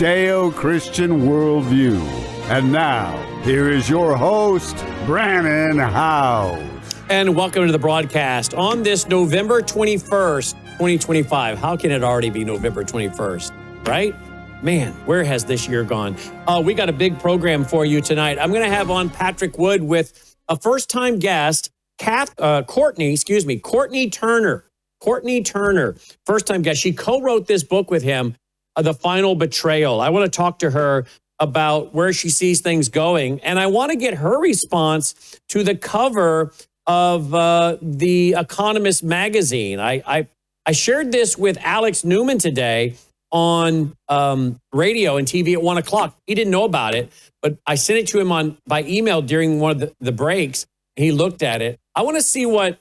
Judeo-Christian worldview. And now, here is your host, Brannon Howse. And welcome to the broadcast on this November 21st, 2025. How can it already be November 21st, right? Man, where has this year gone? We got a big program for you tonight. I'm going to have on Patrick Wood with a first-time guest, Courtenay Turner. Courtenay Turner, first-time guest. She co-wrote this book with him, The Final Betrayal. I want to talk to her about where she sees things going, and I want to get her response to the cover of The Economist magazine. I shared this with Alex Newman today on radio and TV at 1 o'clock. He didn't know about it, but I sent it to him by email during one of the breaks. And he looked at it. I want to see what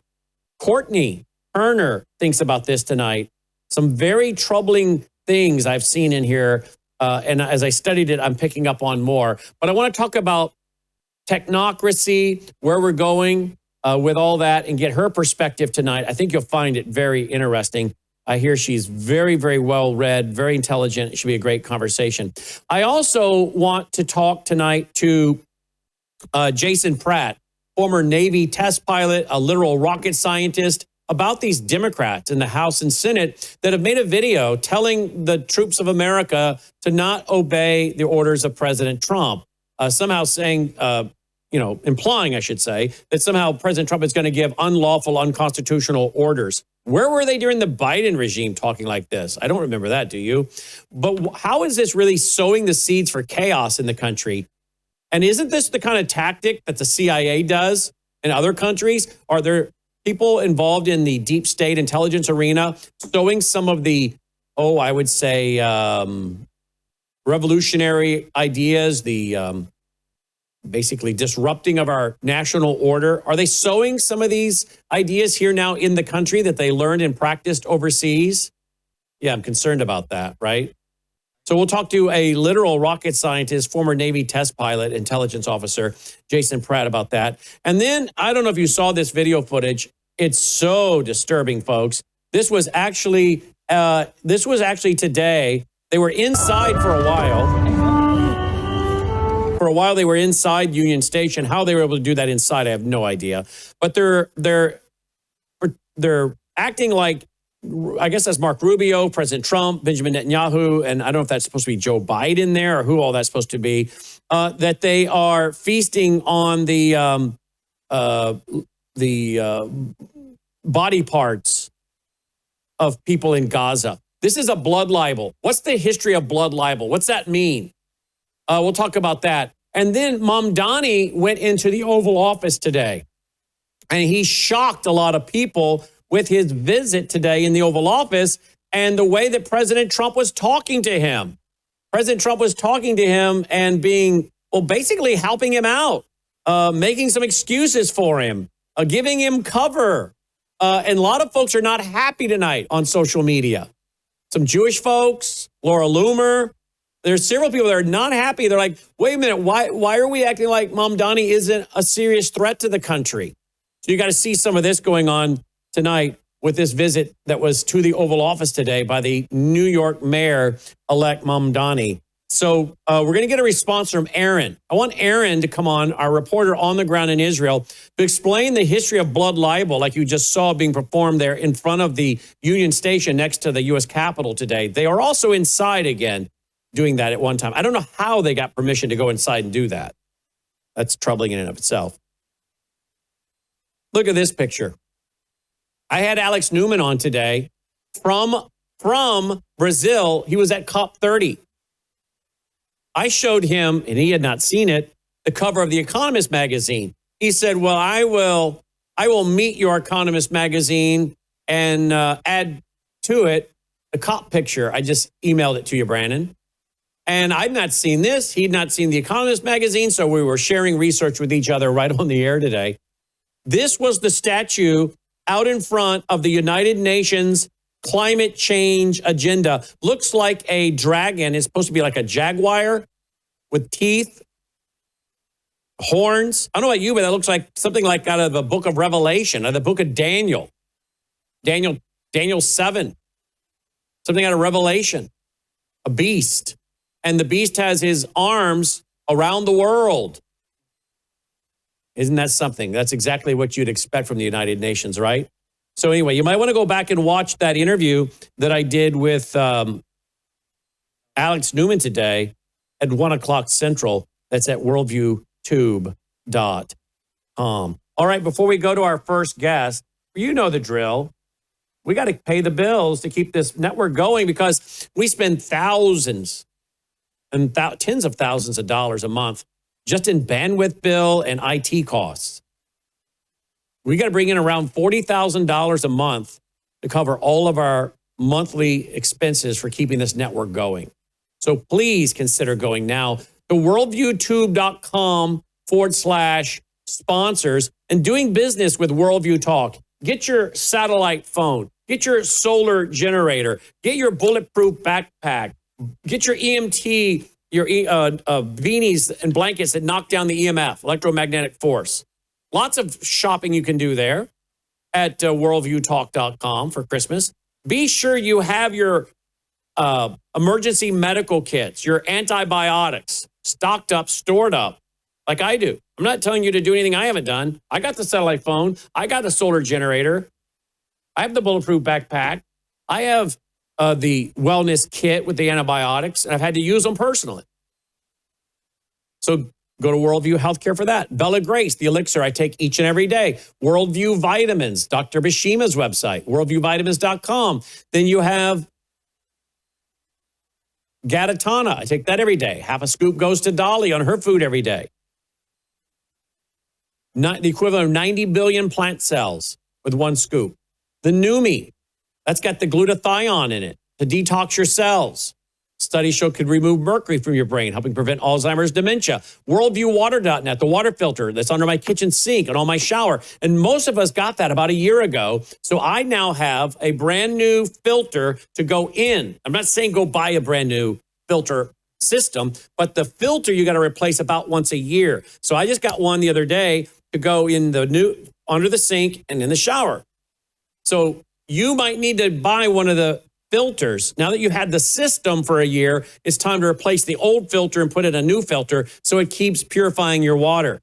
Courtenay Turner thinks about this tonight. Some very troubling things I've seen in here. And as I studied it, I'm picking up on more. But I want to talk about technocracy, where we're going with all that, and get her perspective tonight. I think you'll find it very interesting. I hear she's very, very well read, very intelligent. It should be a great conversation. I also want to talk tonight to Jason Pratt, former Navy test pilot, a literal rocket scientist, about these Democrats in the House and Senate that have made a video telling the troops of America to not obey the orders of President Trump, somehow saying, implying, I should say, that somehow President Trump is going to give unlawful, unconstitutional orders. Where were they during the Biden regime talking like this? I don't remember that, do you? But how is this really sowing the seeds for chaos in the country? And isn't this the kind of tactic that the CIA does in other countries? Are there people involved in the deep state intelligence arena sowing some of the, I would say, revolutionary ideas, the basically disrupting of our national order? Are they sowing some of these ideas here now in the country that they learned and practiced overseas? Yeah, I'm concerned about that, right? So we'll talk to a literal rocket scientist, former Navy test pilot, intelligence officer, Jason Pratt, about that. And then, I don't know if you saw this video footage. It's so disturbing, folks. This was actually today. They were inside for a while. For a while, they were inside Union Station. How they were able to do that inside, I have no idea. But they're acting like, I guess that's Mark Rubio, President Trump, Benjamin Netanyahu, and I don't know if that's supposed to be Joe Biden there or who all that's supposed to be, that they are feasting on the body parts of people in Gaza. This is a blood libel. What's the history of blood libel? What's that mean? We'll talk about that. And then Mamdani went into the Oval Office today, and he shocked a lot of people with his visit today in the Oval Office and the way that President Trump was talking to him. President Trump was talking to him and basically helping him out, making some excuses for him, giving him cover. And a lot of folks are not happy tonight on social media. Some Jewish folks, Laura Loomer. There's several people that are not happy. They're like, wait a minute, why are we acting like Mamdani isn't a serious threat to the country? So you got to see some of this going on tonight with this visit that was to the Oval Office today by the New York Mayor-elect Mamdani. So we're going to get a response from Aaron. I want Aaron to come on, our reporter on the ground in Israel, to explain the history of blood libel, like you just saw being performed there in front of the Union Station next to the U.S. Capitol today. They are also inside again doing that at one time. I don't know how they got permission to go inside and do that. That's troubling in and of itself. Look at this picture. I had Alex Newman on today from Brazil. He was at COP30. I showed him, and he had not seen it, the cover of The Economist magazine. He said, well, I will meet your Economist magazine and add to it the COP picture. I just emailed it to you, Brannon. And I'd not seen this. He'd not seen The Economist magazine, so we were sharing research with each other right on the air today. This was the statue out in front of the United Nations climate change agenda. Looks like a dragon. It's supposed to be like a jaguar with teeth, horns. I don't know about you, but that looks like something like out of the book of Revelation, or the book of Daniel. Daniel 7. Something out of Revelation. A beast. and the beast has his arms around the world. Isn't that something? That's exactly what you'd expect from the United Nations, right? So anyway, you might want to go back and watch that interview that I did with Alex Newman today at 1 o'clock Central. That's at worldviewtube.com. All right, before we go to our first guest, you know the drill. We got to pay the bills to keep this network going because we spend thousands and tens of thousands of dollars a month just in bandwidth bill and IT costs. We got to bring in around $40,000 a month to cover all of our monthly expenses for keeping this network going. So please consider going now to worldviewtube.com/sponsors and doing business with Worldview Talk. Get your satellite phone, get your solar generator, get your bulletproof backpack, get your EMT, your beanies and blankets that knock down the EMF, electromagnetic force. Lots of shopping you can do there at worldviewtalk.com for Christmas. Be sure you have your emergency medical kits, your antibiotics stocked up, stored up, like I do. I'm not telling you to do anything I haven't done. I got the satellite phone. I got the solar generator. I have the bulletproof backpack. I have the wellness kit with the antibiotics, and I've had to use them personally. So go to Worldview Healthcare for that. Bella Grace, the elixir I take each and every day. Worldview Vitamins, Dr. Bishima's website, worldviewvitamins.com. Then you have Gatatana. I take that every day. Half a scoop goes to Dolly on her food every day. Not the equivalent of 90 billion plant cells with one scoop. The Numi, that's got the glutathione in it to detox your cells. Studies show it could remove mercury from your brain, helping prevent Alzheimer's dementia. Worldviewwater.net, the water filter that's under my kitchen sink and on my shower. And most of us got that about a year ago. So I now have a brand new filter to go in. I'm not saying go buy a brand new filter system, but the filter you got to replace about once a year. So I just got one the other day to go in the new under the sink and in the shower. So you might need to buy one of the filters. Now that you've had the system for a year, it's time to replace the old filter and put in a new filter so it keeps purifying your water.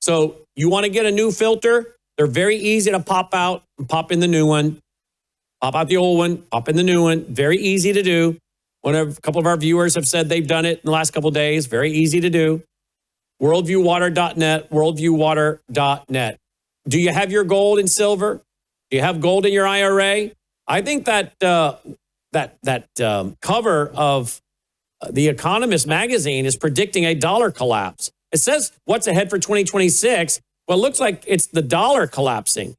So you want to get a new filter? They're very easy to pop out and pop in the new one. Pop out the old one, pop in the new one. Very easy to do. A couple of our viewers have said they've done it in the last couple of days. Very easy to do. Worldviewwater.net, worldviewwater.net. Do you have your gold and silver? Do you have gold in your IRA? I think that cover of The Economist magazine is predicting a dollar collapse. It says what's ahead for 2026. Well, it looks like it's the dollar collapsing.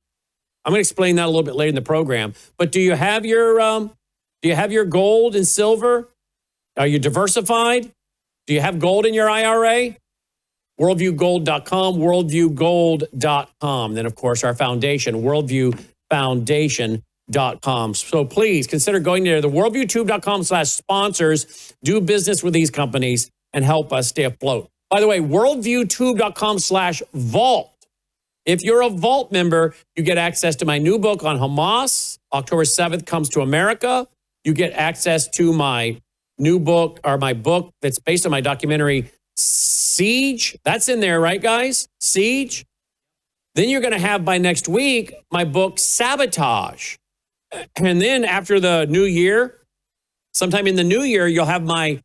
I'm going to explain that a little bit later in the program. But do you have your gold and silver? Are you diversified? Do you have gold in your IRA? WorldviewGold.com, WorldviewGold.com. Then, of course, our foundation, WorldviewFoundation.com. So please consider going there, the worldviewtube.com/sponsors. Do business with these companies and help us stay afloat. By the way, worldviewtube.com/vault. If you're a Vault member, you get access to my new book on Hamas. October 7th comes to America. You get access to my new book, or my book that's based on my documentary, Siege. That's in there, right, guys? Siege. Then you're going to have by next week my book, Sabotage. And then after the new year, sometime in the new year, you'll have my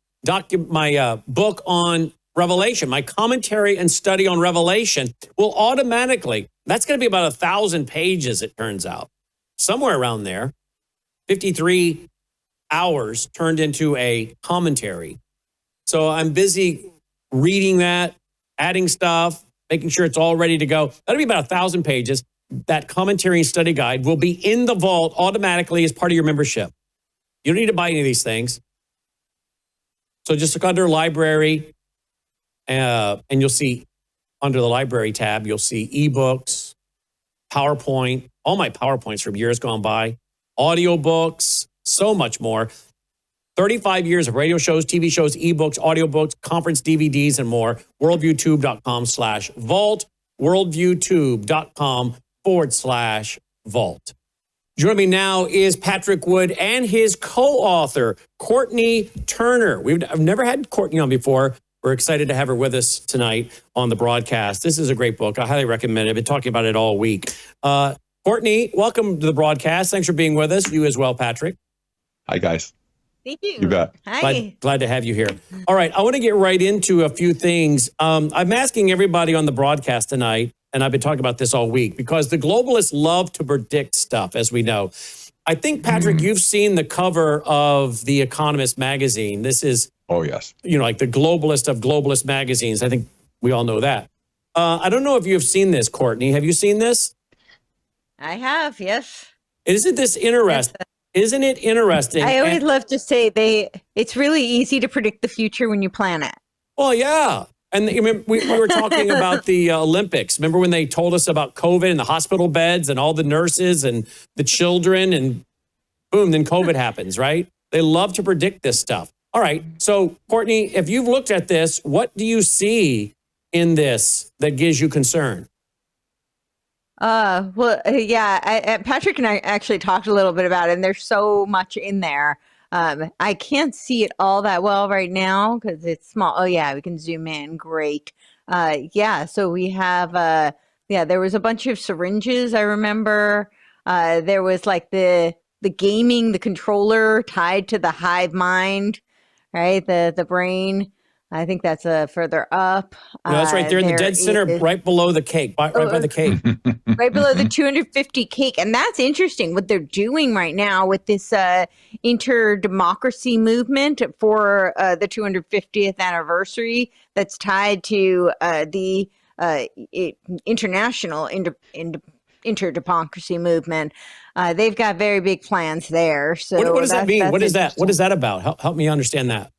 book on Revelation. My commentary and study on Revelation will automatically, that's going to be about 1,000 pages, it turns out. Somewhere around there. 53 hours turned into a commentary. So I'm busy reading that, adding stuff, making sure it's all ready to go. That'll be about 1,000 pages. That commentary and study guide will be in the vault automatically as part of your membership. You don't need to buy any of these things. So just look under library, and you'll see under the library tab, you'll see ebooks, PowerPoint, all my PowerPoints from years gone by, audiobooks, so much more. 35 years of radio shows, TV shows, ebooks, audiobooks, conference DVDs, and more. WorldviewTube.com/vault. WorldviewTube.com/vault. Joining me now is Patrick Wood and his co-author, Courtenay Turner. I've never had Courtenay on before. We're excited to have her with us tonight on the broadcast. This is a great book. I highly recommend it. I've been talking about it all week. Courtenay, welcome to the broadcast. Thanks for being with us. You as well, Patrick. Hi, guys. Thank you. You bet. Hi. Glad to have you here. All right, I want to get right into a few things. I'm asking everybody on the broadcast tonight, and I've been talking about this all week, because the globalists love to predict stuff, as we know. I think, Patrick, you've seen the cover of The Economist magazine. This is, Oh, yes. like the globalist of globalist magazines. I think we all know that. I don't know if you've seen this, Courtenay. Have you seen this? I have, yes. Isn't this interesting? Isn't it interesting? I always love to say it's really easy to predict the future when you plan it. Well, yeah. And we were talking about the Olympics. Remember when they told us about COVID and the hospital beds and all the nurses and the children, and boom, then COVID happens, right? They love to predict this stuff. All right. So, Courtenay, if you've looked at this, what do you see in this that gives you concern? Patrick and I actually talked a little bit about it, and there's so much in there. I can't see it all that well right now because it's small. Oh, yeah, we can zoom in. Great. So we have, there was a bunch of syringes, I remember. There was like the gaming, the controller tied to the hive mind, right? The brain. I think that's further up. No, that's right there in the dead center, right below the cake, right by the cake. Right below the 250 cake. And that's interesting what they're doing right now with this inter-democracy movement for the 250th anniversary that's tied to the international inter-democracy movement. They've got very big plans there. So what does that mean? What is that? What is that about? Help me understand that.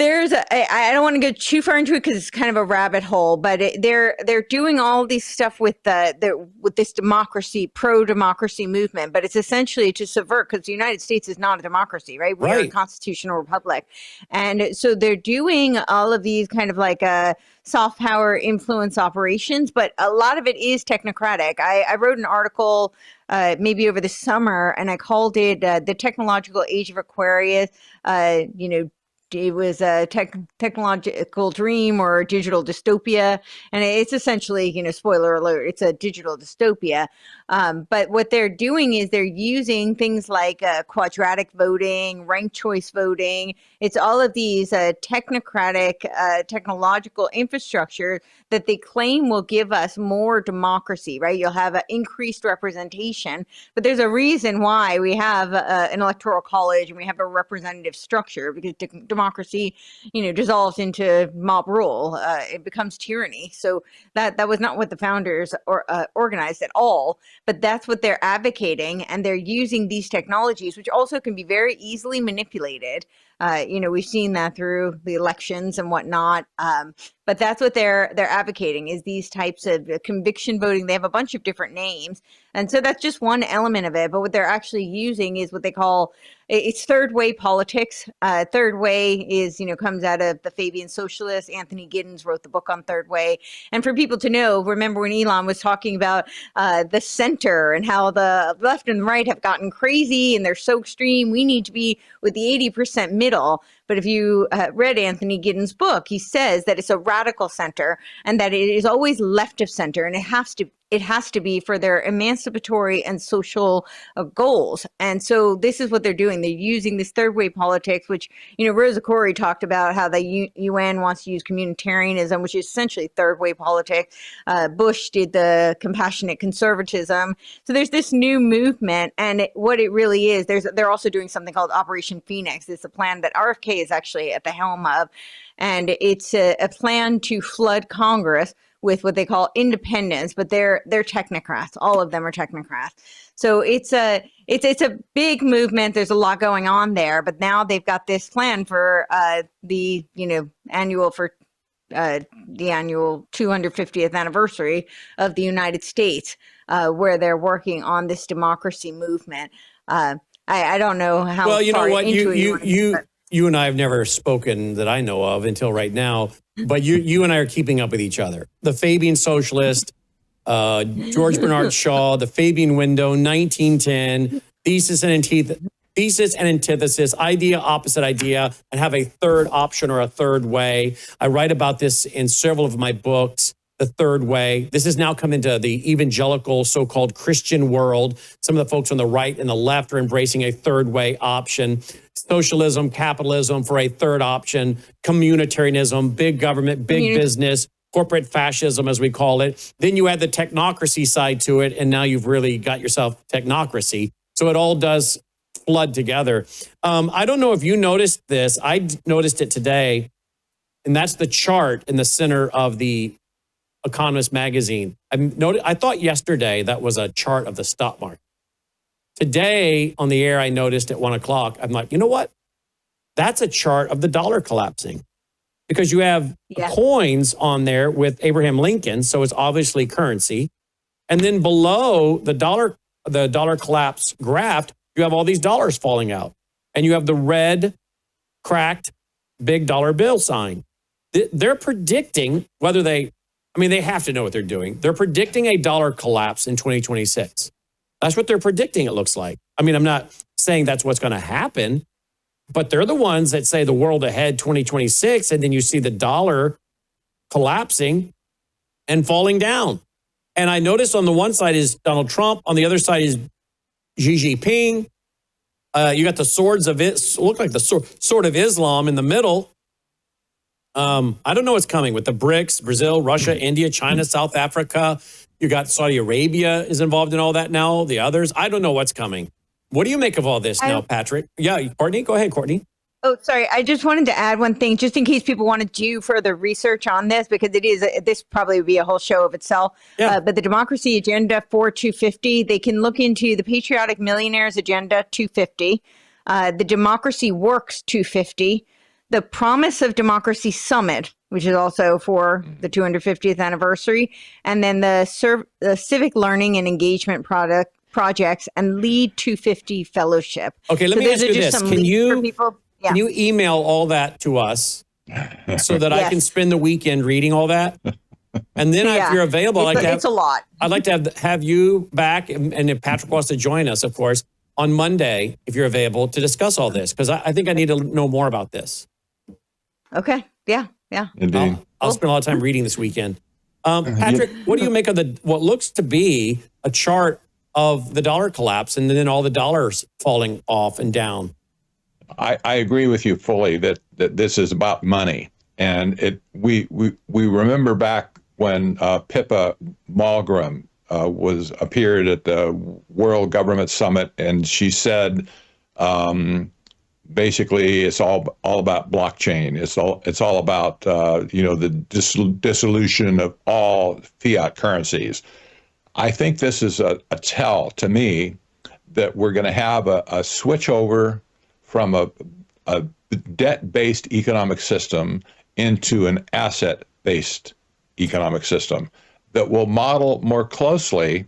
I don't want to go too far into it because it's kind of a rabbit hole, but they're doing all these stuff with with this pro-democracy movement, but it's essentially to subvert, because the United States is not a democracy, right? We are a constitutional republic. And so they're doing all of these kind of like soft power influence operations, but a lot of it is technocratic. I wrote an article maybe over the summer, and I called it The Technological Age of Aquarius, it was a technological dream or a digital dystopia. And it's essentially, spoiler alert, it's a digital dystopia. But what they're doing is they're using things like quadratic voting, ranked choice voting. It's all of these technocratic, technological infrastructure that they claim will give us more democracy, right? You'll have an increased representation, but there's a reason why we have an electoral college and we have a representative structure, because democracy, dissolves into mob rule. It becomes tyranny. So that was not what the founders organized at all, but that's what they're advocating. And they're using these technologies, which also can be very easily manipulated. We've seen that through the elections and whatnot. But that's what they're advocating, is these types of conviction voting. They have a bunch of different names. And so that's just one element of it. But what they're actually using is what they call, it's third way politics. Third way is, comes out of the Fabian socialists. Anthony Giddens wrote the book on third way. And for people to know, remember when Elon was talking about the center and how the left and right have gotten crazy and they're so extreme. We need to be with the 80% middle. But if you read Anthony Giddens' book, he says that it's a radical center and that it is always left of center, and it has to be for their emancipatory and social goals. And so this is what they're doing. They're using this third way politics, which, Rosa Koire talked about how the UN wants to use communitarianism, which is essentially third way politics. Bush did the compassionate conservatism. So there's this new movement, and what it really is, they're also doing something called Operation Phoenix. It's a plan that RFK is actually at the helm of, and it's a plan to flood Congress with what they call independents, but they're technocrats. All of them are technocrats. So it's a big movement. There's a lot going on there, but now they've got this plan for the annual 250th anniversary of the United States, where they're working on this democracy movement. I don't know how. Well, you know what, you and I have never spoken that I know of until right now, but you and I are keeping up with each other. The Fabian socialist, George Bernard Shaw, The Fabian Window, 1910, Thesis and Antithesis, Idea, Opposite Idea, and have a third option or a third way. I write about this in several of my books, The Third Way. This has now come into the evangelical, so-called Christian world. Some of the folks on the right and the left are embracing a third way option. Socialism, capitalism for a third option, communitarianism, big government, big business, corporate fascism, as we call it. Then you add the technocracy side to it, and now you've really got yourself technocracy. So it all does flood together. I don't know if you noticed this. I noticed it today, and that's the chart in the center of the Economist magazine. I thought yesterday that was a chart of the stock market. Today on the air, I noticed at 1 o'clock, I'm like, you know what? That's a chart of the dollar collapsing, because you have coins on there with Abraham Lincoln. So it's obviously currency. And then below the dollar collapse graph, you have all these dollars falling out, and you have the red cracked big dollar bill sign. They're predicting they have to know what they're doing. They're predicting a dollar collapse in 2026. That's what they're predicting, it looks like. I mean, I'm not saying that's what's going to happen, but they're the ones that say the world ahead 2026, and then you see the dollar collapsing and falling down. And I noticed on the one side is Donald Trump, on the other side is Xi Jinping. You got the swords of it, look like the sword of Islam in the middle. I don't know what's coming with the BRICS, Brazil, Russia, India, China, South Africa. You got Saudi Arabia is involved in all that now, the others. I don't know what's coming. What do you make of all this now, Patrick? Yeah, Courtney, go ahead, Courtney. Oh, sorry. I just wanted to add one thing, just in case people want to do further research on this, because this probably would be a whole show of itself. Yeah. But the Democracy Agenda for 250, they can look into the Patriotic Millionaires Agenda 250, the Democracy Works 250, the Promise of Democracy Summit, which is also for the 250th anniversary, and then the Civic Learning and Engagement projects and Lead 250 Fellowship. Okay, let me ask you this. Can you email all that to us so that I can spend the weekend reading all that? And then if you're available, it's a lot. I'd like to have you back, and if Patrick wants to join us, of course, on Monday, if you're available, to discuss all this, because I think I need to know more about this. Okay. Yeah. Indeed. I'll spend a lot of time reading this weekend. Patrick, what do you make of what looks to be a chart of the dollar collapse and then all the dollars falling off and down? I agree with you fully that this is about money, and we remember back when Pippa Malmgren appeared at the World Government Summit, and she said basically it's all about blockchain. It's all about the dissolution of all fiat currencies. I think this is a tell to me that we're going to have a switch over from a debt-based economic system into an asset-based economic system that will model more closely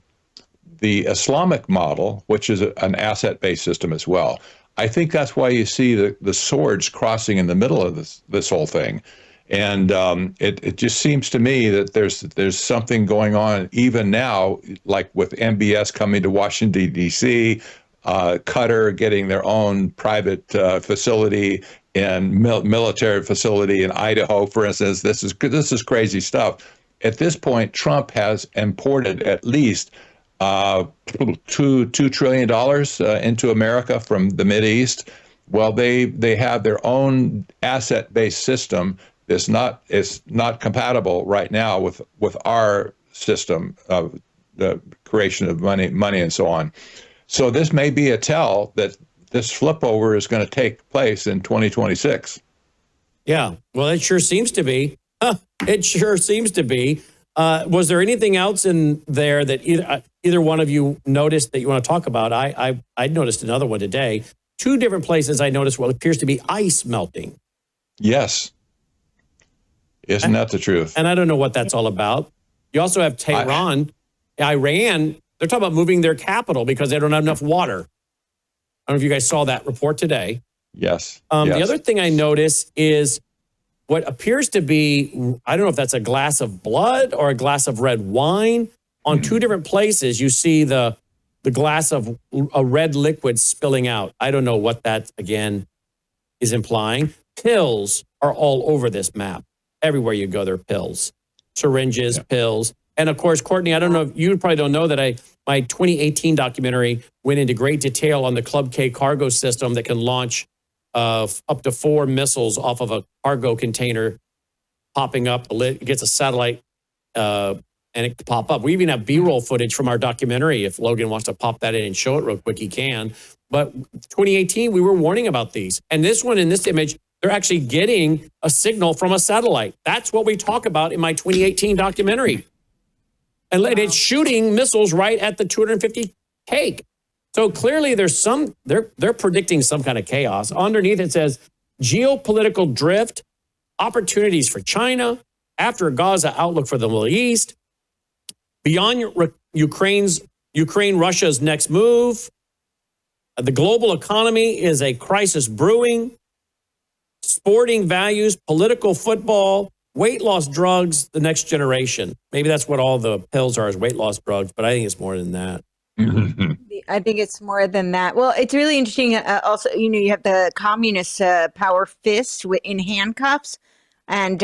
the Islamic model, which is an asset-based system as well. I think that's why you see the swords crossing in the middle of this whole thing. And it just seems to me that there's something going on even now, like with MBS coming to Washington, D.C., Qatar getting their own private facility and military facility in Idaho, for instance. This is crazy stuff. At this point, Trump has imported at least $2 trillion into America from the Mideast. Well, they have their own asset-based system. It's not compatible right now with our system of the creation of money and so on. So this may be a tell that this flip over is going to take place in 2026. Yeah, well, it sure seems to be. It sure seems to be. Was there anything else in there that either one of you noticed that you want to talk about? I noticed another one today. Two different places I noticed what appears to be ice melting. Yes. Isn't that the truth? And I don't know what that's all about. You also have Iran. They're talking about moving their capital because they don't have enough water. I don't know if you guys saw that report today. Yes. The other thing I noticed is what appears to be, I don't know if that's a glass of blood or a glass of red wine. on two different places, you see the glass of a red liquid spilling out. I don't know what that, again, is implying. Pills are all over this map. Everywhere you go, there are pills, syringes, pills. And of course, Courtney, I don't know, you probably don't know that my 2018 documentary went into great detail on the Club K cargo system that can launch up to 4 missiles off of a cargo container, popping up, it gets a satellite, and it can pop up. We even have B-roll footage from our documentary. If Logan wants to pop that in and show it real quick, he can. But 2018, we were warning about these. And this one in this image, they're actually getting a signal from a satellite. That's what we talk about in my 2018 documentary. And it's shooting missiles right at the 250 take. So clearly there's they're predicting some kind of chaos. Underneath it says, geopolitical drift, opportunities for China, after Gaza outlook for the Middle East, beyond Russia's next move, the global economy is a crisis brewing, sporting values, political football, weight loss drugs, the next generation. Maybe that's what all the pills are, is weight loss drugs, but I think it's more than that. I think it's more than that. Well, it's really interesting. Also, you have the communist power fist in handcuffs, and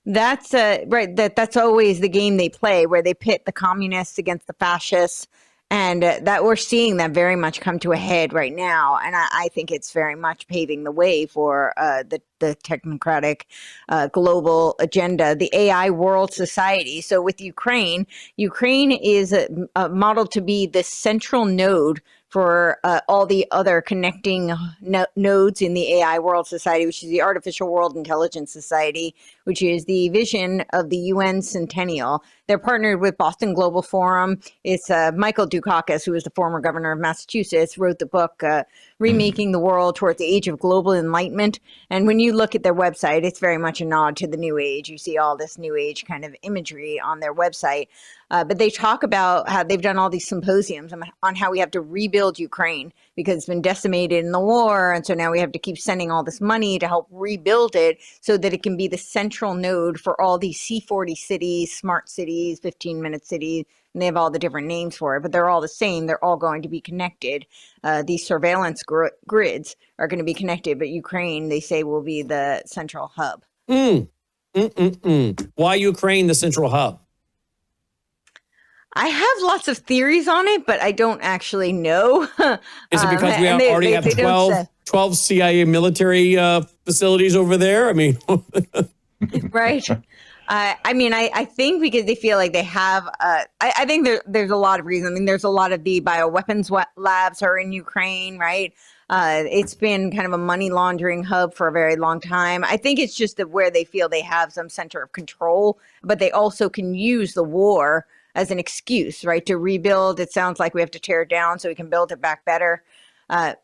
that's right. That's always the game they play, where they pit the communists against the fascists, and that we're seeing that very much come to a head right now. And I think it's very much paving the way for the technocratic global agenda, the AI world society. So with Ukraine is modeled to be the central node for all the other connecting nodes in the AI world society, which is the Artificial World Intelligence Society, which is the vision of the UN Centennial. They're partnered with Boston Global Forum. It's Michael Dukakis, who was the former governor of Massachusetts, wrote the book, Remaking the World Towards the Age of Global Enlightenment. And when you look at their website, it's very much a nod to the New Age. You see all this New Age kind of imagery on their website. But they talk about how they've done all these symposiums on how we have to rebuild Ukraine because it's been decimated in the war. And so now we have to keep sending all this money to help rebuild it so that it can be the central node for all these C40 cities, smart cities, 15-minute cities. And they have all the different names for it, but they're all the same. They're all going to be connected. These surveillance grids are going to be connected, but Ukraine, they say, will be the central hub. Why Ukraine, the central hub? I have lots of theories on it, but I don't actually know. Is it because we already have 12 CIA military facilities over there? I mean, right. I think because they feel like they have, I think there's a lot of reasons. I mean, there's a lot of the bioweapons labs are in Ukraine, right? It's been kind of a money laundering hub for a very long time. I think it's just that where they feel they have some center of control, but they also can use the war as an excuse, right, to rebuild. It sounds like we have to tear it down so we can build it back better. I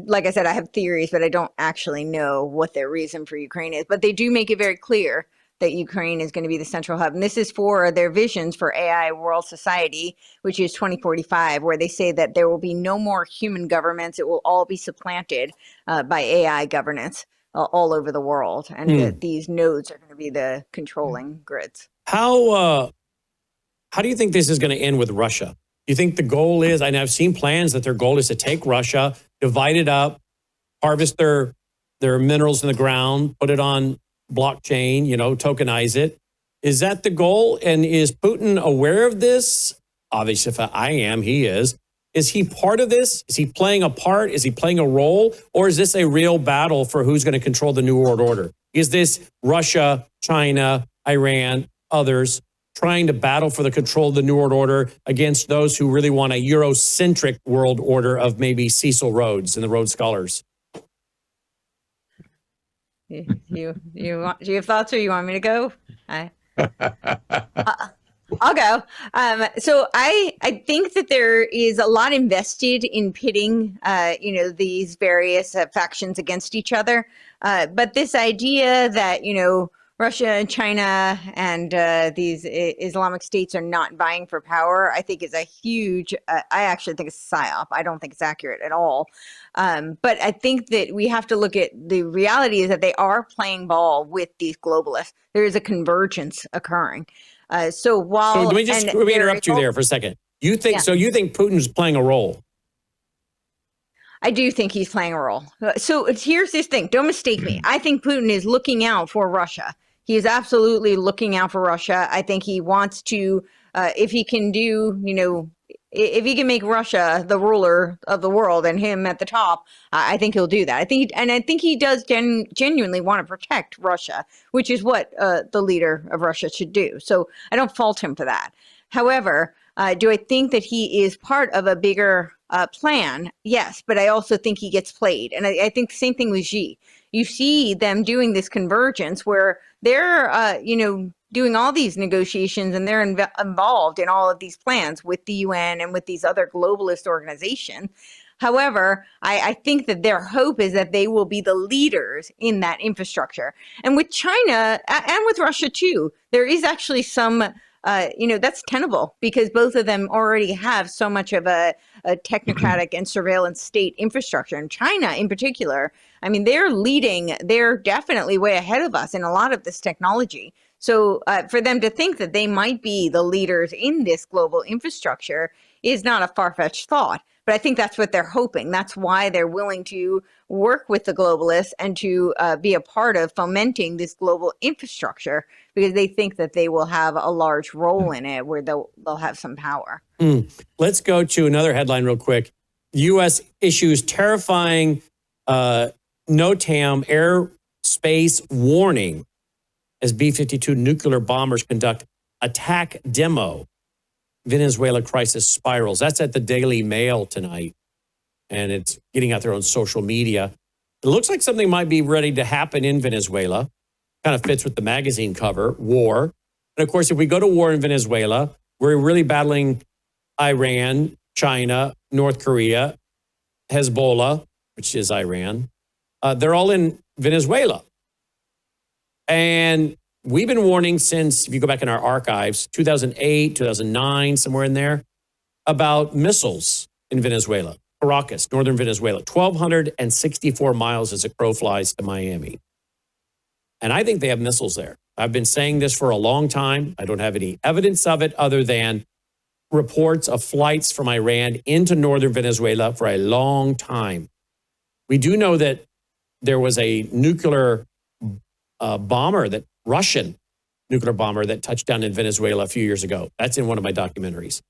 like I said, I have theories, but I don't actually know what their reason for Ukraine is. But they do make it very clear that Ukraine is going to be the central hub. And this is for their visions for AI world society, which is 2045, where they say that there will be no more human governments. It will all be supplanted by AI governance all over the world. And these nodes are going to be the controlling grids. How do you think this is going to end with Russia? Do you think the goal is, and I've seen plans that their goal is to take Russia, divide it up, harvest their minerals in the ground, put it on blockchain, tokenize it. Is that the goal? And is Putin aware of this? Obviously, if I am, he is. Is he part of this? Is he playing a part? Is he playing a role? Or is this a real battle for who's going to control the New World Order? Is this Russia, China, Iran, others trying to battle for the control of the New World Order against those who really want a Eurocentric world order of maybe Cecil Rhodes and the Rhodes Scholars? Do you have thoughts, or you want me to go? I'll go. So I think that there is a lot invested in pitting, these various factions against each other. But this idea that, Russia and China and these Islamic states are not vying for power, I think is a huge, I actually think it's a psyop. I don't think it's accurate at all. But I think that we have to look at the reality is that they are playing ball with these globalists. There is a convergence occurring. So while So let me interrupt you there for a second. You think Yeah. so? You think Putin's playing a role? I do think he's playing a role. So here's this thing. Don't mistake me. I think Putin is looking out for Russia. He is absolutely looking out for Russia. I think he wants to, if he can do, if he can make Russia the ruler of the world and him at the top, I think he'll do that. I think he does genuinely want to protect Russia, which is what the leader of Russia should do. So I don't fault him for that. However, do I think that he is part of a bigger plan? Yes, but I also think he gets played. And I think the same thing with Xi. You see them doing this convergence where they're, doing all these negotiations and they're involved in all of these plans with the UN and with these other globalist organizations. However, I think that their hope is that they will be the leaders in that infrastructure. And with China and with Russia too, there is actually some that's tenable because both of them already have so much of a technocratic and surveillance state infrastructure. And China in particular, I mean, they're leading, they're definitely way ahead of us in a lot of this technology. So for them to think that they might be the leaders in this global infrastructure is not a far-fetched thought. But I think that's what they're hoping. That's why they're willing to work with the globalists and to be a part of fomenting this global infrastructure because they think that they will have a large role in it where they'll have some power. Let's go to another headline real quick. U.S. issues terrifying NOTAM airspace warning as B-52 nuclear bombers conduct attack demo. Venezuela crisis spirals. That's at the Daily Mail tonight. And it's getting out there on social media. It looks like something might be ready to happen in Venezuela. Kind of fits with the magazine cover, war. And of course, if we go to war in Venezuela, we're really battling Iran, China, North Korea, Hezbollah, which is Iran. They're all in Venezuela. And we've been warning since, if you go back in our archives, 2008, 2009, somewhere in there, about missiles in Venezuela, Caracas, northern Venezuela, 1,264 miles as a crow flies to Miami. And I think they have missiles there. I've been saying this for a long time. I don't have any evidence of it other than reports of flights from Iran into northern Venezuela for a long time. We do know that there was a nuclear Russian nuclear bomber that touched down in Venezuela a few years ago. That's in one of my documentaries.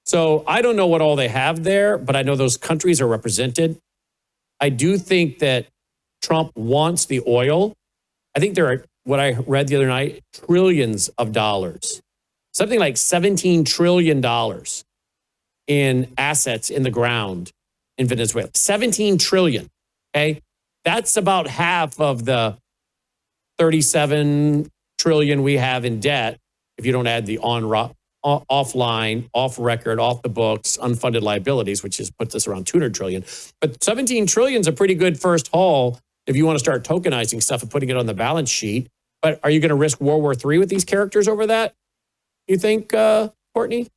So I don't know what all they have there, but I know those countries are represented. I do think that Trump wants the oil. I think there are, what I read the other night, trillions of dollars, something like $17 trillion in assets in the ground in Venezuela. 17 trillion, okay? That's about half of the 37 trillion we have in debt, if you don't add the offline, off record, off the books, unfunded liabilities, which puts us around 200 trillion. But 17 trillion is a pretty good first haul if you want to start tokenizing stuff and putting it on the balance sheet. But are you going to risk World War III with these characters over that, you think, Courtney?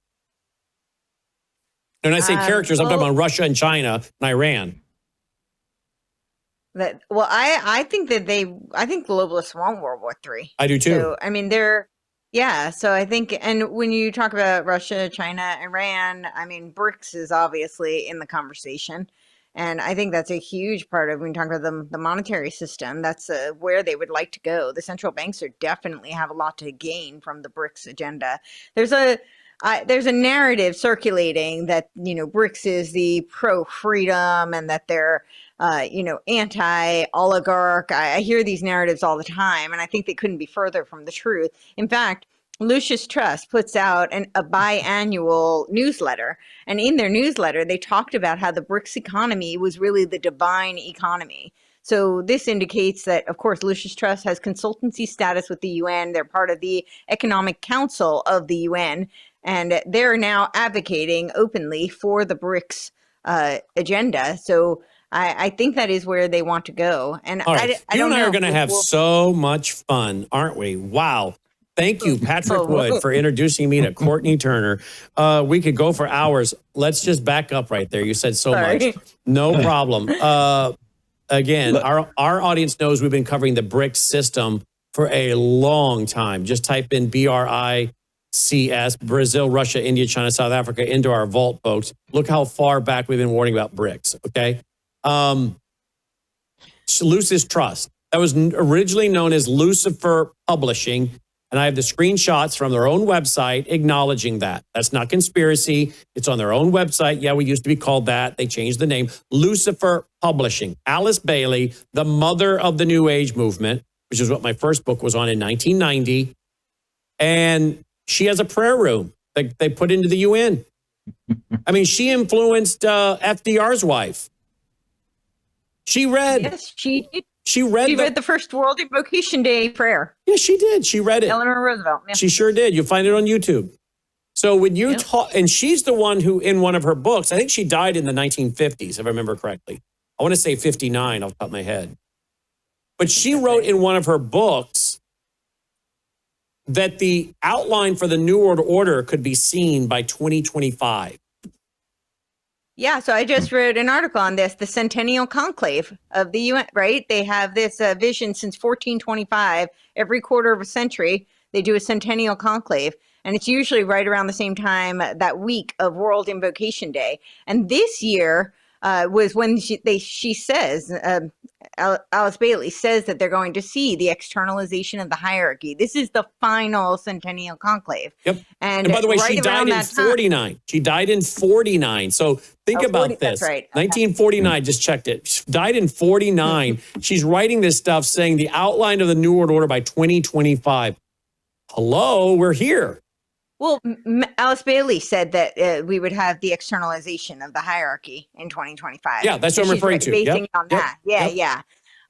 And when I say characters, I'm talking about Russia and China and Iran. I think globalists want World War III. I do too. So, I mean, so I think, and when you talk about Russia, China, Iran, I mean, BRICS is obviously in the conversation. And I think that's a huge part of when you talk about the monetary system. That's where they would like to go. The central banks definitely have a lot to gain from the BRICS agenda. There's a narrative circulating that, BRICS is the pro-freedom and that they're, anti-oligarch. I hear these narratives all the time, and I think they couldn't be further from the truth. In fact, Lucius Trust puts out a biannual newsletter, and in their newsletter, they talked about how the BRICS economy was really the divine economy. So this indicates that, of course, Lucius Trust has consultancy status with the UN. They're part of the Economic Council of the UN, and they're now advocating openly for the BRICS agenda. So I think that is where they want to go. And all right. You and I are going to have so much fun, aren't we? Wow. Thank you, Patrick Wood, for introducing me to Courtenay Turner. We could go for hours. Let's just back up right there. You said so much. No problem. Again, our audience knows we've been covering the BRICS system for a long time. Just type in BRICS CS, Brazil, Russia, India, China, South Africa, into our vault, folks. Look how far back we've been warning about BRICS, okay? Lucis Trust. That was originally known as Lucifer Publishing, and I have the screenshots from their own website acknowledging that. That's not conspiracy. It's on their own website. Yeah, we used to be called that. They changed the name. Lucifer Publishing. Alice Bailey, the mother of the New Age movement, which is what my first book was on in 1990. And she has a prayer room that they put into the UN. I mean, she influenced FDR's wife. She read. Yes, she did. She read the first World Invocation Day prayer. Yeah, she did. She read it. Eleanor Roosevelt. Yeah. She sure did. You'll find it on YouTube. So when you talk, and she's the one who, in one of her books, I think she died in the 1950s, if I remember correctly. I want to say 59 off the top of my head. But she wrote in one of her books that the outline for the New World Order could be seen by 2025. Yeah, so I just wrote an article on this, the Centennial Conclave of the UN, right? They have this vision since 1425. Every quarter of a century, they do a Centennial Conclave. And it's usually right around the same time that week of World Invocation Day. And this year was when she says, Alice Bailey says that they're going to see the externalization of the hierarchy. This is the final Centennial Conclave. Yep. And by the way, she died in 49. She died in 49. So think about 40, this. That's right. 1949, just checked it. She died in 49. She's writing this stuff saying the outline of the New World Order by 2025. Hello, we're here. Well, Alice Bailey said that we would have the externalization of the hierarchy in 2025. Yeah, that's what I'm referring to. Basing on that. Yeah.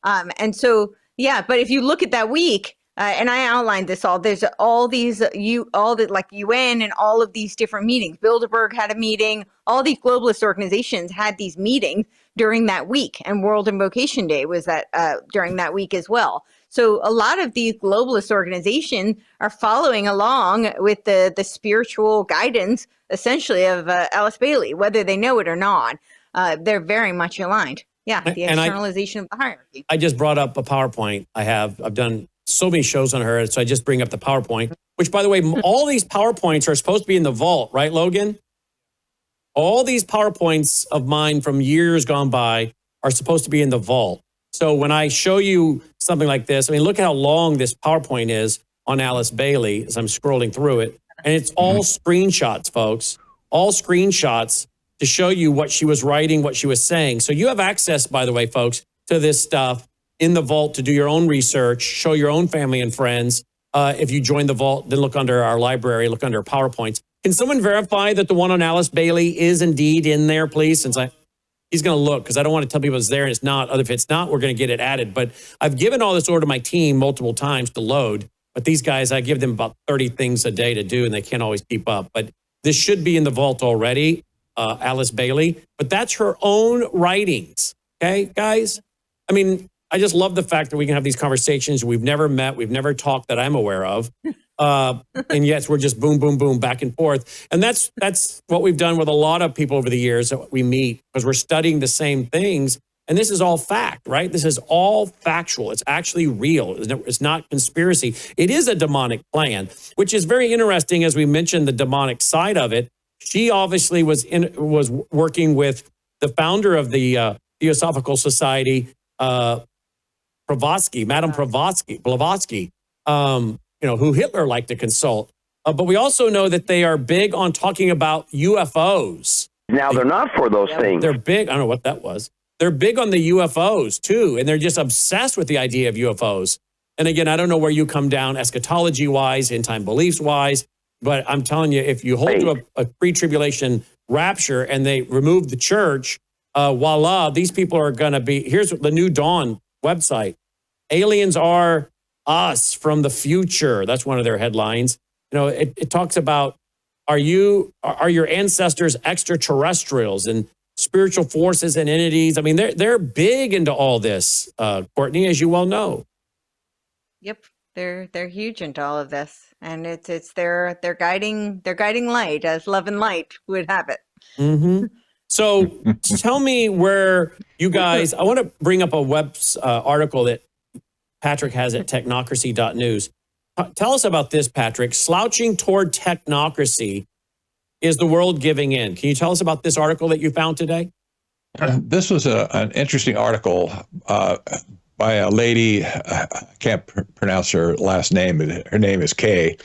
And so, but if you look at that week, and I outlined this all, there's all these, like UN and all of these different meetings. Bilderberg had a meeting. All these globalist organizations had these meetings during that week. And World Invocation Day was that during that week as well. So a lot of these globalist organizations are following along with the spiritual guidance, essentially, of Alice Bailey, whether they know it or not. They're very much aligned. Yeah, the externalization of the hierarchy. I just brought up a PowerPoint. I've done so many shows on her, so I just bring up the PowerPoint, which, by the way, all these PowerPoints are supposed to be in the vault, right, Logan? All these PowerPoints of mine from years gone by are supposed to be in the vault. So when I show you something like this, I mean, look at how long this PowerPoint is on Alice Bailey as I'm scrolling through it. And it's all screenshots, folks, all screenshots to show you what she was writing, what she was saying. So you have access, by the way, folks, to this stuff in the vault to do your own research, show your own family and friends. If you join the vault, then look under our library, look under PowerPoints. Can someone verify that the one on Alice Bailey is indeed in there, please? Since he's going to look, because I don't want to tell people it's there and it's not. If it's not, we're going to get it added. But I've given all this order to my team multiple times to load. But these guys, I give them about 30 things a day to do, and they can't always keep up. But this should be in the vault already, Alice Bailey. But that's her own writings, okay, guys? I mean, I just love the fact that we can have these conversations. We've never met. We've never talked that I'm aware of. And yes, we're just boom, boom, boom, back and forth. And that's what we've done with a lot of people over the years that we meet, because we're studying the same things. And this is all fact, right? This is all factual. It's actually real. It's not conspiracy. It is a demonic plan, which is very interesting. As we mentioned, the demonic side of it. She obviously was working with the founder of the Theosophical Society, Blavatsky, Madame Blavatsky, who Hitler liked to consult. But we also know that they are big on talking about UFOs. Now, they're not for those things. They're big. I don't know what that was. They're big on the UFOs, too. And they're just obsessed with the idea of UFOs. And again, I don't know where you come down eschatology-wise, end-time beliefs-wise. But I'm telling you, if you hold to a pre-tribulation rapture and they remove the church, voila, these people are going to be... Here's the New Dawn website. Aliens are us from the future. That's one of their headlines. It talks about, are your ancestors extraterrestrials and spiritual forces and entities? I mean, they're big into all this, Courtenay, as you well know. Yep, they're huge into all of this, and it's their guiding light, as love and light would have it. Mm-hmm. So tell me where you guys. I want to bring up a web article that Patrick has at technocracy.news. tell us about this, Patrick. Slouching toward technocracy. Is the world giving in? Can you tell us about this article that you found today? This was an interesting article by a lady. I can't pronounce her last name, but her name is Kay,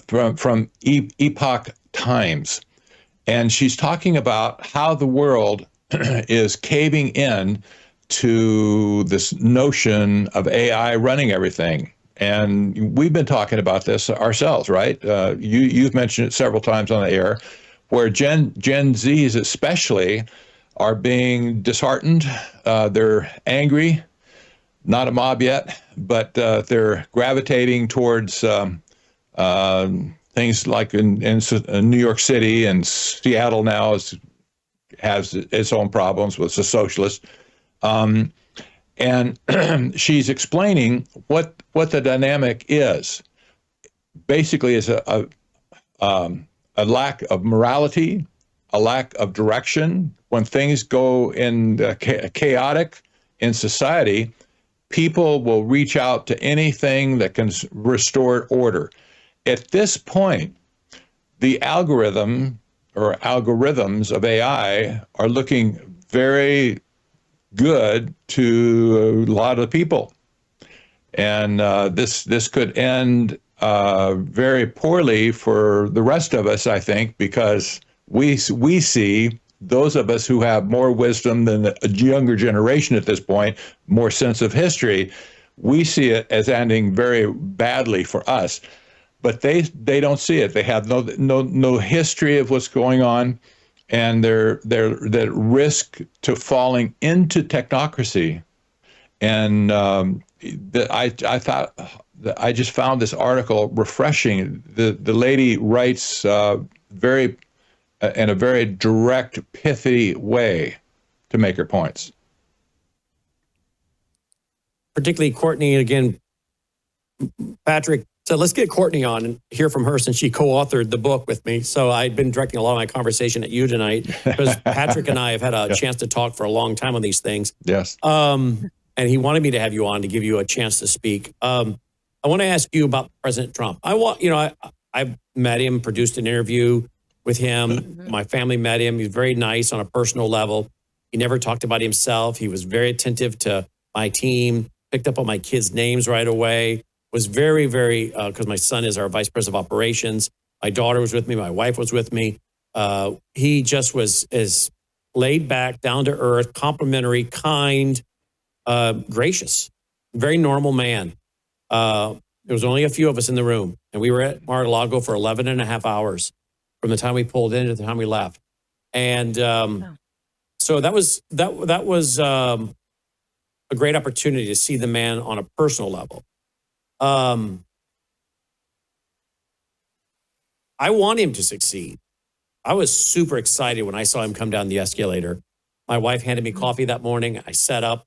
from Epoch Times. And she's talking about how the world is caving in to this notion of AI running everything. And we've been talking about this ourselves, right? You've mentioned it several times on the air, where Gen Zs especially are being disheartened. They're angry, not a mob yet, but they're gravitating towards things like in New York City, and Seattle now has its own problems with the socialists. And she's explaining what the dynamic is. Basically, is a lack of morality, a lack of direction. When things go in chaotic in society, people will reach out to anything that can restore order. At this point, the algorithm or algorithms of AI are looking very good to a lot of people. And this could end very poorly for the rest of us, I think, because we see those of us who have more wisdom than a younger generation at this point, more sense of history, we see it as ending very badly for us. But they don't see it. They have no history of what's going on, and they're at risk to falling into technocracy. And I thought that I just found this article refreshing. The lady writes very in a very direct, pithy way to make her points. Particularly Courtenay, again, Patrick. So let's get Courtenay on and hear from her, since she co-authored the book with me. So I've been directing a lot of my conversation at you tonight, because Patrick and I have had a chance to talk for a long time on these things. Yes. And he wanted me to have you on to give you a chance to speak. I want to ask you about President Trump. I met him, produced an interview with him. My family met him. He's very nice on a personal level. He never talked about himself. He was very attentive to my team, picked up on my kids' names right away, was very, very, because my son is our vice president of operations. My daughter was with me. My wife was with me. He just was as laid back, down to earth, complimentary, kind, gracious, very normal man. There was only a few of us in the room, and we were at Mar-a-Lago for 11 and a half hours from the time we pulled in to the time we left. And so that was a great opportunity to see the man on a personal level. I want him to succeed. I was super excited when I saw him come down the escalator. My wife handed me coffee that morning. I sat up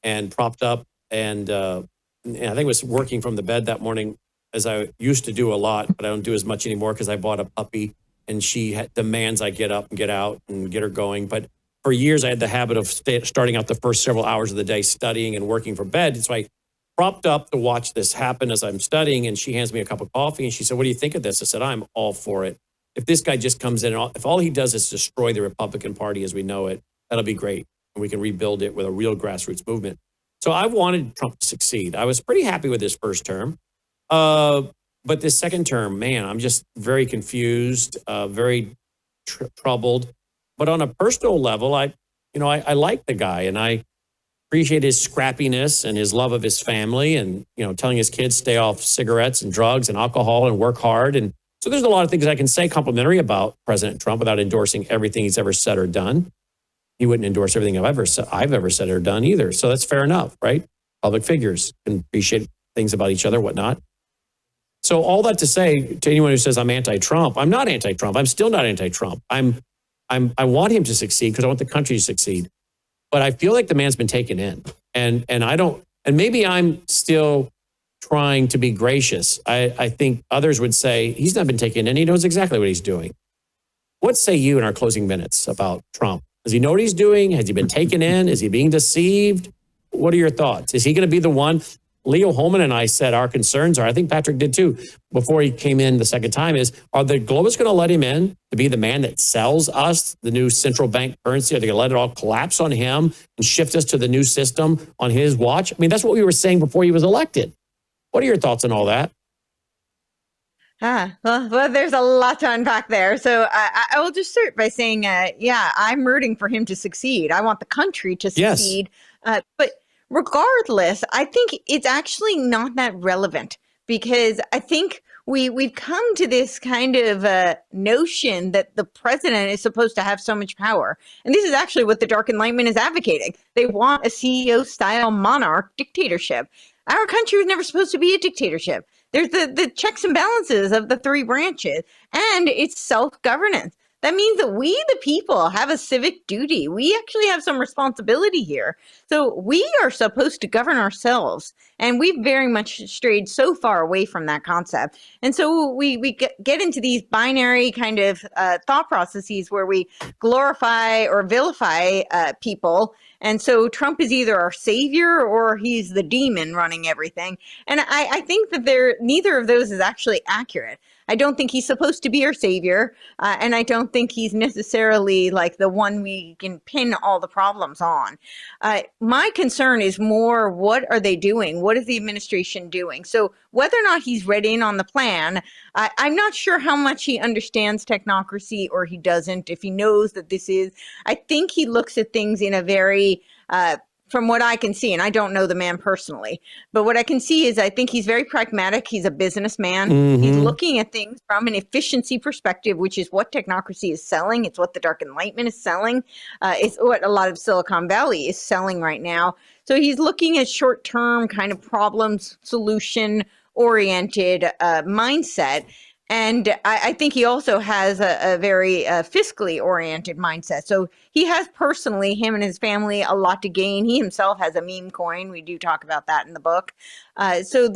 and propped up, and I think it was working from the bed that morning, as I used to do a lot, but I don't do as much anymore because I bought a puppy, and she demands I get up and get out and get her going. But for years, I had the habit of starting out the first several hours of the day studying and working from bed. So I propped up to watch this happen as I'm studying, and she hands me a cup of coffee, and she said, "What do you think of this?" I said, "I'm all for it. If this guy just comes in, and if all he does is destroy the Republican Party as we know it, that'll be great. And we can rebuild it with a real grassroots movement." So I wanted Trump to succeed. I was pretty happy with his first term. But this second term, man, I'm just very confused, very troubled. But on a personal level, I like the guy, and I appreciate his scrappiness and his love of his family, and, telling his kids stay off cigarettes and drugs and alcohol and work hard. And so there's a lot of things I can say complimentary about President Trump without endorsing everything he's ever said or done. He wouldn't endorse everything I've ever said or done either. So that's fair enough, right? Public figures can appreciate things about each other, whatnot. So all that to say to anyone who says I'm anti-Trump, I'm not anti-Trump. I'm still not anti-Trump. I want him to succeed because I want the country to succeed. But I feel like the man's been taken in, and maybe I'm still trying to be gracious. I think others would say he's not been taken in. He knows exactly what he's doing. What say you in our closing minutes about Trump? Does he know what he's doing? Has he been taken in? Is he being deceived? What are your thoughts? Is he going to be the one? Leo Holman and I said our concerns are, I think Patrick did too, before he came in the second time, is are the globalists going to let him in to be the man that sells us the new central bank currency? Are they going to let it all collapse on him and shift us to the new system on his watch? I mean, that's what we were saying before he was elected. What are your thoughts on all that? Well, there's a lot to unpack there. So I will just start by saying, I'm rooting for him to succeed. I want the country to succeed. Yes. But regardless, I think it's actually not that relevant, because I think we've come to this kind of notion that the president is supposed to have so much power. And this is actually what the Dark Enlightenment is advocating. They want a CEO-style monarch dictatorship. Our country was never supposed to be a dictatorship. There's the checks and balances of the three branches, and it's self-governance. That means that we, the people, have a civic duty. We actually have some responsibility here. So we are supposed to govern ourselves. And we've very much strayed so far away from that concept. And so we get into these binary kind of thought processes where we glorify or vilify people. And so Trump is either our savior or he's the demon running everything. And I think that neither of those is actually accurate. I don't think he's supposed to be our savior, and I don't think he's necessarily like the one we can pin all the problems on. My concern is more, what are they doing? What is the administration doing? So whether or not he's read in on the plan, I'm not sure how much he understands technocracy or he doesn't, if he knows that this is. I think he looks at things in a very from what I can see, and I don't know the man personally, but what I can see is I think he's very pragmatic. He's a businessman. Mm-hmm. He's looking at things from an efficiency perspective, which is what technocracy is selling. It's what the Dark Enlightenment is selling. It's what a lot of Silicon Valley is selling right now. So he's looking at short-term kind of problems, solution-oriented mindset. And I think he also has a very fiscally oriented mindset. So he has personally, him and his family, a lot to gain. He himself has a meme coin. We do talk about that in the book. So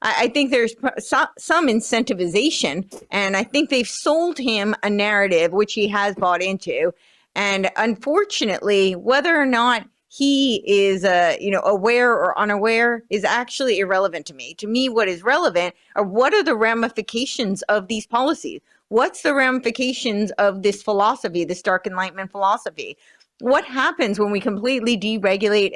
I think there's some incentivization. And I think they've sold him a narrative, which he has bought into. And unfortunately, whether or not he is, aware or unaware is actually irrelevant to me. To me, what is relevant are what are the ramifications of these policies? What's the ramifications of this philosophy, this Dark Enlightenment philosophy? What happens when we completely deregulate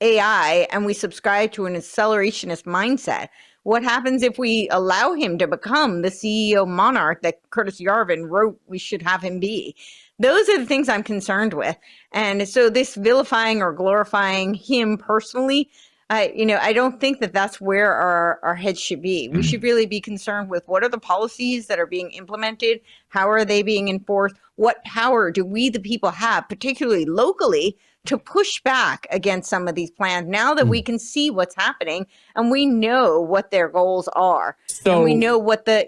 AI and we subscribe to an accelerationist mindset? What happens if we allow him to become the CEO monarch that Curtis Yarvin wrote we should have him be? Those are the things I'm concerned with. And so this vilifying or glorifying him personally, I don't think that that's where our heads should be. We should really be concerned with what are the policies that are being implemented? How are they being enforced? What power do we, the people, have, particularly locally, to push back against some of these plans now that we can see what's happening and we know what their goals are? So, and we know what So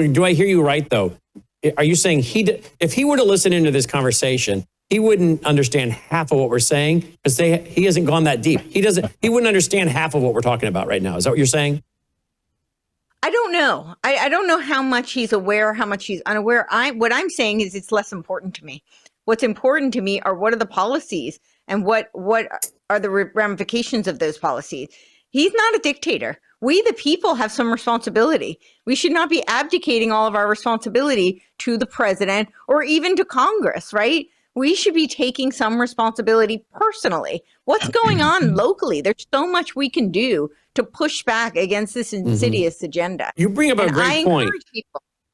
do I hear you right, though? Are you saying if he were to listen into this conversation, he wouldn't understand half of what we're saying because he hasn't gone that deep. He wouldn't understand half of what we're talking about right now. Is that what you're saying? I don't know. I don't know how much he's aware, how much he's unaware. What I'm saying is it's less important to me. What's important to me are what are the policies and what are the ramifications of those policies. He's not a dictator. We, the people, have some responsibility. We should not be abdicating all of our responsibility to the president or even to Congress, right? We should be taking some responsibility personally. What's going on locally? There's so much we can do to push back against this insidious agenda. You bring up a great point.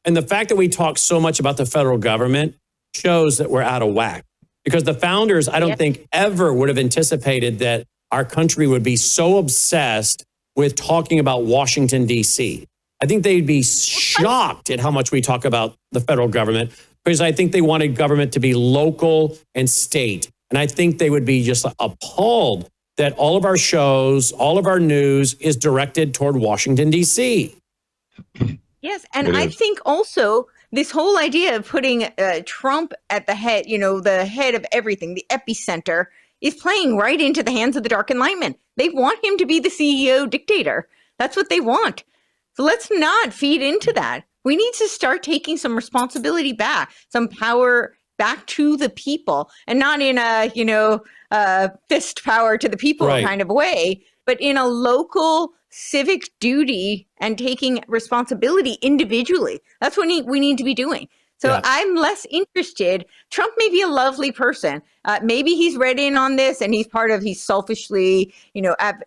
And the fact that we talk so much about the federal government shows that we're out of whack. Because the founders, I don't think, ever would have anticipated that our country would be so obsessed with talking about Washington, D.C. I think they'd be shocked at how much we talk about the federal government, because I think they wanted government to be local and state. And I think they would be just appalled that all of our shows, all of our news is directed toward Washington, D.C. Yes, and I think also this whole idea of putting Trump at the head, the head of everything, the epicenter, is playing right into the hands of the Dark Enlightenment. They want him to be the CEO dictator. That's what they want. So let's not feed into that. We need to start taking some responsibility back, some power back to the people, and not in a, fist power to the people Right. kind of way, but in a local civic duty and taking responsibility individually. That's what we need to be doing. So Yeah. I'm less interested. Trump may be a lovely person. Maybe he's read in on this and he's selfishly,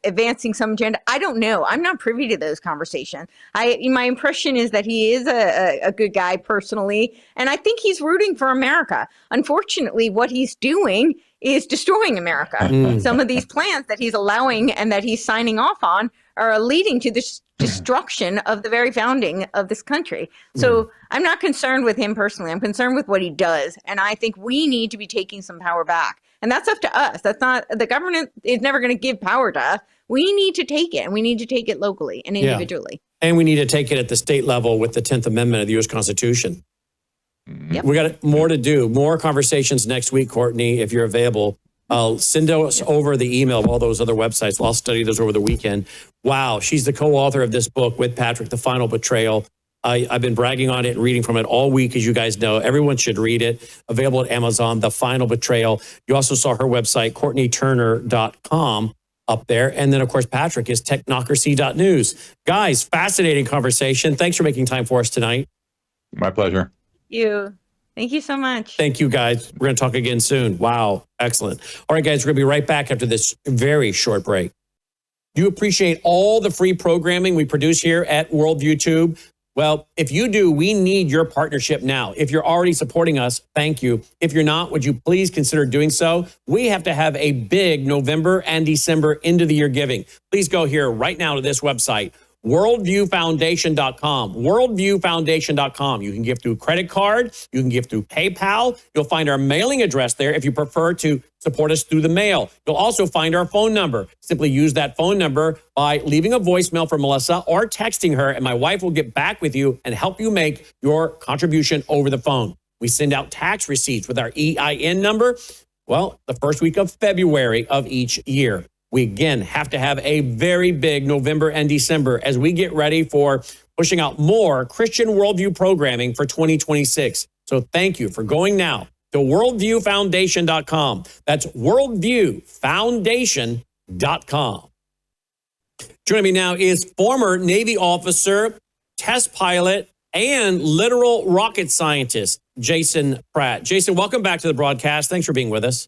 advancing some agenda. I don't know. I'm not privy to those conversations. My impression is that he is a good guy personally, and I think he's rooting for America. Unfortunately, what he's doing is destroying America. Some of these plans that he's allowing and that he's signing off on are leading to this destruction of the very founding of this country. So I'm not concerned with him personally. I'm concerned with what he does. And I think we need to be taking some power back. And that's up to us. That's not, the government is never going to give power to us. We need to take it, and we need to take it locally and individually. And we need to take it at the state level with the 10th Amendment of the U.S. Constitution. Yep. We got more to do. More conversations next week, Courtenay, if you're available. Send us over the email of all those other websites. I'll study those over the weekend. Wow, she's the co-author of this book with Patrick, The Final Betrayal. I've been bragging on it and reading from it all week, as you guys know. Everyone should read it. Available at Amazon, The Final Betrayal. You also saw her website, CourtenayTurner.com, up there. And then, of course, Patrick is technocracy.news. Guys, fascinating conversation. Thanks for making time for us tonight. My pleasure. Thank you so much. Thank you, guys. We're going to talk again soon. Wow. Excellent. All right, guys, we're going to be right back after this very short break. Do you appreciate all the free programming we produce here at Worldview Tube? Well, if you do, we need your partnership now. If you're already supporting us, thank you. If you're not, would you please consider doing so? We have to have a big November and December end of the year giving. Please go here right now to this website, worldviewfoundation.com, worldviewfoundation.com. You can give through credit card. You can give through PayPal. You'll find our mailing address there if you prefer to support us through the mail. You'll also find our phone number. Simply use that phone number by leaving a voicemail for Melissa or texting her, and my wife will get back with you and help you make your contribution over the phone. We send out tax receipts with our EIN number, well, the first week of February of each year. We, again, have to have a very big November and December as we get ready for pushing out more Christian worldview programming for 2026. So thank you for going now to worldviewfoundation.com. That's worldviewfoundation.com. Joining me now is former Navy officer, test pilot, and literal rocket scientist, Jason Pratt. Jason, welcome back to the broadcast. Thanks for being with us.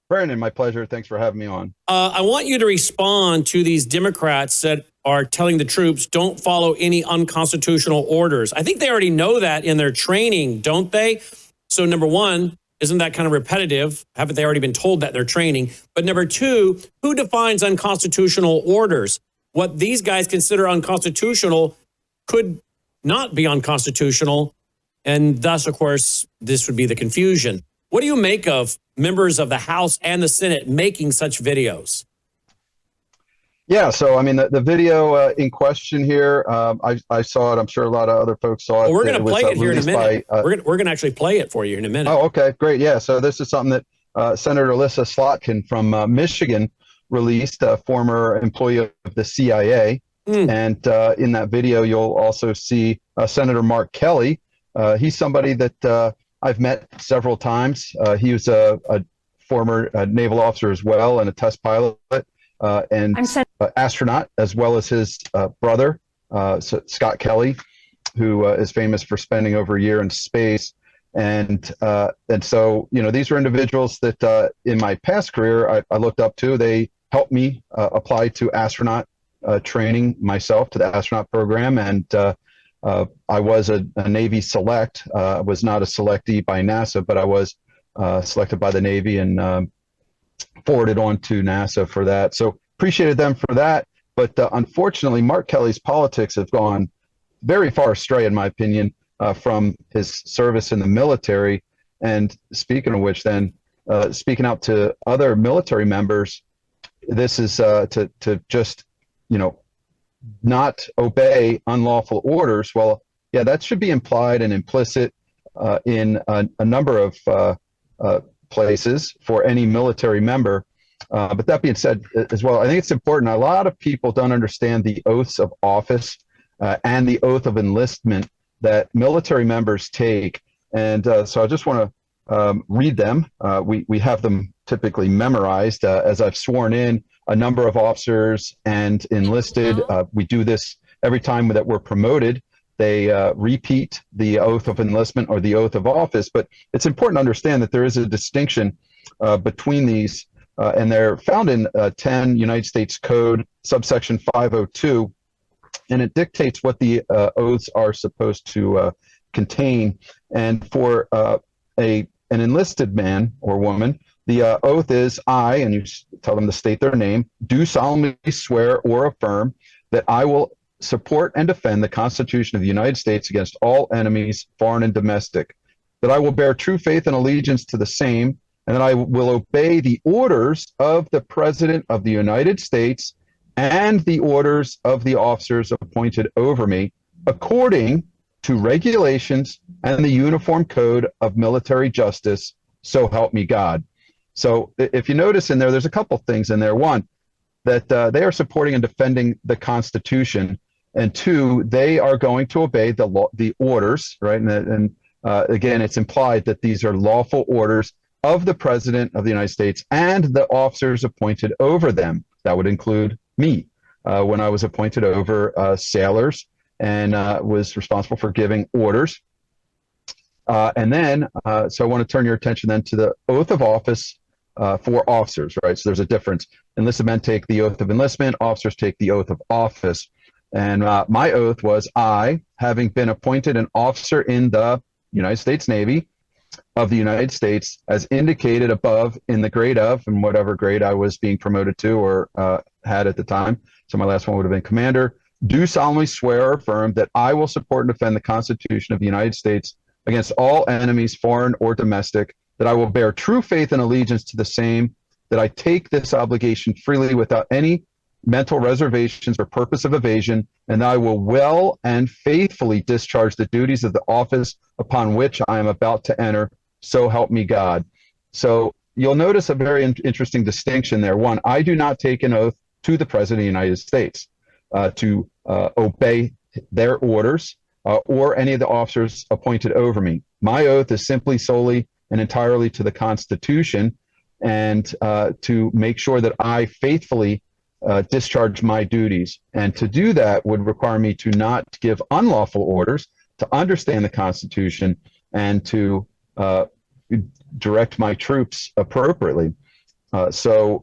Brandon, my pleasure. Thanks for having me on. I want you to respond to these Democrats that are telling the troops don't follow any unconstitutional orders. I think they already know that in their training, don't they? So number one, isn't that kind of repetitive? Haven't they already been told that in their training? But number two, who defines unconstitutional orders? What these guys consider unconstitutional could not be unconstitutional. And thus, of course, this would be the confusion. What do you make of members of the House and the Senate making such videos? Yeah, so I mean, the video in question here, I saw it. I'm sure a lot of other folks saw it. Well, we're going to play it here in a minute. By, we're going to actually play it for you in a minute. Oh, okay, great. Yeah, so this is something that Senator Alyssa Slotkin from Michigan released, a former employee of the CIA. And in that video, you'll also see Senator Mark Kelly. He's somebody that I've met several times. He was a former naval officer as well and a test pilot and astronaut, as well as his brother, Scott Kelly, who is famous for spending over a year in space. And so, these are individuals that in my past career I looked up to. They helped me apply to astronaut training myself, to the astronaut program. And I was a Navy select. I was not a selectee by NASA, but I was selected by the Navy and forwarded on to NASA for that. So appreciated them for that. But unfortunately, Mark Kelly's politics have gone very far astray, in my opinion, from his service in the military. And speaking of which, then speaking out to other military members, this is to just, not obey unlawful orders. Well, yeah, that should be implied and implicit in a number of places for any military member. But that being said as well, I think it's important. A lot of people don't understand the oaths of office and the oath of enlistment that military members take And so I just want to read them. We have them typically memorized as I've sworn in a number of officers and enlisted. We do this every time that we're promoted. They repeat the oath of enlistment or the oath of office. But it's important to understand that there is a distinction between these, and they're found in 10 United States Code, subsection 502, and it dictates what the oaths are supposed to contain. And for an enlisted man or woman, the oath is I, and you tell them to state their name, do solemnly swear or affirm that I will support and defend the Constitution of the United States against all enemies, foreign and domestic, that I will bear true faith and allegiance to the same, and that I will obey the orders of the President of the United States and the orders of the officers appointed over me, according to regulations and the Uniform Code of Military Justice, so help me God. So if you notice in there, there's a couple things in there. One, that they are supporting and defending the Constitution, and two, they are going to obey the law, the orders, right? And again, it's implied that these are lawful orders of the President of the United States and the officers appointed over them. That would include me when I was appointed over sailors and was responsible for giving orders. And then, so I want to turn your attention then to the oath of office for officers, right? So there's a difference. Enlisted men take the oath of enlistment, officers take the oath of office. And my oath was, I, having been appointed an officer in the United States Navy of the United States, as indicated above in the grade of, and whatever grade I was being promoted to or had at the time, so my last one would have been commander, do solemnly swear or affirm that I will support and defend the Constitution of the United States against all enemies, foreign or domestic, that I will bear true faith and allegiance to the same, that I take this obligation freely without any mental reservations or purpose of evasion, and I will well and faithfully discharge the duties of the office upon which I am about to enter, so help me God. So you'll notice a very interesting distinction there. One, I do not take an oath to the President of the United States to obey their orders or any of the officers appointed over me. My oath is simply, solely, and entirely to the Constitution, and to make sure that I faithfully discharge my duties. And to do that would require me to not give unlawful orders, to understand the Constitution, and to direct my troops appropriately. Obviously,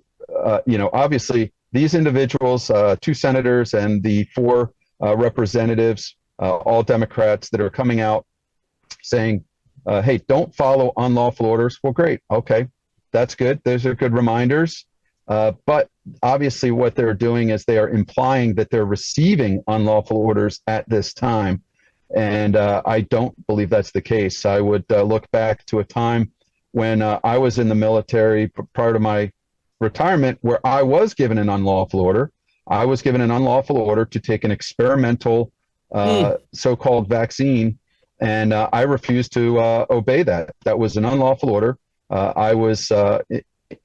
these individuals, 2 senators and the 4 representatives, all Democrats, that are coming out saying, hey, don't follow unlawful orders. Well, great. Okay, that's good. Those are good reminders. But obviously what they're doing is they are implying that they're receiving unlawful orders at this time. And I don't believe that's the case. I would look back to a time when I was in the military prior to my retirement, where I was given an unlawful order. I was given an unlawful order to take an experimental so-called vaccine, and I refused to obey that. That was an unlawful order. I was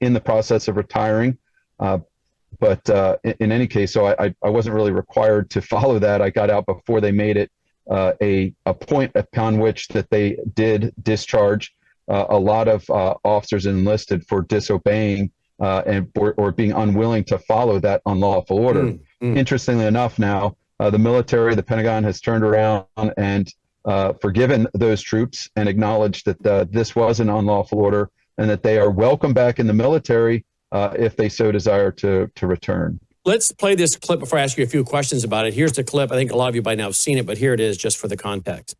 in the process of retiring, but in any case, so I wasn't really required to follow that. I got out before they made it a point upon which that they did discharge a lot of officers enlisted for disobeying or being unwilling to follow that unlawful order. Interestingly enough, now the military, the Pentagon, has turned around and forgiven those troops and acknowledged that this was an unlawful order, and that they are welcome back in the military if they so desire to return. Let's play this clip before I ask you a few questions about it. Here's the clip. I think a lot of you by now have seen it, but here it is just for the context.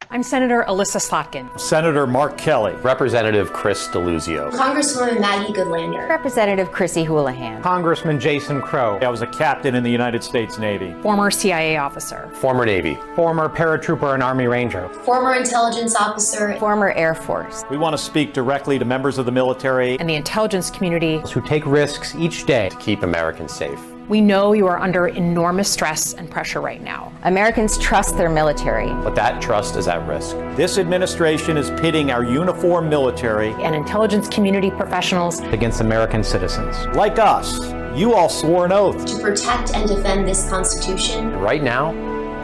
I'm Senator Alyssa Slotkin. Senator Mark Kelly. Representative Chris DeLuzio. Congresswoman Maggie Goodlander. Representative Chrissy Houlihan. Congressman Jason Crow. I was a captain in the United States Navy. Former CIA officer. Former Navy. Former paratrooper and Army Ranger. Former intelligence officer. Former Air Force. We want to speak directly to members of the military and the intelligence community who take risks each day to keep Americans safe. We know you are under enormous stress and pressure right now. Americans trust their military, but that trust is at risk. This administration is pitting our uniformed military and intelligence community professionals against American citizens. Like us, you all swore an oath to protect and defend this Constitution. And right now,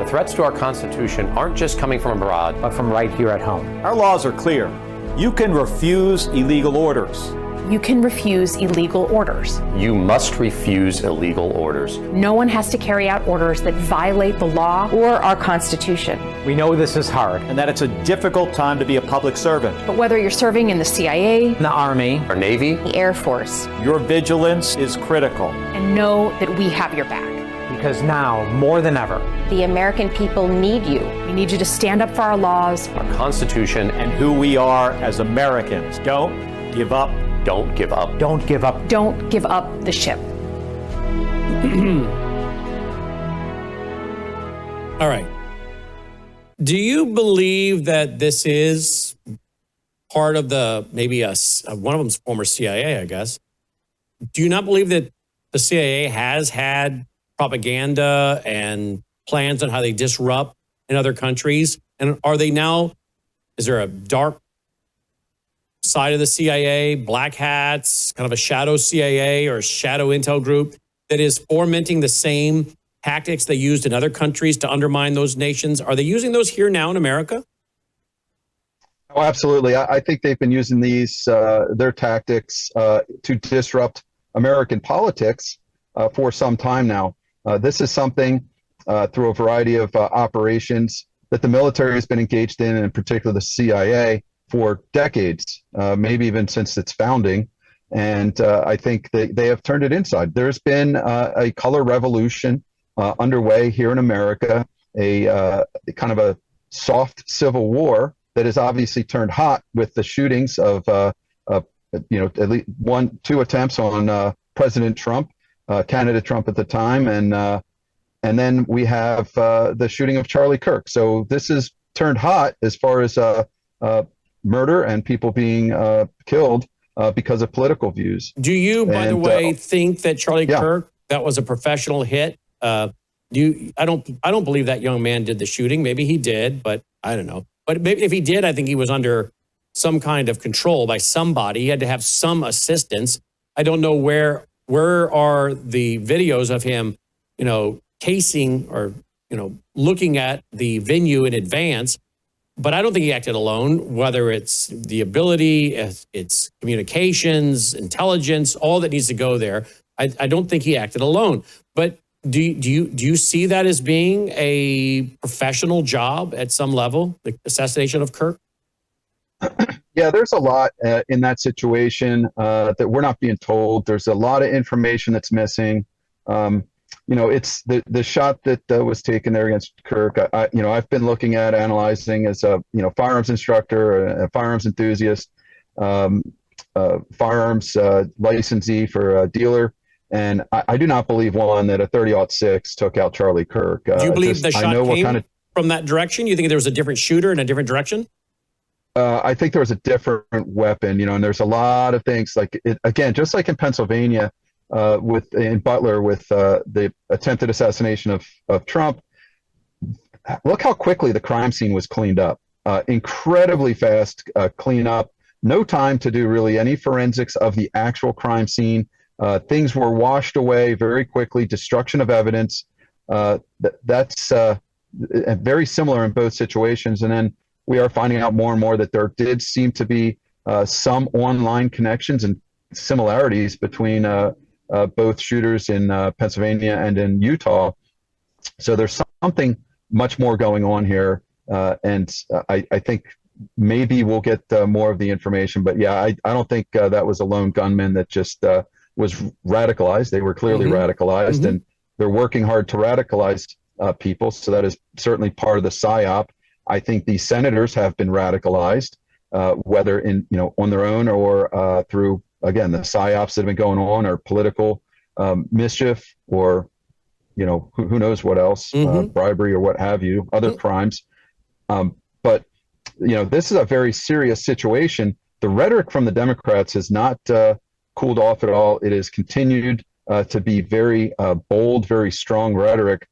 The threats to our Constitution aren't just coming from abroad, but from right here at home. Our laws are clear. You can refuse illegal orders. You can refuse illegal orders. You must refuse illegal orders. No one has to carry out orders that violate the law or our Constitution. We know this is hard, And that it's a difficult time to be a public servant. but whether you're serving in the CIA, the Army, Our Navy, The Air Force. Your vigilance is critical. and know that we have your back. because now, more than ever, The American people need you. We need you to stand up for our laws. our Constitution, And who we are as Americans. Don't give up. don't give up. don't give up. Don't give up the ship. All right. Do you believe that this is part of the, maybe one of them's former CIA, I guess. Do you not believe that the CIA has had propaganda and plans on how they disrupt in other countries? And are they now, is there a dark side of the CIA, black hats, kind of a shadow CIA or shadow intel group that is fomenting the same tactics they used in other countries to undermine those nations? Are they using those here now in America? Oh, absolutely. I think they've been using their tactics to disrupt American politics for some time now. This is something through a variety of operations that the military has been engaged in particular the CIA, for decades, maybe even since its founding. And I think they have turned it inside. There's been a color revolution underway here in America, a kind of a soft civil war that has obviously turned hot with the shootings of, at least two attempts on President Trump, candidate Trump at the time, and then we have the shooting of Charlie Kirk. So this is turned hot as far as murder and people being killed because of political views. Do you, by the way, think that Charlie Kirk, that was a professional hit? I don't believe that young man did the shooting. Maybe he did, but I don't know. But maybe if he did, I think he was under some kind of control by somebody. He had to have some assistance. I don't know where are the videos of him, casing or, looking at the venue in advance. But I don't think he acted alone, whether it's the ability, it's communications, intelligence, all that needs to go there. I don't think he acted alone. But do you see that as being a professional job at some level, the assassination of Kirk? Yeah, there's a lot in that situation that we're not being told. There's a lot of information that's missing. It's the shot that was taken there against Kirk. I've been looking at analyzing as a firearms instructor, a firearms enthusiast, firearms licensee for a dealer, and I do not believe that a 30-06 took out Charlie Kirk. Do you believe the shot came from that direction? You think there was a different shooter in a different direction? I think there was a different weapon, and there's a lot of things again, just like in Pennsylvania. In Butler with the attempted assassination of Trump, look how quickly the crime scene was cleaned up. Incredibly fast cleanup. No time to do really any forensics of the actual crime scene. Things were washed away very quickly. Destruction of evidence. That's very similar in both situations. And then we are finding out more and more that there did seem to be some online connections and similarities between both shooters in Pennsylvania and in Utah. So there's something much more going on here. And I think maybe we'll get more of the information. But yeah, I don't think that was a lone gunman that just was radicalized. They were clearly radicalized, and they're working hard to radicalize people. So that is certainly part of the PSYOP. I think these senators have been radicalized, whether on their own or through, again, the PSYOPs that have been going on, or political mischief, or who knows what else, bribery or what have you, other crimes. But this is a very serious situation. The rhetoric from the Democrats has not cooled off at all. It has continued to be very bold, very strong rhetoric,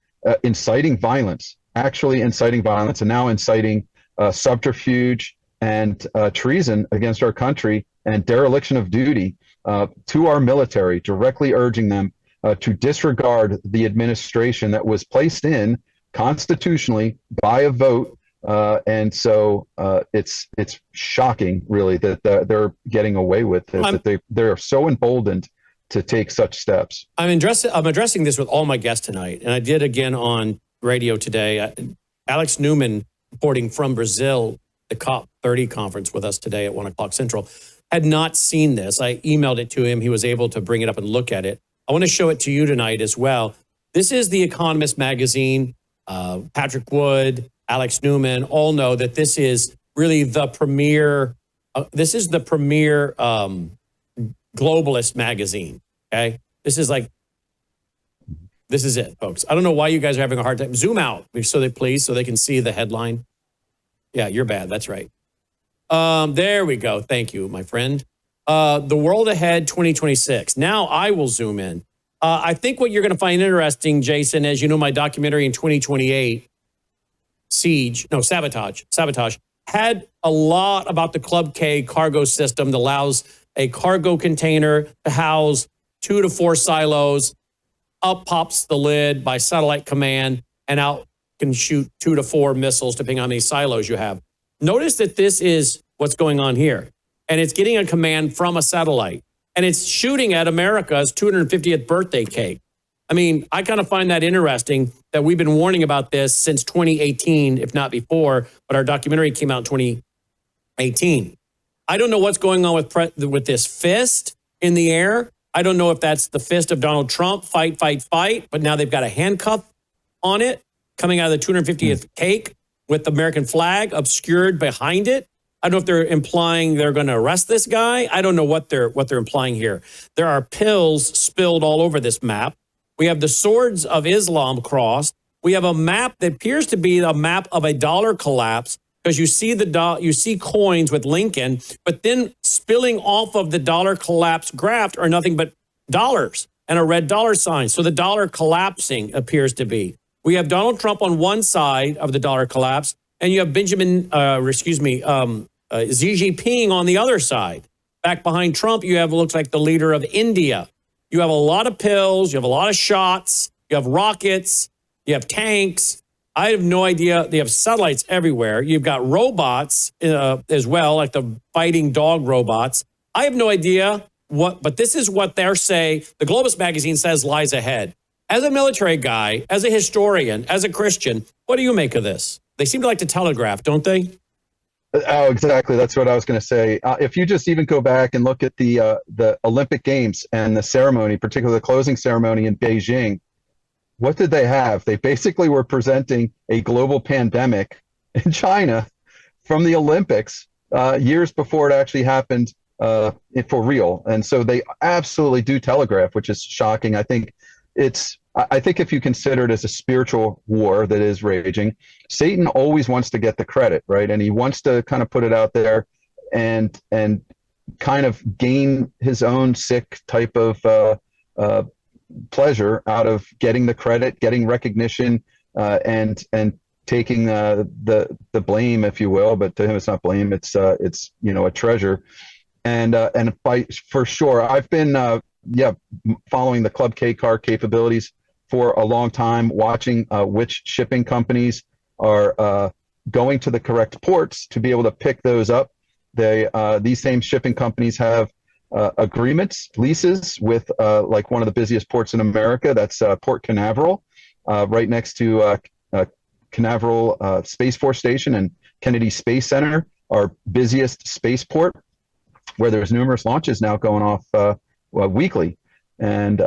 inciting violence, actually inciting violence, and now inciting subterfuge and treason against our country and dereliction of duty to our military, directly urging them to disregard the administration that was placed in constitutionally by a vote. And so it's shocking, really, that they're getting away with it, that they're so emboldened to take such steps. I'm addressing this with all my guests tonight, and I did again on radio today. Alex Newman, reporting from Brazil, the COP30 conference with us today at 1 o'clock Central, had not seen this. I emailed it to him. He was able to bring it up and look at it. I want to show it to you tonight as well. This is The Economist magazine. Patrick Wood, Alex Newman all know that this is really the premier. This is the premier globalist magazine. Okay, this is it, folks. I don't know why you guys are having a hard time. Zoom out, so they can see the headline. Yeah, you're bad. That's right. There we go. Thank you, my friend. The World Ahead 2026. Now I will zoom in. I think what you're going to find interesting, Jason, as you know, my documentary in 2028, Sabotage, had a lot about the Club K cargo system that allows a cargo container to house 2 to 4 silos. Up pops the lid by satellite command, and out can shoot 2 to 4 missiles, depending on how many silos you have. Notice that this is what's going on here. And it's getting a command from a satellite. And it's shooting at America's 250th birthday cake. I mean, I kind of find that interesting that we've been warning about this since 2018, if not before, but our documentary came out in 2018. I don't know what's going on with this fist in the air. I don't know if that's the fist of Donald Trump, fight, but now they've got a handcuff on it coming out of the 250th cake with the American flag obscured behind it. I don't know if they're implying they're going to arrest this guy. I don't know what they're implying here. There are pills spilled all over this map. We have the swords of Islam crossed. We have a map that appears to be a map of a dollar collapse, because you see coins with Lincoln, but then spilling off of the dollar collapse graph are nothing but dollars and a red dollar sign. So the dollar collapsing appears to be. We have Donald Trump on one side of the dollar collapse, and you have Xi Jinping on the other side. Back behind Trump, you have, looks like, the leader of India. You have a lot of pills, you have a lot of shots, you have rockets, you have tanks. I have no idea. They have satellites everywhere. You've got robots as well, like the fighting dog robots. I have no idea but this is what they're saying. The Globalist magazine says lies ahead. As a military guy, as a historian, as a Christian, what do you make of this? They seem to like to telegraph, don't they? Oh, exactly. That's what I was going to say. If you just even go back and look at the Olympic Games and the ceremony, particularly the closing ceremony in Beijing, what did they have? They basically were presenting a global pandemic in China from the Olympics years before it actually happened for real. And so they absolutely do telegraph, which is shocking. I think if you consider it as a spiritual war that is raging, Satan always wants to get the credit, right? And he wants to kind of put it out there and kind of gain his own sick type of pleasure out of getting the credit, getting recognition, and taking the blame, if you will. But to him, it's not blame; it's a treasure. And for sure, I've been following the Club K car capabilities for a long time, watching which shipping companies are going to the correct ports to be able to pick those up. These same shipping companies have agreements, leases with like one of the busiest ports in America. That's Port Canaveral, right next to Canaveral Space Force Station and Kennedy Space Center, our busiest spaceport, where there's numerous launches now going off weekly. And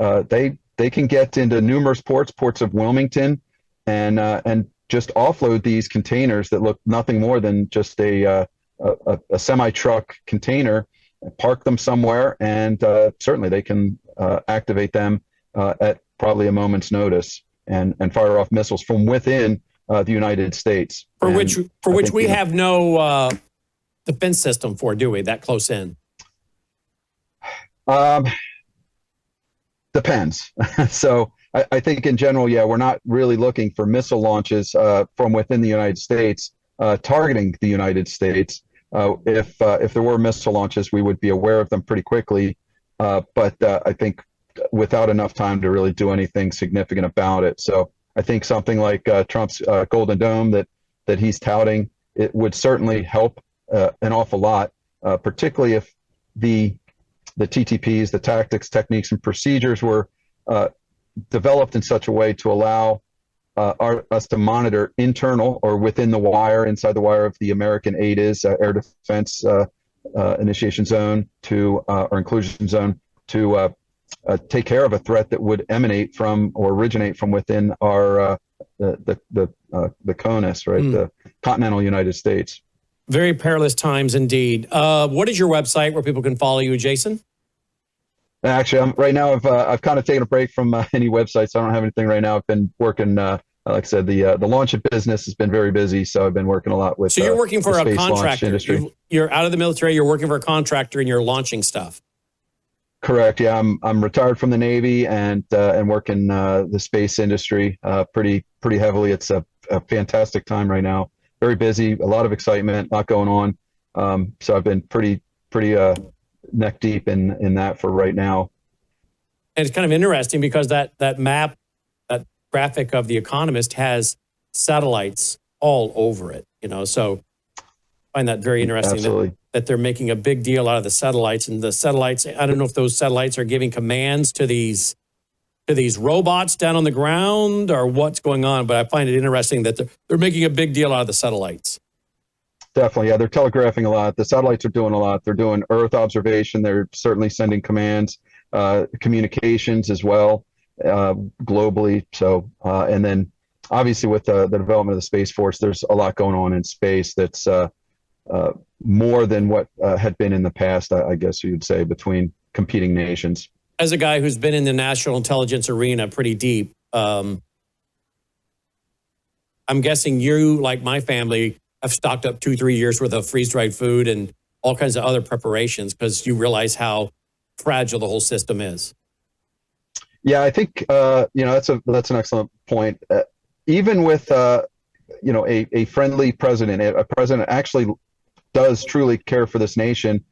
they can get into numerous ports of Wilmington, and just offload these containers that look nothing more than just a semi-truck container, park them somewhere, and certainly they can activate them at probably a moment's notice and fire off missiles from within the United States. For which we have no defense system for, do we? That close in? Depends. So I think in general, we're not really looking for missile launches from within the United States targeting the United States. If there were missile launches, we would be aware of them pretty quickly. But I think without enough time to really do anything significant about it. So I think something like Trump's Golden Dome that he's touting, it would certainly help an awful lot, particularly if the TTPs, the tactics, techniques, and procedures were developed in such a way to allow us to monitor internal or within the wire, inside the wire of the American ADIZ, Air Defense Initiation Zone or Inclusion Zone, to take care of a threat that would emanate from or originate from within our the CONUS, right, the continental United States. Very perilous times indeed. What is your website where people can follow you, Jason? Actually, right now I've kind of taken a break from any websites. So I don't have anything right now. I've been working, like I said, the launch of business has been very busy. So I've been working a lot with. So you're working for a contractor. Industry. You're out of the military. You're working for a contractor, and you're launching stuff. Correct. Yeah, I'm retired from the Navy and working the space industry pretty heavily. It's a fantastic time right now. Very busy, a lot of excitement, a lot going on. So I've been pretty neck deep in that for right now. And it's kind of interesting because that map, that graphic of The Economist has satellites all over it. So I find that very interesting that they're making a big deal out of the satellites, and the satellites. I don't know if those satellites are giving commands to these robots down on the ground or what's going on, but I find it interesting that they're making a big deal out of the satellites. Definitely. Yeah, they're telegraphing a lot. The satellites are doing a lot. They're doing Earth observation. They're certainly sending commands, communications as well, globally. So, and then obviously with the development of the Space Force, there's a lot going on in space that's more than what had been in the past, I guess you'd say, between competing nations. As a guy who's been in the national intelligence arena pretty deep, I'm guessing you, like my family, have stocked up 2-3 years worth of freeze-dried food and all kinds of other preparations because you realize how fragile the whole system is. Yeah, I think that's an excellent point. Even with a friendly president, a president actually does truly care for this nation,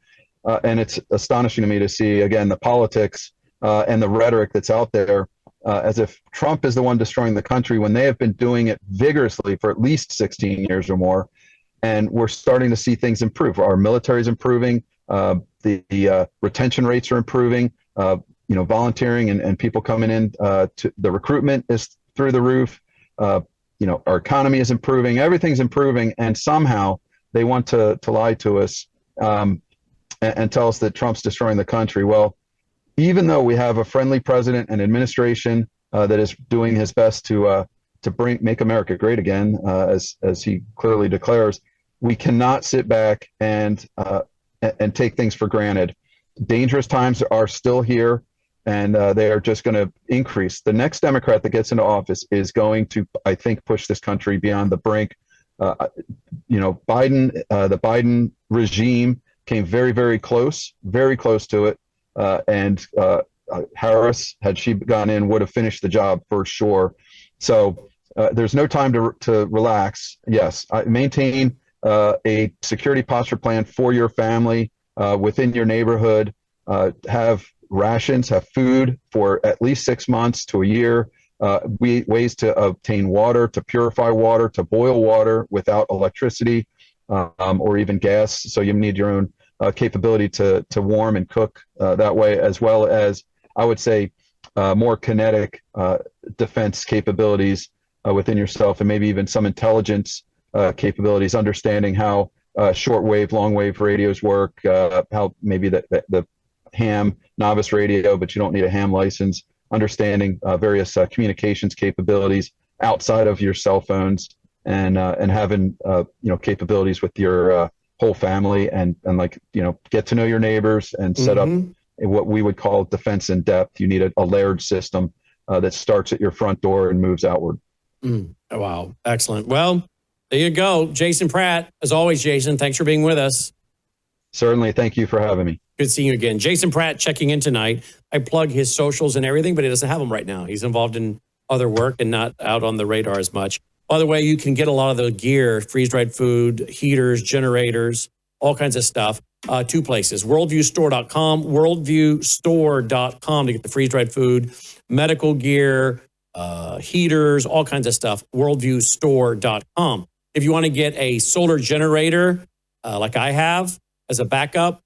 and it's astonishing to me to see again the politics and the rhetoric that's out there, as if Trump is the one destroying the country when they have been doing it vigorously for at least 16 years or more. And we're starting to see things improve. Our military is improving. The retention rates are improving. Volunteering and people coming in to the recruitment is through the roof. Our economy is improving. Everything's improving, and somehow they want to lie to us and tell us that Trump's destroying the country. Well, even though we have a friendly president and administration that is doing his best to make America great again, as he clearly declares, we cannot sit back and take things for granted. Dangerous times are still here, and they are just going to increase. The next Democrat that gets into office is going to, I think, push this country beyond the brink. The Biden regime came very, very close to it, and Harris, had she gone in, would have finished the job for sure. So there's no time to relax. Yes, maintain a security posture plan for your family within your neighborhood. Have rations, have food for at least 6 months to a year. Ways to obtain water, to purify water, to boil water without electricity or even gas. So you need your own capability to warm and cook that way, as well as, I would say, more kinetic defense capabilities within yourself, and maybe even some intelligence capabilities, understanding how shortwave, long-wave radios work, how maybe the ham novice radio, but you don't need a ham license, understanding various communications capabilities outside of your cell phones, and having capabilities with your whole family, and get to know your neighbors and set up what we would call defense in depth. You need a layered system that starts at your front door and moves outward. Wow. Excellent. Well, there you go. Jason Pratt, as always, Jason, thanks for being with us. Certainly. Thank you for having me. Good seeing you again. Jason Pratt checking in tonight. I plug his socials and everything, but he doesn't have them right now. He's involved in other work and not out on the radar as much. By the way, you can get a lot of the gear, freeze-dried food, heaters, generators, all kinds of stuff. 2 places, worldviewstore.com, worldviewstore.com to get the freeze-dried food, medical gear, heaters, all kinds of stuff, worldviewstore.com. If you want to get a solar generator like I have as a backup,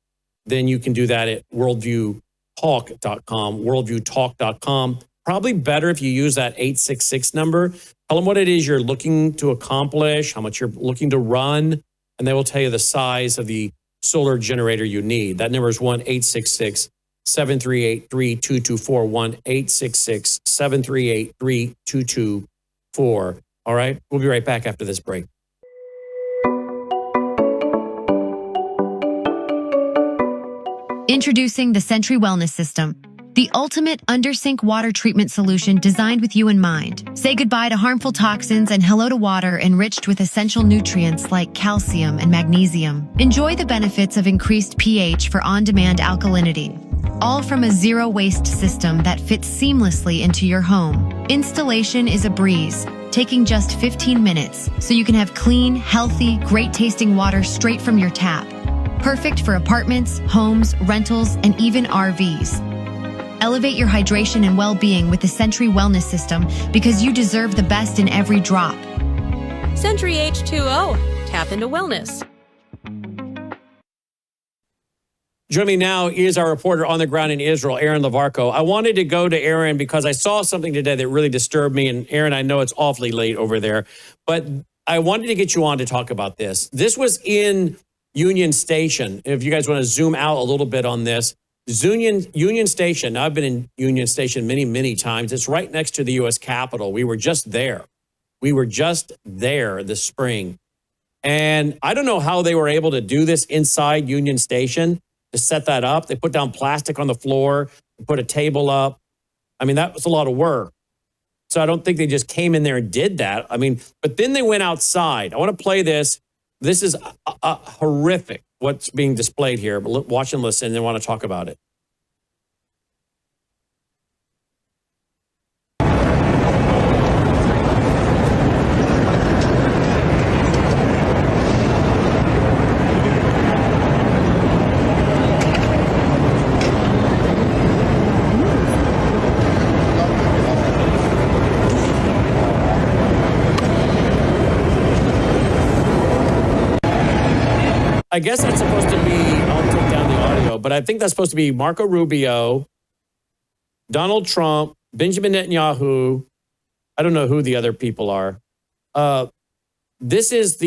then you can do that at worldviewtalk.com, worldviewtalk.com. Probably better if you use that 866 number. Tell them what it is you're looking to accomplish, how much you're looking to run, and they will tell you the size of the solar generator you need. That number is 1-866-738-3224, 1-866-738-3224. All right? We'll be right back after this break. Introducing the Sentry Wellness System, the ultimate under-sink water treatment solution designed with you in mind. Say goodbye to harmful toxins and hello to water enriched with essential nutrients like calcium and magnesium. Enjoy the benefits of increased pH for on-demand alkalinity, all from a zero-waste system that fits seamlessly into your home. Installation is a breeze, taking just 15 minutes, so you can have clean, healthy, great-tasting water straight from your tap. Perfect for apartments, homes, rentals, and even RVs. Elevate your hydration and well-being with the Sentry Wellness System because you deserve the best in every drop. Sentry H2O. Tap into wellness. Joining me now is our reporter on the ground in Israel, Aharon Levarko. I wanted to go to Aharon because I saw something today that really disturbed me. And Aharon, I know it's awfully late over there, but I wanted to get you on to talk about this. This was in Union Station. If you guys want to zoom out a little bit on this, Union Station. Now, I've been in Union Station many, many times. It's right next to the U.S. Capitol. We were just there. This spring. And I don't know how they were able to do this inside Union Station, to set that up. They put down plastic on the floor, put a table up. I mean, that was a lot of work. So I don't think they just came in there and did that. I mean, but then they went outside. I want to play this. This is horrific, what's being displayed here. But watch and listen, and then want to talk about it. I guess that's supposed to be, I'll take down the audio, but I think that's supposed to be Marco Rubio, Donald Trump, Benjamin Netanyahu. I don't know who the other people are. This is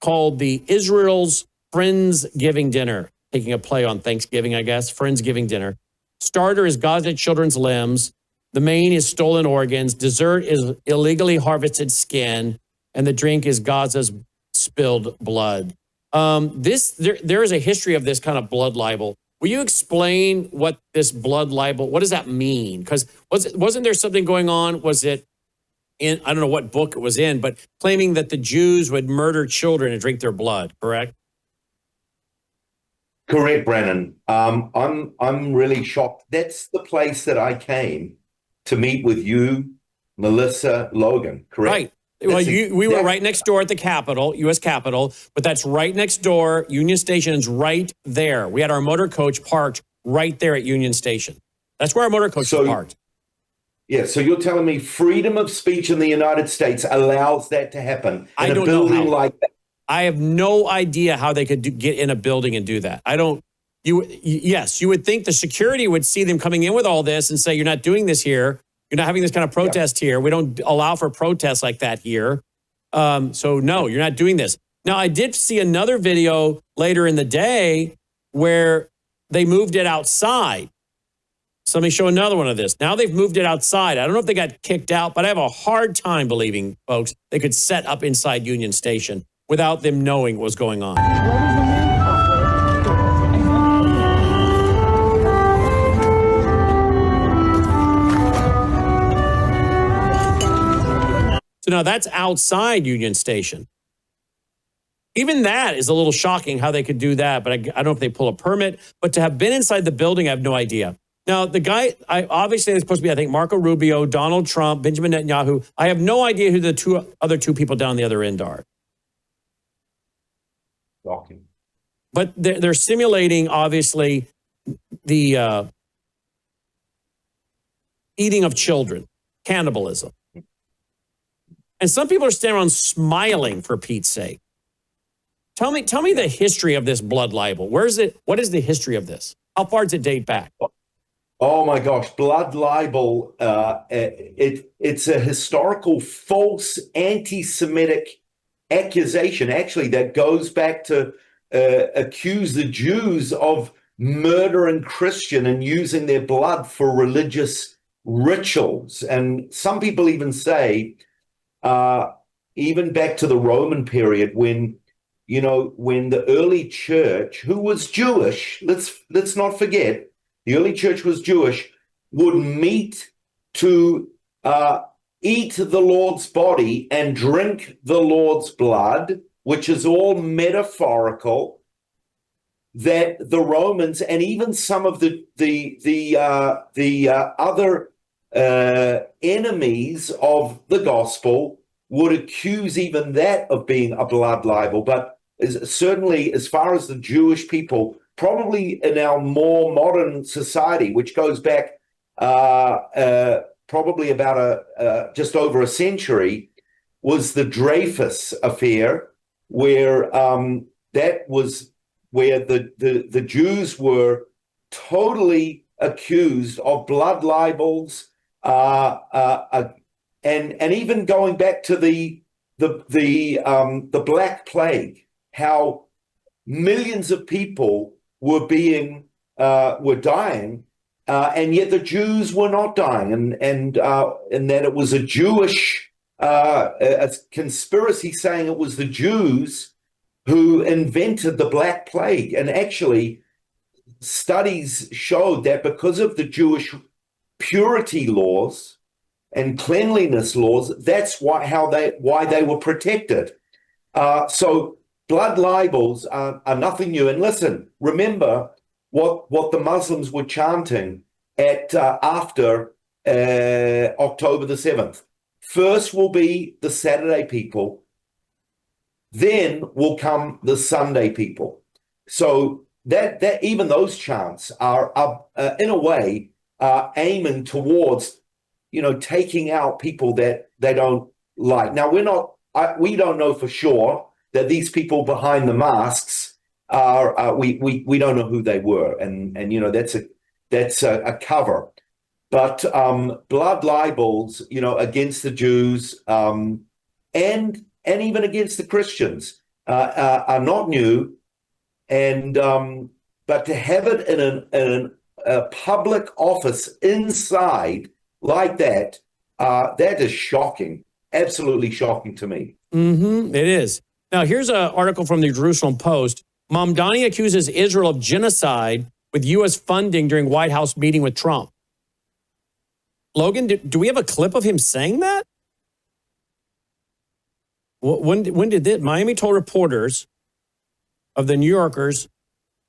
called the Israel's Friendsgiving Dinner, taking a play on Thanksgiving, I guess, Friendsgiving Dinner. Starter is Gaza children's limbs. The main is stolen organs. Dessert is illegally harvested skin. And the drink is Gaza's spilled blood. There is a history of this kind of blood libel. Will you explain what this blood libel, what does that mean? Because wasn't there something going on? Was it in, I don't know what book it was in, but claiming that the Jews would murder children and drink their blood, correct? Correct, Brannon. I'm really shocked. That's the place that I came to meet with you, Melissa, Logan, correct? Right. Well, we were right next door at the Capitol, U.S. Capitol, but that's right next door. Union Station is right there. We had our motor coach parked right there at Union Station. That's where our motor coach is parked. Yeah, so you're telling me freedom of speech in the United States allows that to happen in a building like that? I have no idea how they could get in a building and do that. Yes, you would think the security would see them coming in with all this and say, you're not doing this here. You're not having this kind of protest here. We don't allow for protests like that here. So no, you're not doing this. Now, I did see another video later in the day where they moved it outside. So let me show another one of this. Now they've moved it outside. I don't know if they got kicked out, but I have a hard time believing, folks, they could set up inside Union Station without them knowing what was going on. So now that's outside Union Station. Even that is a little shocking how they could do that, but I don't know if they pull a permit. But to have been inside the building, I have no idea. Now, the guy, obviously it's supposed to be, I think, Marco Rubio, Donald Trump, Benjamin Netanyahu. I have no idea who the other two people down the other end are. Shocking. But they're simulating, obviously, the eating of children. cannibalism. And some people are standing around smiling, for Pete's sake. Tell me the history of this blood libel. Where is it? What is the history of this? How far does it date back? Oh my gosh, blood libel. It's a historical false anti-Semitic accusation, actually, that goes back to accuse the Jews of murdering Christian and using their blood for religious rituals. And some people even say, even back to the Roman period, when the early church, who was Jewish, let's not forget, the early church was Jewish, would meet to eat the Lord's body and drink the Lord's blood, which is all metaphorical, that the Romans and even some of the other enemies of the gospel would accuse even that of being a blood libel. But certainly, as far as the Jewish people, probably in our more modern society, which goes back probably about just over a century, was the Dreyfus affair, where that was where the Jews were totally accused of blood libels, and even going back to the Black Plague, how millions of people were dying, and yet the Jews were not dying, and that it was a Jewish a conspiracy saying it was the Jews who invented the Black Plague. And actually, studies showed that because of the Jewish purity laws and cleanliness laws, that's why they were protected. So blood libels are nothing new. And listen, remember what the Muslims were chanting at after October the 7th. First will be the Saturday people, then will come the Sunday people. So that even those chants are in a way aiming towards taking out people that they don't like. Now we don't know for sure that these people behind the masks are we don't know who they were, and that's a cover. But blood libels, against the Jews and even against the Christians are not new. And but to have it in a public office inside like that, that is shocking, absolutely shocking to me. Mm-hmm, it is. Now, here's an article from the Jerusalem Post. Mamdani accuses Israel of genocide with U.S. funding during White House meeting with Trump. Logan, do we have a clip of him saying that? When did this? Miami told reporters of the New Yorkers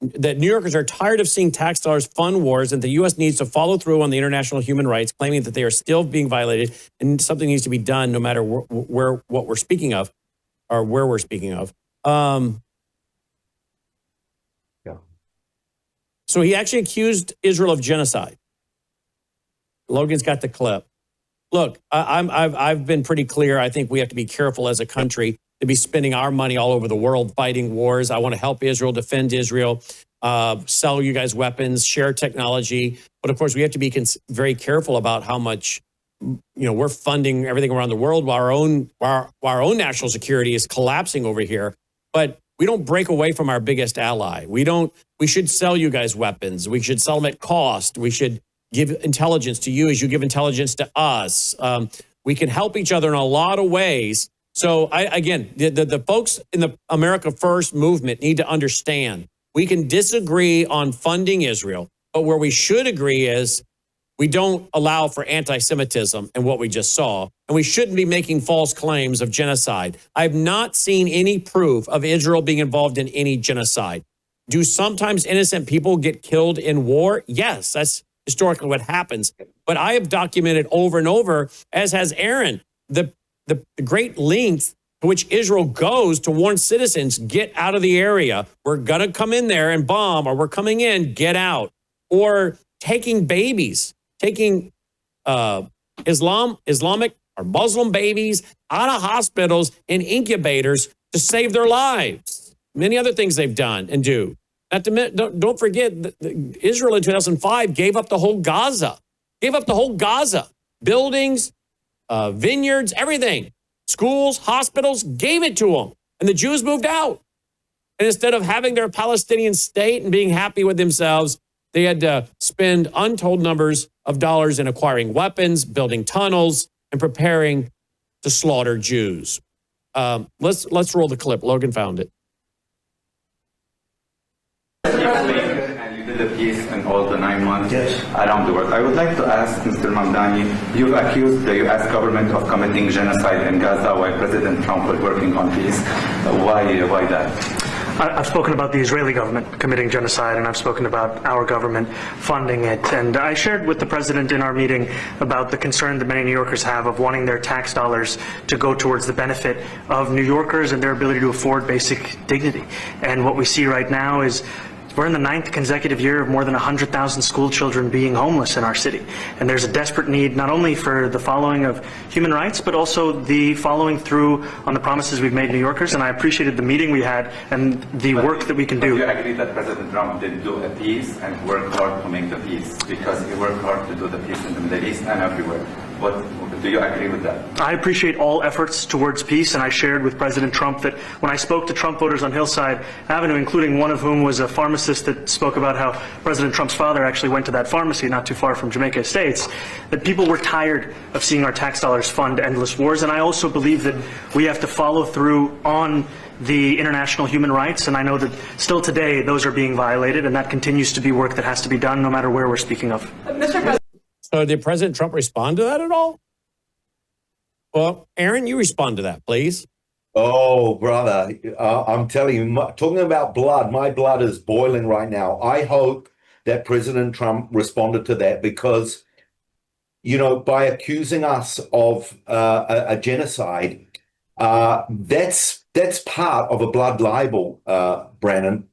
that New Yorkers are tired of seeing tax dollars fund wars and the U.S. needs to follow through on the international human rights, claiming that they are still being violated and something needs to be done no matter where we're speaking of. So he actually accused Israel of genocide. Logan's got the clip. Look, I've been pretty clear. I think we have to be careful as a country to be spending our money all over the world fighting wars. I want to help Israel, defend Israel, sell you guys weapons, share technology. But of course, we have to be very careful about how much we're funding everything around the world while our own national security is collapsing over here. But we don't break away from our biggest ally. We should sell you guys weapons. We should sell them at cost. We should give intelligence to you as you give intelligence to us. We can help each other in a lot of ways. So the folks in the America First movement need to understand we can disagree on funding Israel, but where we should agree is we don't allow for anti-Semitism and what we just saw, and we shouldn't be making false claims of genocide. I've not seen any proof of Israel being involved in any genocide. Do sometimes innocent people get killed in war? Yes, that's historically what happens. But I have documented over and over, as has Aaron, the great length to which Israel goes to warn citizens, get out of the area. We're going to come in there and bomb, or we're coming in, get out. Or taking babies, taking Islamic or Muslim babies out of hospitals and incubators to save their lives. Many other things they've done and do. Don't forget, Israel in 2005 gave up the whole Gaza. Buildings, vineyards, everything. Schools, hospitals, gave it to them. And the Jews moved out. And instead of having their Palestinian state and being happy with themselves, they had to spend untold numbers of dollars in acquiring weapons, building tunnels, and preparing to slaughter Jews. Let's roll the clip. Logan found it. And you did a piece in all the 9 months around the world. I would like to ask Mr. Mamdani, you've accused the U.S. government of committing genocide in Gaza while President Trump was working on peace. Why that? I've spoken about the Israeli government committing genocide, and I've spoken about our government funding it. And I shared with the president in our meeting about the concern that many New Yorkers have of wanting their tax dollars to go towards the benefit of New Yorkers and their ability to afford basic dignity. And what we see right now is we're in the 9th consecutive year of more than 100,000 school children being homeless in our city. And there's a desperate need not only for the following of human rights, but also the following through on the promises we've made New Yorkers. And I appreciated the meeting we had and the work that we can do. Do you agree that President Trump did do a peace and work hard to make the peace? Because he worked hard to do the peace in the Middle East and everywhere. Do you agree with that? I appreciate all efforts towards peace, and I shared with President Trump that when I spoke to Trump voters on Hillside Avenue, including one of whom was a pharmacist that spoke about how President Trump's father actually went to that pharmacy not too far from Jamaica Estates, that people were tired of seeing our tax dollars fund endless wars. And I also believe that we have to follow through on the international human rights, and I know that still today those are being violated, and that continues to be work that has to be done no matter where we're speaking of. Mr. President. So did President Trump respond to that at all? Well, Aaron, you respond to that, please. Oh, brother, I'm telling you, talking about blood, my blood is boiling right now. I hope that President Trump responded to that because, by accusing us of a genocide, that's part of a blood libel, Brannon.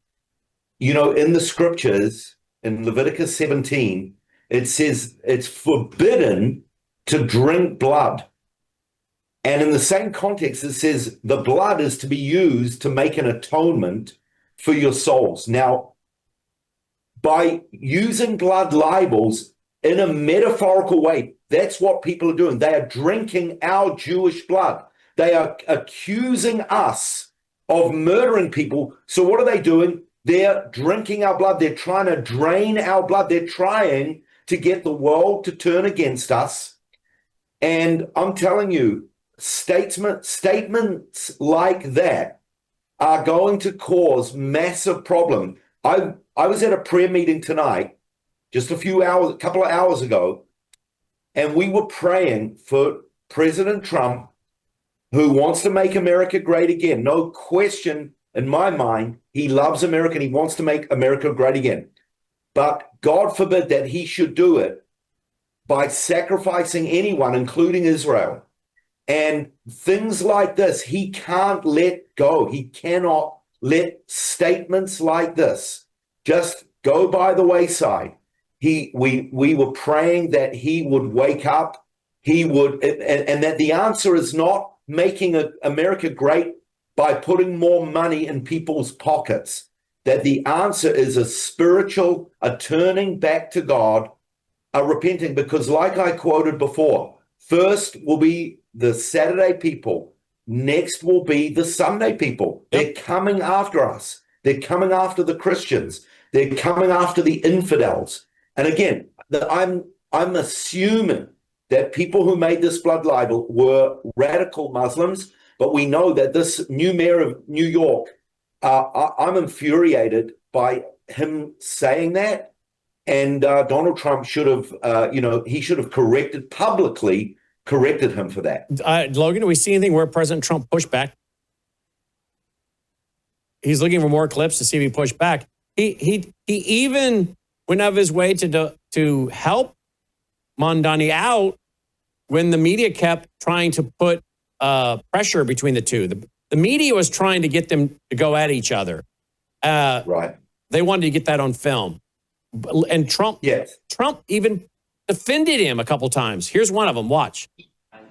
In the scriptures, in Leviticus 17, it says it's forbidden to drink blood. And in the same context, it says the blood is to be used to make an atonement for your souls. Now, by using blood libels in a metaphorical way, that's what people are doing. They are drinking our Jewish blood. They are accusing us of murdering people. So what are they doing? They're drinking our blood. They're trying to drain our blood. They're trying to get the world to turn against us. And I'm telling you, statements like that are going to cause massive problem. I was at a prayer meeting tonight, just a couple of hours ago, and we were praying for President Trump, who wants to make America great again. No question in my mind, he loves America and he wants to make America great again. But God forbid that he should do it by sacrificing anyone, including Israel. And things like this, he can't let go. He cannot let statements like this just go by the wayside. We were praying that he would wake up, and that the answer is not making America great by putting more money in people's pockets. That the answer is a turning back to God, a repenting, because like I quoted before, first will be the Saturday people, next will be the Sunday people. They're coming after us. They're coming after the Christians. They're coming after the infidels. And again, I'm assuming that people who made this blood libel were radical Muslims, but we know that this new mayor of New York, I'm infuriated by him saying that. And Donald Trump should have, he should have publicly corrected him for that. Logan, do we see anything where President Trump pushed back? He's looking for more clips to see if he pushed back. He even went out of his way to help Mamdani out when the media kept trying to put pressure between the two. The media was trying to get them to go at each other. Right. They wanted to get that on film. And Trump even defended him a couple times. Here's one of them. Watch. It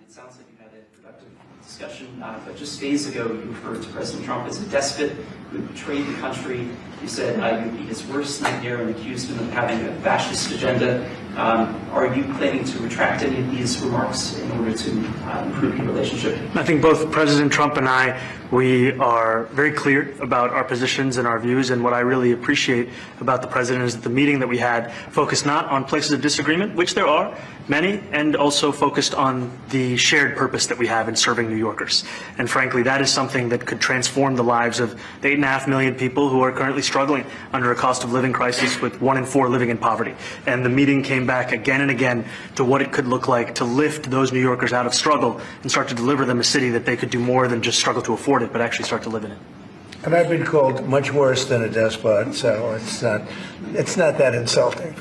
sounds like you had a productive discussion, but just days ago, you referred to President Trump as a despot who betrayed the country. You said you would be his worst nightmare and accused him of having a fascist agenda. Are you planning to retract any of these remarks in order to improve your relationship? I think both President Trump and I, we are very clear about our positions and our views, and what I really appreciate about the president is that the meeting that we had focused not on places of disagreement, which there are many, and also focused on the shared purpose that we have in serving New Yorkers. And frankly, that is something that could transform the lives of the 8.5 million people who are currently struggling under a cost of living crisis, with 1 in 4 living in poverty. And the meeting came back again and again to what it could look like to lift those New Yorkers out of struggle and start to deliver them a city that they could do more than just struggle to afford it, but actually start to live in it. And I've been called much worse than a despot, so it's not that insulting.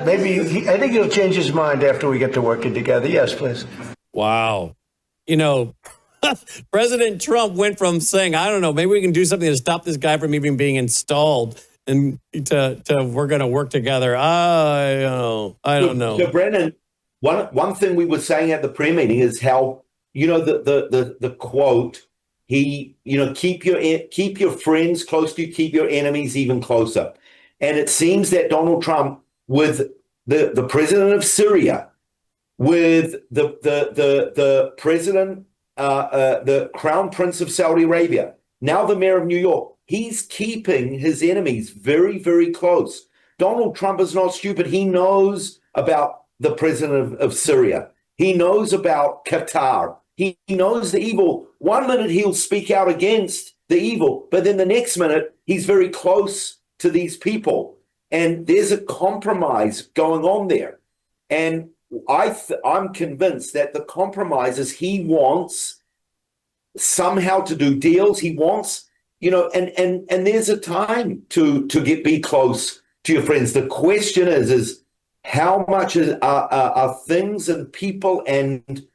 Maybe I think he'll change his mind after we get to working together. Yes, please. Wow. You know, President Trump went from saying, I don't know, maybe we can do something to stop this guy from even being installed, and to we're going to work together. I don't know. So Brennan, one thing we were saying at the prayer meeting is how, you know, the quote, keep your friends close to you, keep your enemies even closer. And it seems that Donald Trump, with the president of Syria, with the president, the crown prince of Saudi Arabia, now the mayor of New York, he's keeping his enemies very, very close. Donald Trump is not stupid. He knows about the president of Syria. He knows about Qatar. He knows the evil. One minute he'll speak out against the evil, but then the next minute he's very close to these people. And there's a compromise going on there. And I'm convinced that the compromise is he wants somehow to do deals. He wants, you know, and there's a time to be close to your friends. The question is how much are things and people and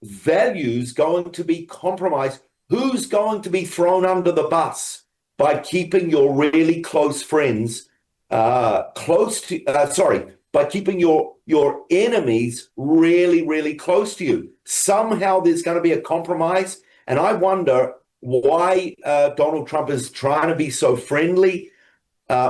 values going to be compromised? Who's going to be thrown under the bus by keeping your really close friends by keeping your enemies really, really close to you? Somehow there's going to be a compromise. And I wonder why Donald Trump is trying to be so friendly.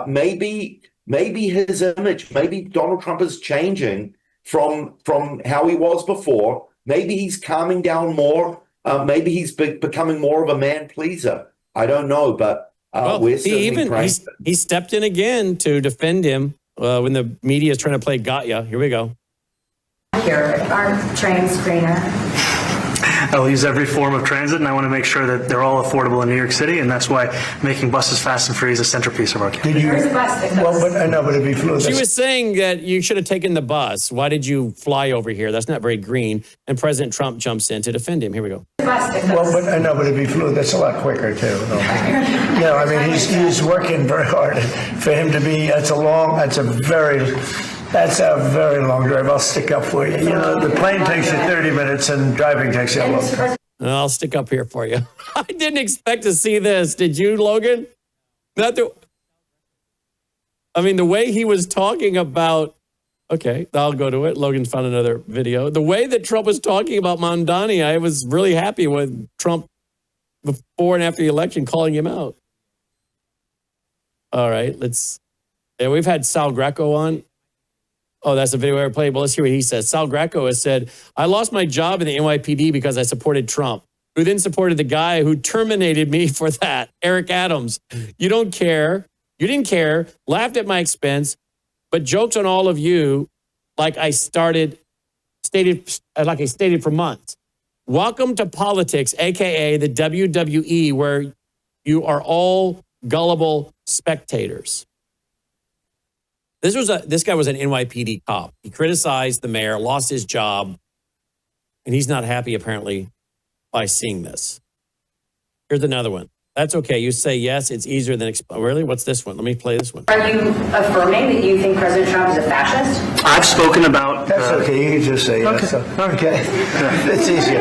Maybe his image, maybe Donald Trump is changing from how he was before. Maybe he's calming down more. Maybe he's becoming more of a man pleaser. I don't know, but we're certainly praying. He stepped in again to defend him when the media is trying to play got ya. Here we go. Here, our train screener. I'll use every form of transit, and I want to make sure that they're all affordable in New York City, and that's why making buses fast and free is a centerpiece of our campaign. Where's the bus that goes? Well, but I know, but if he flew, she was saying that you should have taken the bus. Why did you fly over here? That's not very green. And President Trump jumps in to defend him. Here we go. Well, but I know, but if he flew, that's a lot quicker too. No, I mean he's working very hard for him to be. That's a very long drive. I'll stick up for you. You know, the plane takes you 30 minutes and driving takes you a long time. I'll stick up here for you. I didn't expect to see this. Did you, Logan? The way he was talking about, okay, I'll go to it. Logan's found another video. The way that Trump was talking about Mamdani, I was really happy with Trump before and after the election calling him out. All right, we've had Sal Greco on. Oh, that's a video I played. Well, let's hear what he says. Sal Greco has said, I lost my job in the NYPD because I supported Trump, who then supported the guy who terminated me for that, Eric Adams. You don't care. You didn't care. Laughed at my expense. But jokes on all of you, like I stated for months. Welcome to politics, a.k.a. the WWE, where you are all gullible spectators. This guy was an NYPD cop. He criticized the mayor, lost his job, and he's not happy, apparently, by seeing this. Here's another one. That's okay. You say yes, it's easier than... Really? What's this one? Let me play this one. Are you affirming that you think President Trump is a fascist? I've spoken about... That's okay. You can just say yes. Okay. It's easier.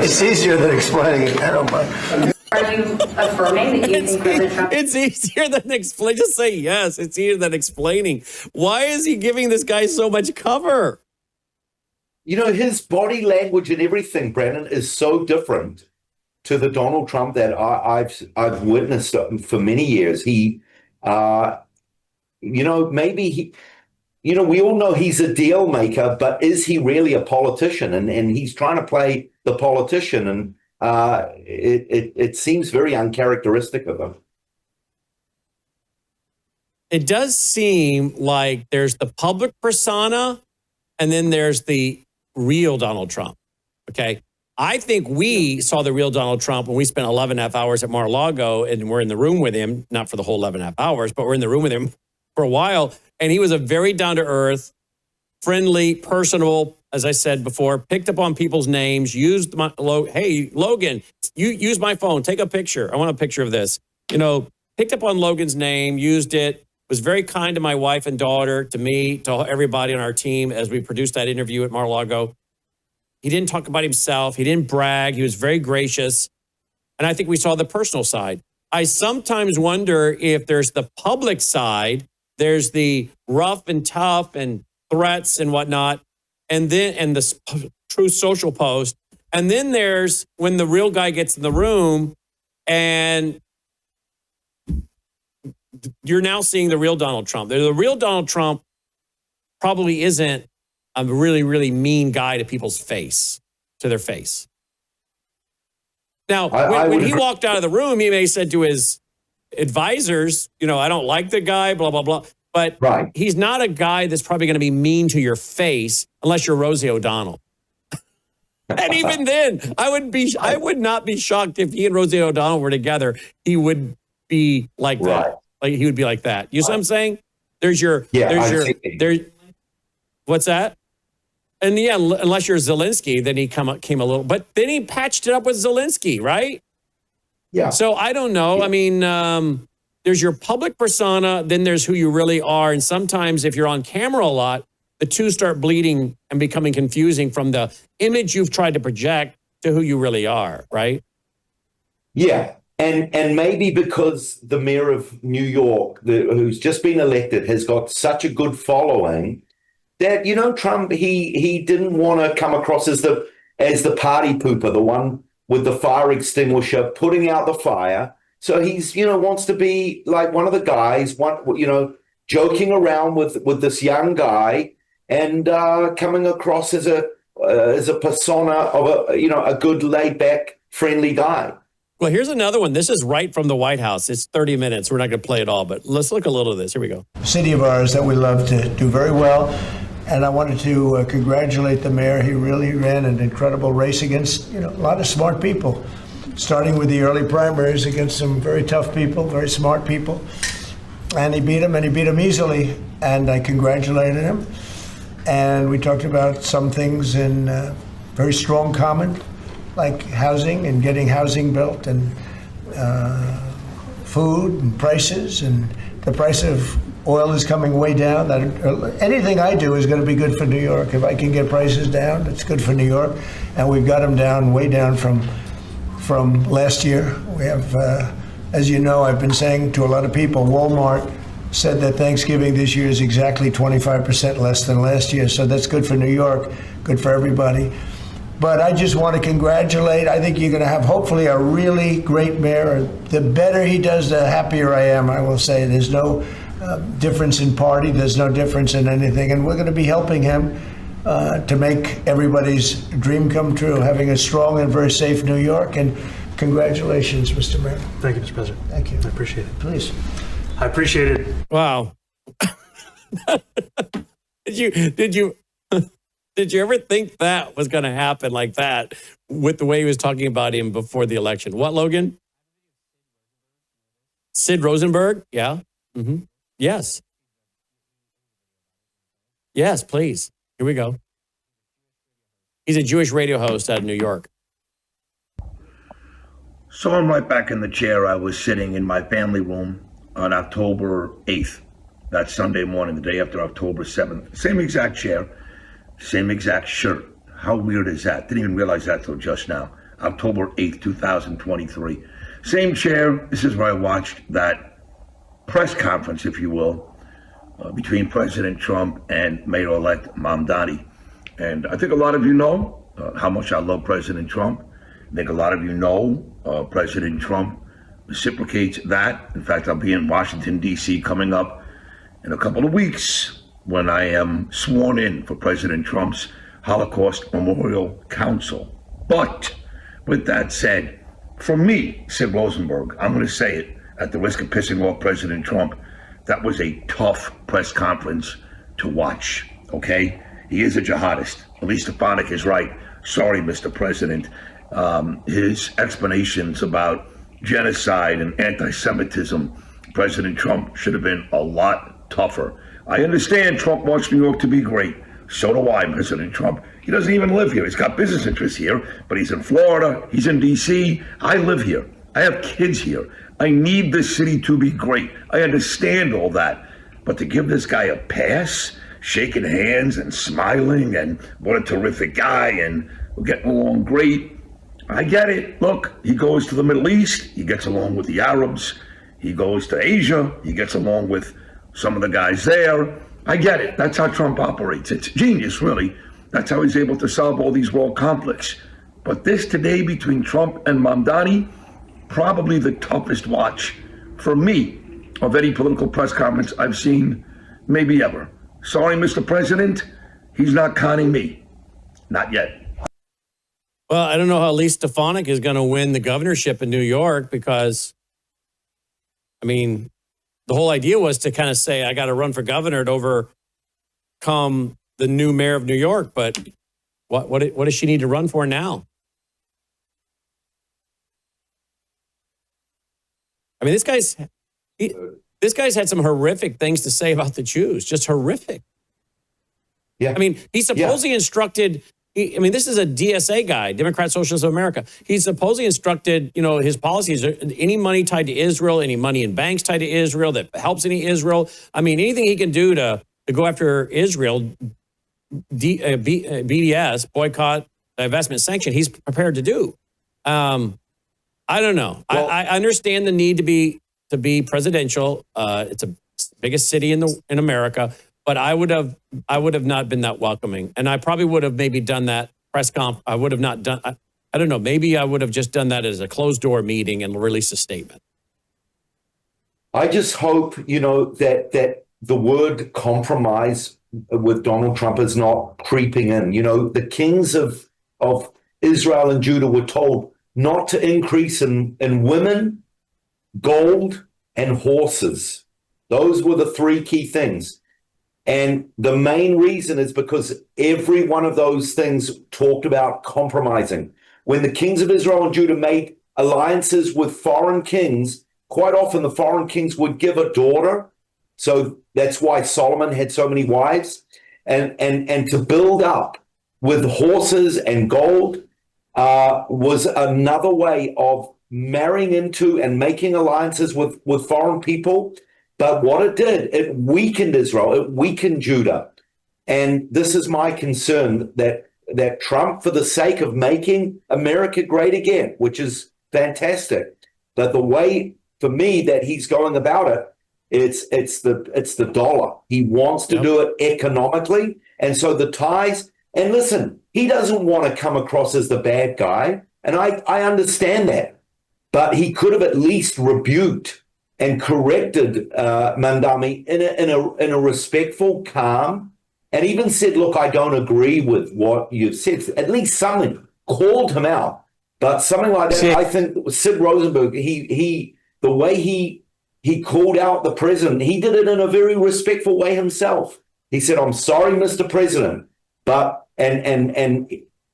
It's easier than explaining it. I don't mind. Are you affirming that you think President Trump? It's easier than explain. Just say yes. It's easier than explaining. Why is he giving this guy so much cover? You know, his body language and everything, Brannon, is so different to the Donald Trump that I've witnessed for many years. He, maybe he, we all know he's a deal maker, but is he really a politician? And he's trying to play the politician, and it seems very uncharacteristic of him. It does seem like there's the public persona, and then there's the real Donald Trump. Okay. I think we saw the real Donald Trump when we spent 11.5 hours at Mar-a-Lago, and we're in the room with him, not for the whole 11.5 hours, but we're in the room with him for a while. And he was a very down-to-earth, friendly, personable, as I said before, picked up on people's names, used my, hey, Logan, you use my phone, take a picture. I want a picture of this. Picked up on Logan's name, used it, was very kind to my wife and daughter, to me, to everybody on our team as we produced that interview at Mar-a-Lago. He didn't talk about himself. He didn't brag. He was very gracious. And I think we saw the personal side. I sometimes wonder if there's the public side, there's the rough and tough and threats and whatnot, and the true social post. And then there's when the real guy gets in the room, and you're now seeing the real Donald Trump. The real Donald Trump probably isn't a really, really mean guy to people's face, to their face. Now, when he walked out of the room, he may have said to his advisors, I don't like the guy, blah, blah, blah. But he's not a guy that's probably going to be mean to your face unless you're Rosie O'Donnell. And even then, I would not be shocked if he and Rosie O'Donnell were together. He would be like that. Like he would be like that. You see what I'm saying? There's what's that? And yeah, unless you're Zelensky, then he came a little, but then he patched it up with Zelensky, right? Yeah. So I don't know. I mean, there's your public persona, then there's who you really are. And sometimes if you're on camera a lot, the two start bleeding and becoming confusing from the image you've tried to project to who you really are, right? Yeah. And maybe because the mayor of New York, who's just been elected, has got such a good following that, Trump, he didn't want to come across as the party pooper, the one with the fire extinguisher, putting out the fire. So he's, wants to be like one of the guys, joking around with this young guy and coming across as a persona of a good, laid back, friendly guy. Well, here's another one. This is right from the White House. It's 30 minutes. We're not going to play it all, but let's look a little of this. Here we go. City of ours that we love to do very well. And I wanted to congratulate the mayor. He really ran an incredible race against, a lot of smart people, starting with the early primaries against some very tough people, very smart people. And he beat them easily. And I congratulated him. And we talked about some things in very strong common, like housing and getting housing built, and food and prices, and the price of oil is coming way down. Anything I do is going to be good for New York. If I can get prices down, it's good for New York. And we've got them down, way down from last year. We have, as you know, I've been saying to a lot of people, Walmart said that Thanksgiving this year is exactly 25% less than last year. So that's good for New York, good for everybody. But I just want to congratulate. I think you're going to have, hopefully, a really great mayor. The better he does, the happier I am, I will say. There's no difference in party. There's no difference in anything. And we're going to be helping him to make everybody's dream come true, having a strong and very safe New York. And congratulations, Mr. Mayor. Thank you, Mr. President. Thank you. I appreciate it. Please. I appreciate it. Wow. Did you ever think that was going to happen like that with the way he was talking about him before the election? What, Logan? Sid Rosenberg? Yeah. Mm-hmm. Yes. Yes, please. Here we go. He's a Jewish radio host out of New York. So I'm right back in the chair I was sitting in my family room on October 8th, that Sunday morning, the day after October 7th. Same exact chair. Same exact shirt. How weird is that? Didn't even realize that till just now. October 8th, 2023. Same chair. This is where I watched that press conference, if you will, between President Trump and Mayor-elect Mamdani. And I think a lot of you know how much I love President Trump. I think a lot of you know President Trump reciprocates that. In fact, I'll be in Washington, D.C. coming up in a couple of weeks when I am sworn in for President Trump's Holocaust Memorial Council. But with that said, for me, Sid Rosenberg, I'm going to say it at the risk of pissing off President Trump, that was a tough press conference to watch, okay? He is a jihadist. Elise Stefanik is right. Sorry, Mr. President. His explanations about genocide and anti-Semitism, President Trump should have been a lot tougher. I understand Trump wants New York to be great. So do I, President Trump. He doesn't even live here. He's got business interests here, but he's in Florida. He's in D.C. I live here. I have kids here. I need this city to be great. I understand all that. But to give this guy a pass, shaking hands and smiling and what a terrific guy and we're getting along great, I get it. Look, he goes to the Middle East. He gets along with the Arabs. He goes to Asia. He gets along with some of the guys there. I get it. That's how Trump operates. It's genius, really. That's how he's able to solve all these world conflicts. But this today between Trump and Mamdani, probably the toughest watch for me of any political press conference I've seen, maybe ever. Sorry, Mr. President, he's not conning me. Not yet. Well, I don't know how Elise Stefanik is going to win the governorship in New York because, I mean, the whole idea was to kind of say, I got to run for governor to overcome the new mayor of New York. But what does she need to run for now? I mean, this guy's had some horrific things to say about the Jews, just horrific. Yeah. I mean, he supposedly instructed, this is a DSA guy, Democrat Socialists of America. He supposedly instructed, his policies, any money tied to Israel, any money in banks tied to Israel that helps any Israel. I mean, anything he can do to go after Israel, BDS, boycott, divestment, sanction, he's prepared to do. I don't know. Well, I understand the need to be presidential. It's the biggest city in America, but I would have not been that welcoming, and I probably would have maybe done that press conf. I would have not done. I don't know. Maybe I would have just done that as a closed door meeting and released a statement. I just hope that the word compromise with Donald Trump is not creeping in. The kings of Israel and Judah were told not to increase in women, gold, and horses. Those were the three key things. And the main reason is because every one of those things talked about compromising. When the kings of Israel and Judah made alliances with foreign kings, quite often the foreign kings would give a daughter. So that's why Solomon had so many wives. And to build up with horses and gold was another way of marrying into and making alliances with foreign people. But what it did, it weakened Israel, it weakened Judah. And this is my concern, that Trump, for the sake of making America great again, which is fantastic, that the way, for me, that he's going about it, it's the dollar. He wants to do it economically. And so the ties, and listen, he doesn't want to come across as the bad guy. And I understand that. But he could have at least rebuked and corrected Mamdani in a respectful, calm, and even said, look, I don't agree with what you've said. At least something, called him out. But something like that, I think Sid Rosenberg, the way he called out the president, he did it in a very respectful way himself. He said, I'm sorry, Mr. President. But, and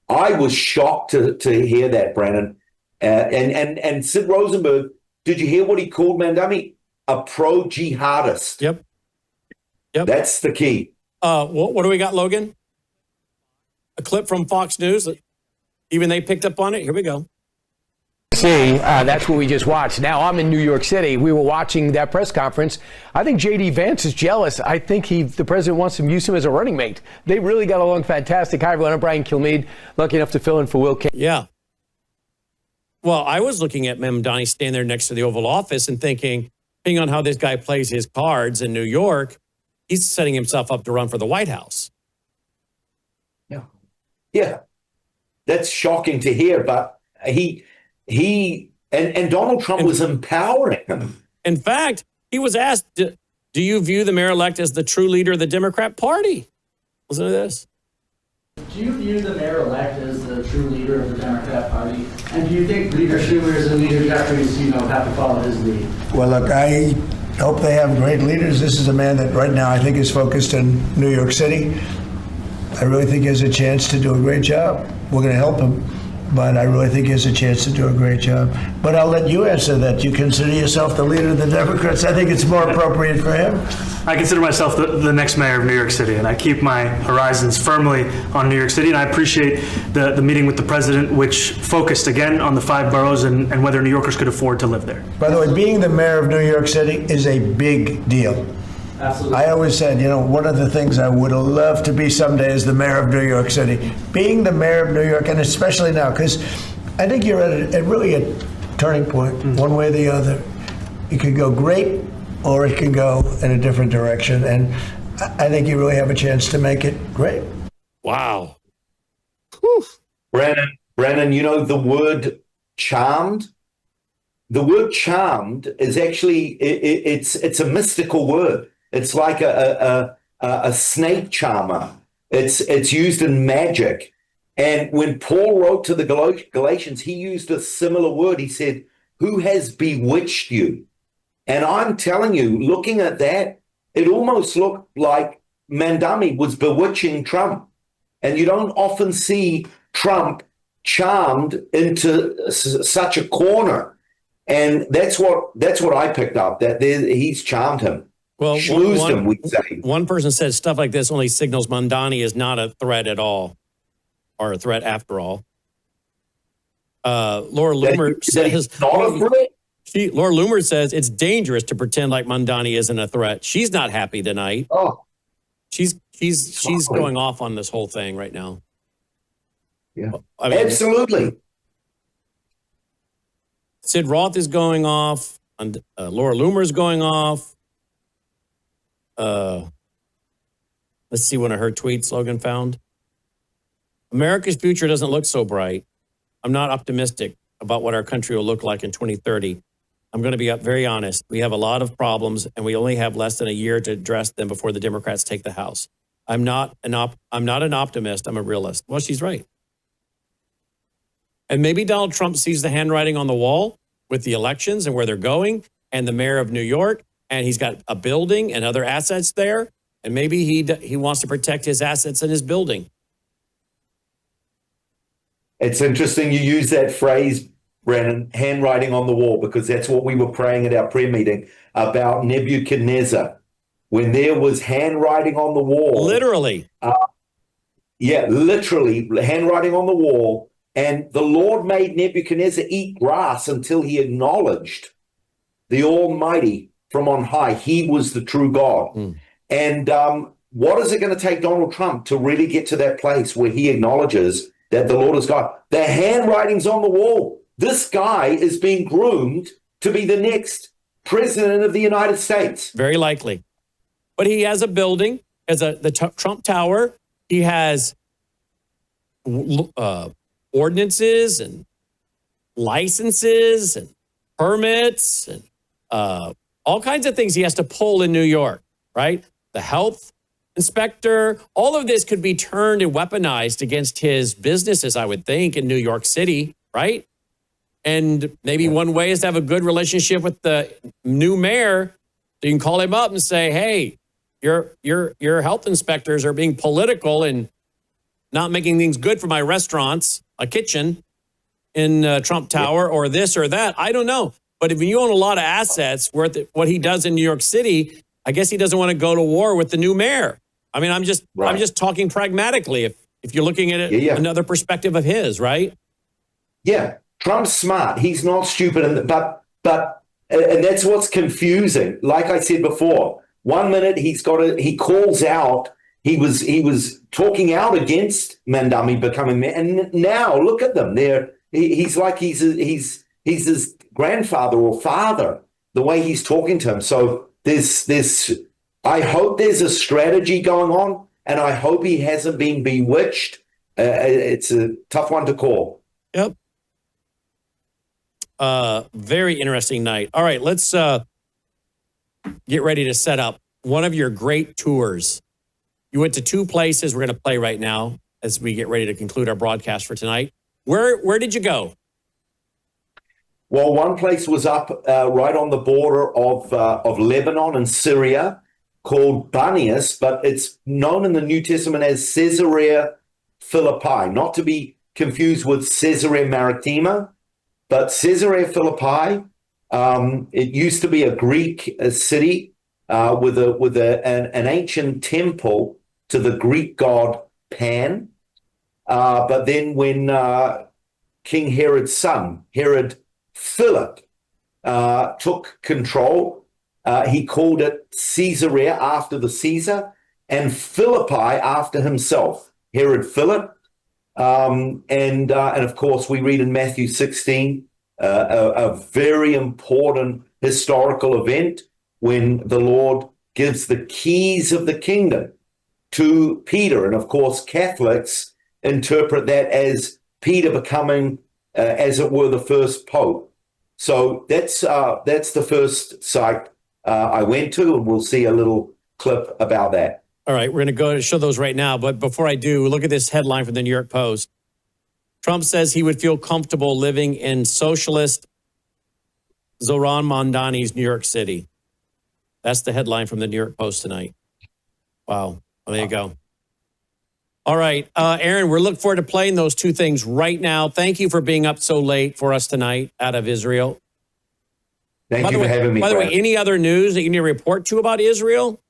I was shocked to hear that, Brannon. And Sid Rosenberg, did you hear what he called Mamdani? A pro-jihadist. Yep. That's the key. What do we got, Logan? A clip from Fox News. Even they picked up on it. Here we go. That's what we just watched. Now I'm in New York City. We were watching that press conference. I think J.D. Vance is jealous. I think the president wants to use him as a running mate. They really got along fantastic. Hi, everyone. I'm Brian Kilmeade, lucky enough to fill in for Will King. Yeah. Well, I was looking at Mamdani standing there next to the Oval Office and thinking, depending on how this guy plays his cards in New York, he's setting himself up to run for the White House. Yeah. That's shocking to hear, but he and Donald Trump was empowering him. In fact, he was asked, do you view the mayor-elect as the true leader of the Democrat Party? Listen to this. Do you view the mayor-elect as the true leader of the Democrat Party? And do you think Leader Schumer's and Leader Jeffries, have to follow his lead? Well, look, I hope they have great leaders. This is a man that right now I think is focused in New York City. I really think he has a chance to do a great job. We're going to help him, but I really think he has a chance to do a great job. But I'll let you answer that. You consider yourself the leader of the Democrats. I think it's more appropriate for him. I consider myself the next mayor of New York City, and I keep my horizons firmly on New York City, and I appreciate the meeting with the president, which focused again on the 5 boroughs and whether New Yorkers could afford to live there. By the way, being the mayor of New York City is a big deal. Absolutely. I always said, one of the things I would have loved to be someday is the mayor of New York City. Being the mayor of New York, and especially now, because I think you're at really a turning point, one way or the other. It could go great, or it can go in a different direction. And I think you really have a chance to make it great. Wow. Whew. Brannon, the word charmed? The word charmed is actually, it's a mystical word. It's like a snake charmer. It's used in magic. And when Paul wrote to the Galatians, he used a similar word. He said, "Who has bewitched you?" And I'm telling you, looking at that, it almost looked like Mamdani was bewitching Trump. And you don't often see Trump charmed into such a corner. And that's what I picked up, that he's charmed him. Well, schmoozed him, we'd say. One person said stuff like this only signals Mamdani is not a threat at all, or a threat after all. Laura Loomer says, Laura Loomer says it's dangerous to pretend like Mamdani isn't a threat. She's not happy tonight. Oh, she's going off on this whole thing right now. Yeah, I mean, absolutely. Sid Roth is going off, and Laura Loomer is going off. Let's see one of her tweets Logan found. America's future doesn't look so bright. I'm not optimistic about what our country will look like in 2030. I'm going to be very honest. We have a lot of problems, and we only have less than a year to address them before the Democrats take the House. I'm not an optimist. I'm a realist. Well, she's right. And maybe Donald Trump sees the handwriting on the wall with the elections and where they're going, and the mayor of New York, and he's got a building and other assets there, and maybe he wants to protect his assets in his building. It's interesting you use that phrase, Brannon, handwriting on the wall, because that's what we were praying at our prayer meeting about Nebuchadnezzar. When there was handwriting on the wall. Literally. Literally, handwriting on the wall. And the Lord made Nebuchadnezzar eat grass until he acknowledged the Almighty from on high. He was the true God. And what is it going to take Donald Trump to really get to that place where he acknowledges that the Lord is God? The handwriting's on the wall. This guy is being groomed to be the next president of the United States. Very likely. But he has a building, the Trump Tower. He has ordinances and licenses and permits and all kinds of things he has to pull in New York, right? The health inspector, all of this could be turned and weaponized against his businesses, I would think, in New York City, right? And maybe one way is to have a good relationship with the new mayor. So you can call him up and say, hey, your health inspectors are being political and not making things good for my restaurants, a kitchen in Trump Tower or this or that. I don't know. But if you own a lot of assets worth what he does in New York City, I guess he doesn't want to go to war with the new mayor. I mean, I'm just talking pragmatically. If you're looking at it, another perspective of his, right? Yeah, Trump's smart. He's not stupid, but that's what's confusing. Like I said before, 1 minute he calls out. He was talking out against Mamdani becoming mayor, and now look at them. They're he's like he's his grandfather or father, the way he's talking to him. So I hope there's a strategy going on, and I hope he hasn't been bewitched. It's a tough one to call. Yep. Very interesting night. All right, let's get ready to set up one of your great tours. You went to two places we're going to play right now as we get ready to conclude our broadcast for tonight. Where did you go? Well, one place was up right on the border of Lebanon and Syria, called Banias, but it's known in the New Testament as Caesarea Philippi, not to be confused with Caesarea Maritima, but Caesarea Philippi. It used to be a Greek city with an ancient temple to the Greek god Pan. But then when King Herod's son, Herod Philip, took control, he called it Caesarea after the Caesar and Philippi after himself, Herod Philip. And of course, we read in Matthew 16, a very important historical event when the Lord gives the keys of the kingdom to Peter. And of course, Catholics interpret that as Peter becoming, as it were, the first pope. So that's the first site I went to, and we'll see a little clip about that. All right, we're going to go to show those right now. But before I do, look at this headline from the New York Post. Trump says he would feel comfortable living in socialist Zohran Mamdani's New York City. That's the headline from the New York Post tonight. Wow. Well, there you go. All right, Aaron, we're looking forward to playing those two things right now. Thank you for being up so late for us tonight out of Israel. Thank you for having me. By the way, any other news that you need to report to about Israel?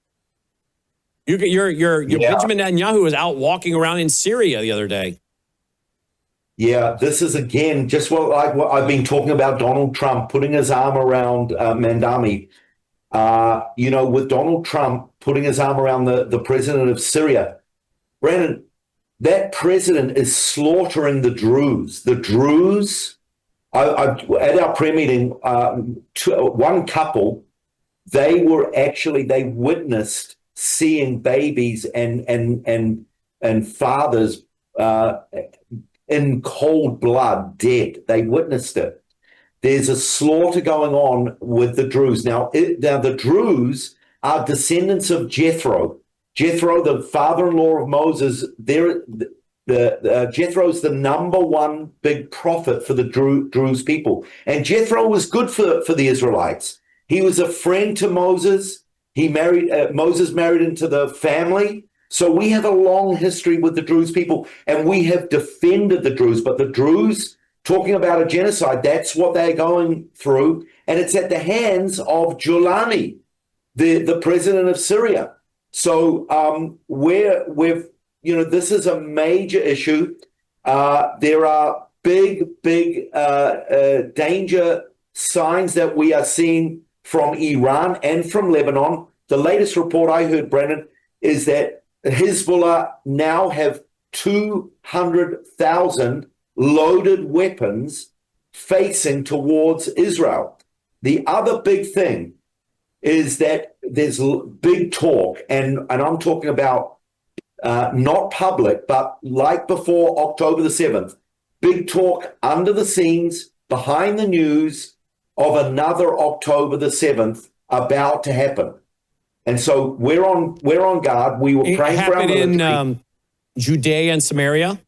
Your Benjamin Netanyahu was out walking around in Syria the other day. Yeah, this is again just what I've been talking about. Donald Trump putting his arm around Mamdani. With Donald Trump putting his arm around the president of Syria, Brannon, that president is slaughtering the Druze. The Druze. At our prayer meeting, one couple, they witnessed seeing babies and fathers in cold blood dead. They witnessed it. There's a slaughter going on with the Druze. Now the Druze are descendants of Jethro. Jethro, the father-in-law of Moses, Jethro's the number one big prophet for the Druze people. And Jethro was good for the Israelites. He was a friend to Moses. Moses married into the family. So we have a long history with the Druze people, and we have defended the Druze. But the Druze, talking about a genocide, that's what they're going through. And it's at the hands of Julani, the president of Syria. So this is a major issue. There are big danger signs that we are seeing from Iran and from Lebanon. The latest report I heard, Brannon, is that Hezbollah now have 200,000 loaded weapons facing towards Israel. The other big thing is that there's big talk, and I'm talking about not public, but like before October the 7th, big talk under the scenes, behind the news of another October the 7th about to happen. And so we're on guard. We were praying for our military. In Judea and Samaria?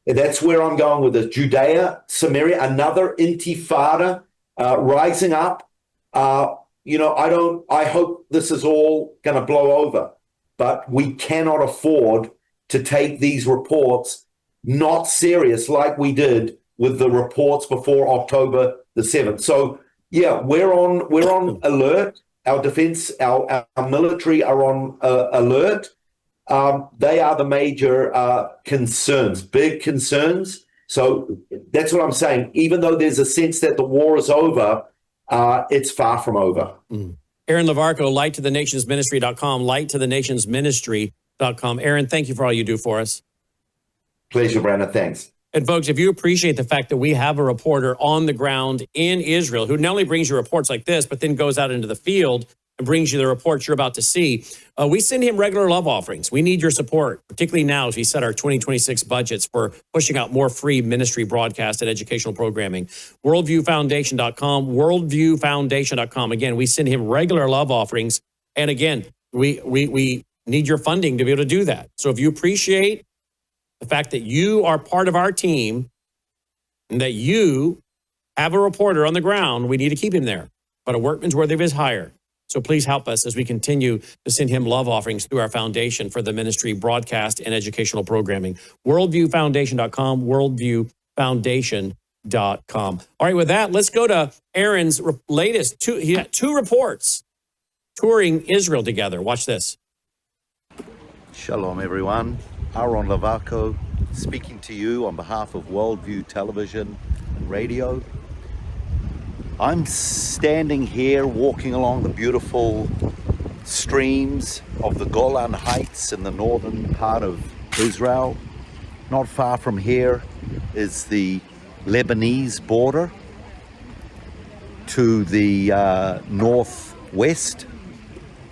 That's where I'm going with this. Judea, Samaria, another intifada rising up. I hope this is all going to blow over, but we cannot afford to take these reports not serious like we did with the reports before October the 7th. So yeah, we're on alert. Our defense, our military are on alert. They are the major concerns, big concerns. So that's what I'm saying. Even though there's a sense that the war is over, it's far from over. Aharon Levarko, lighttothenationsministry.com, lighttothenationsministry.com. Aharon, thank you for all you do for us. Pleasure, Brandon. Thanks. And folks, if you appreciate the fact that we have a reporter on the ground in Israel who not only brings you reports like this, but then goes out into the field and brings you the reports you're about to see, we send him regular love offerings. We need your support, particularly now as we set our 2026 budgets for pushing out more free ministry broadcast and educational programming. Worldviewfoundation.com, worldviewfoundation.com. Again, we send him regular love offerings. And again, we need your funding to be able to do that. So if you appreciate the fact that you are part of our team and that you have a reporter on the ground, we need to keep him there. But a workman's worthy of his hire. So please help us as we continue to send him love offerings through our foundation for the ministry broadcast and educational programming. Worldviewfoundation.com, worldviewfoundation.com. All right, with that, let's go to Aaron's latest. He had two reports touring Israel together. Watch this. Shalom, everyone. Aharon Levarko speaking to you on behalf of Worldview Television and Radio. I'm standing here walking along the beautiful streams of the Golan Heights in the northern part of Israel. Not far from here is the Lebanese border to the northwest,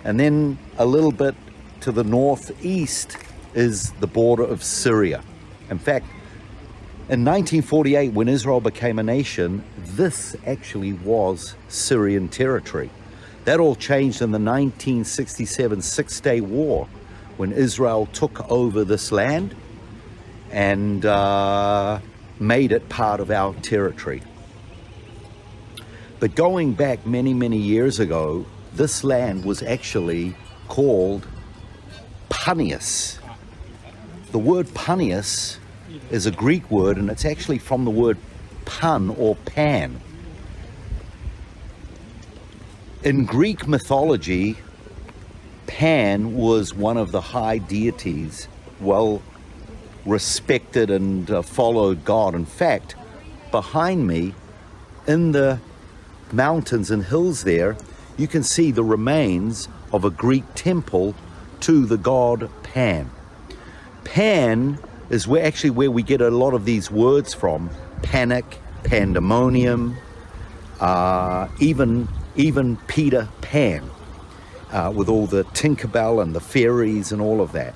and then a little bit to the northeast is the border of Syria. In fact, in 1948, when Israel became a nation, this actually was Syrian territory. That all changed in the 1967 Six-Day War, when Israel took over this land and made it part of our territory. But going back many, many years ago, this land was actually called Panias. The word Panias is a Greek word, and it's actually from the word pan or pan. In Greek mythology, Pan was one of the high deities, well respected and followed God. In fact, behind me, in the mountains and hills there, you can see the remains of a Greek temple to the god Pan. Pan is where we get a lot of these words from: panic, pandemonium, even Peter Pan, with all the Tinkerbell and the fairies and all of that.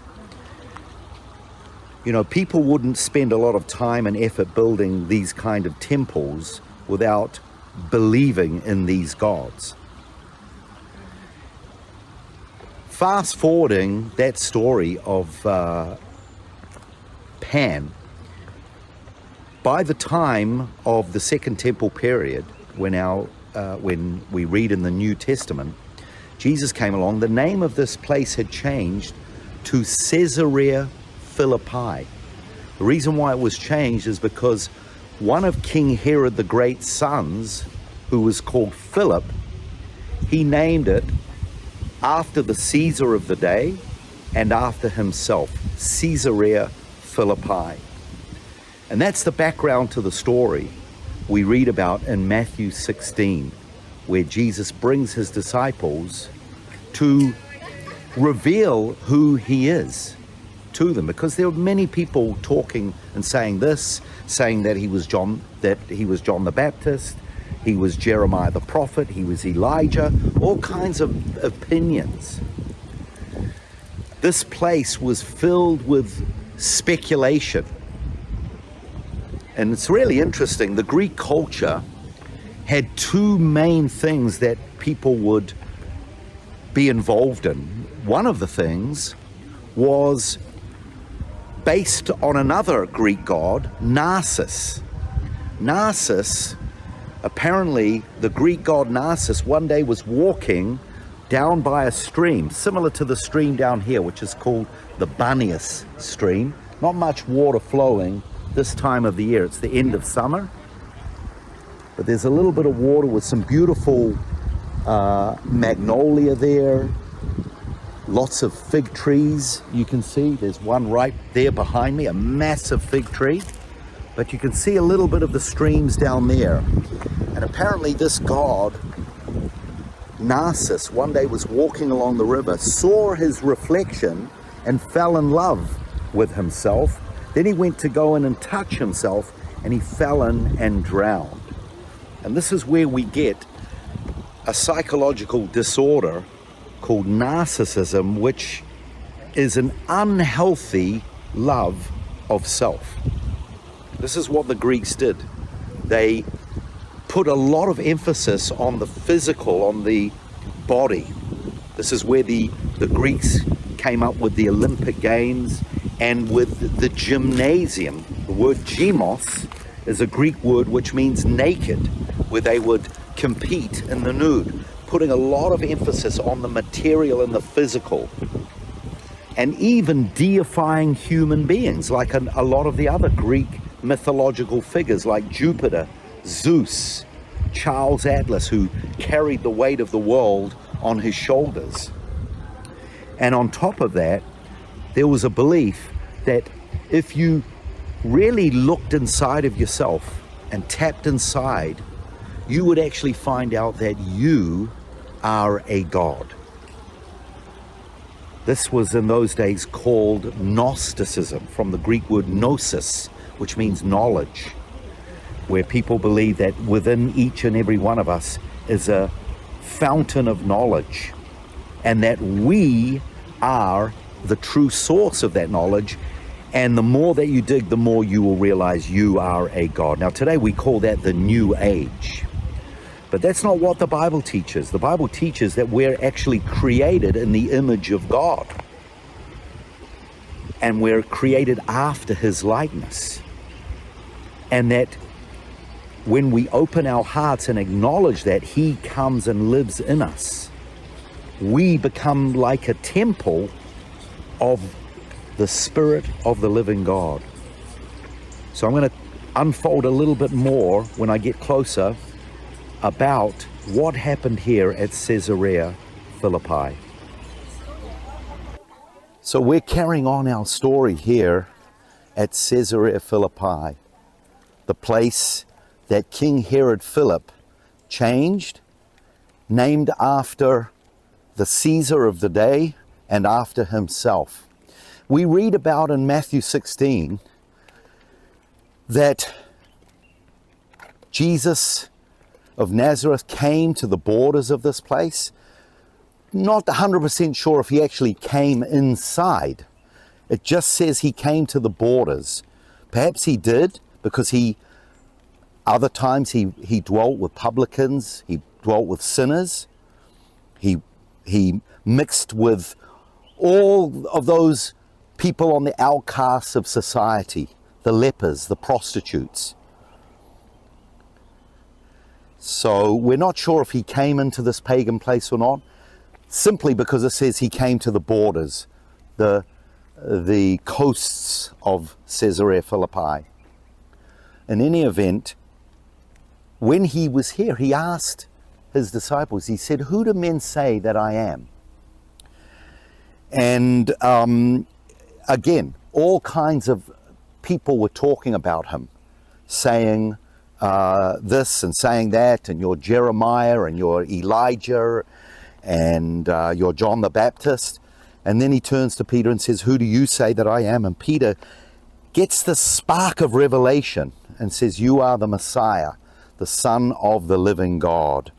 You know, people wouldn't spend a lot of time and effort building these kind of temples without believing in these gods. Fast forwarding that story of Pan, by the time of the Second Temple period, when we read in the New Testament, Jesus came along, the name of this place had changed to Caesarea Philippi. The reason why it was changed is because one of King Herod the Great's sons, who was called Philip, he named it after the Caesar of the day and after himself, Caesarea Philippi. And that's the background to the story we read about in Matthew 16, where Jesus brings his disciples to reveal who he is to them, because there were many people talking and saying this, saying that he was John the Baptist, he was Jeremiah the prophet, he was Elijah, all kinds of opinions. This place was filled with speculation. And it's really interesting. The Greek culture had two main things that people would be involved in. One of the things was based on another Greek god, Narcissus. Narcissus, apparently the Greek god Narcissus one day was walking down by a stream, similar to the stream down here, which is called the Banias stream. Not much water flowing this time of the year. It's the end of summer, but there's a little bit of water with some beautiful magnolia there, lots of fig trees. You can see there's one right there behind me, a massive fig tree, but you can see a little bit of the streams down there. And apparently this god Narcissus one day was walking along the river, saw his reflection and fell in love with himself, Then he went to go in and touch himself, and he fell in and drowned. And this is where we get a psychological disorder called narcissism, which is an unhealthy love of self. This is what the Greeks did. They put a lot of emphasis on the physical, on the body. This is where the Greeks came up with the Olympic Games and with the gymnasium. The word gymos is a Greek word which means naked, where they would compete in the nude, putting a lot of emphasis on the material and the physical, and even deifying human beings, like a lot of the other Greek mythological figures like Jupiter, Zeus, Charles Atlas, who carried the weight of the world on his shoulders. And on top of that, there was a belief that if you really looked inside of yourself and tapped inside, you would actually find out that you are a god. This was in those days called Gnosticism, from the Greek word gnosis, which means knowledge, where people believe that within each and every one of us is a fountain of knowledge, and that we are the true source of that knowledge. And the more that you dig, the more you will realize you are a god. Now today we call that the New Age. But that's not what the Bible teaches. The Bible teaches that we're actually created in the image of God. And we're created after his likeness. And that when we open our hearts and acknowledge that he comes and lives in us, we become like a temple of the Spirit of the living God. So I'm going to unfold a little bit more when I get closer about what happened here at Caesarea Philippi. So we're carrying on our story here at Caesarea Philippi, the place that King Herod Philip changed, named after the Caesar of the day and after himself. We read about in Matthew 16 that Jesus of Nazareth came to the borders of this place. Not 100% sure if he actually came inside. It just says he came to the borders. Perhaps he did, because other times he dwelt with publicans, he dwelt with sinners, he mixed with all of those people on the outcasts of society, the lepers, the prostitutes. So we're not sure if he came into this pagan place or not, simply because it says he came to the borders, the coasts of Caesarea Philippi. In any event, when he was here, he asked his disciples, he said, "Who do men say that I am?" And again, all kinds of people were talking about him, saying this and saying that, and you're Jeremiah, and you're Elijah, and you're John the Baptist. And then he turns to Peter and says, "Who do you say that I am?" And Peter gets the spark of revelation and says, "You are the Messiah, the Son of the living God."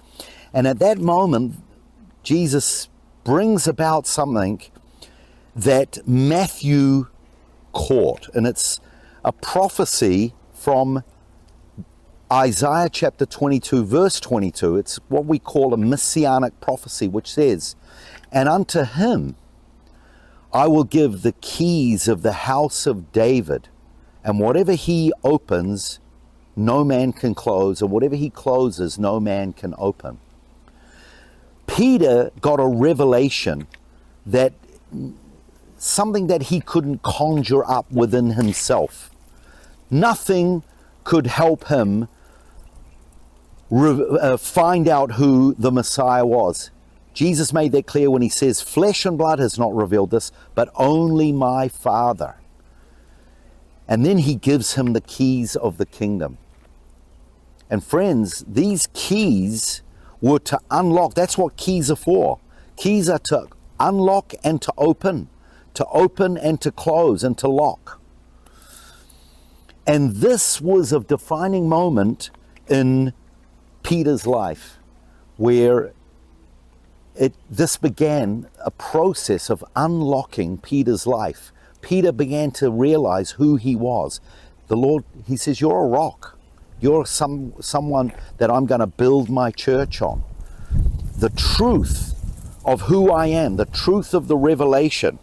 And at that moment, Jesus brings about something that Matthew caught, and it's a prophecy from Isaiah chapter 22, verse 22. It's what we call a messianic prophecy, which says, "And unto him I will give the keys of the house of David, and whatever he opens, no man can close, and whatever he closes, no man can open." Peter got a revelation, that something that he couldn't conjure up within himself. Nothing could help him find out who the Messiah was. Jesus made that clear when he says, "Flesh and blood has not revealed this, but only my Father." And then he gives him the keys of the kingdom. And friends, these keys were to unlock. That's what keys are for. Keys are to unlock and to open and to close and to lock. And this was a defining moment in Peter's life where this began a process of unlocking Peter's life. Peter began to realize who he was. The Lord, he says, you're a rock. You're someone that I'm going to build my church on. The truth of who I am, the truth of the revelation.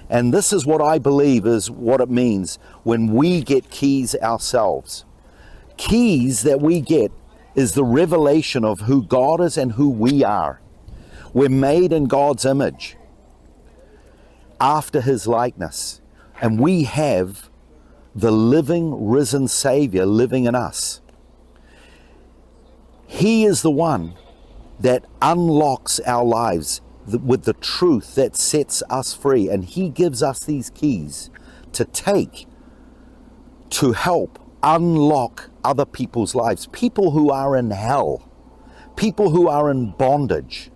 And this is what I believe is what it means when we get keys ourselves. Keys that we get is the revelation of who God is and who we are. We're made in God's image, after his likeness, and we have the living, risen Savior living in us. He is the one that unlocks our lives with the truth that sets us free, and he gives us these keys to take to help unlock other people's lives, people who are in hell, people who are in bondage.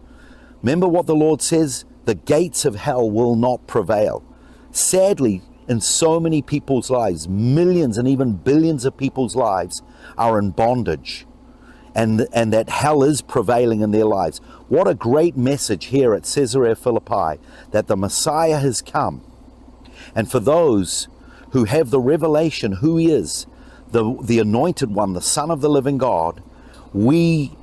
Remember what the Lord says, the gates of hell will not prevail. Sadly, in so many people's lives, millions and even billions of people's lives are in bondage, and that hell is prevailing in their lives. What a great message here at Caesarea Philippi, that the Messiah has come. And for those who have the revelation who he is, the anointed one, the Son of the living God, we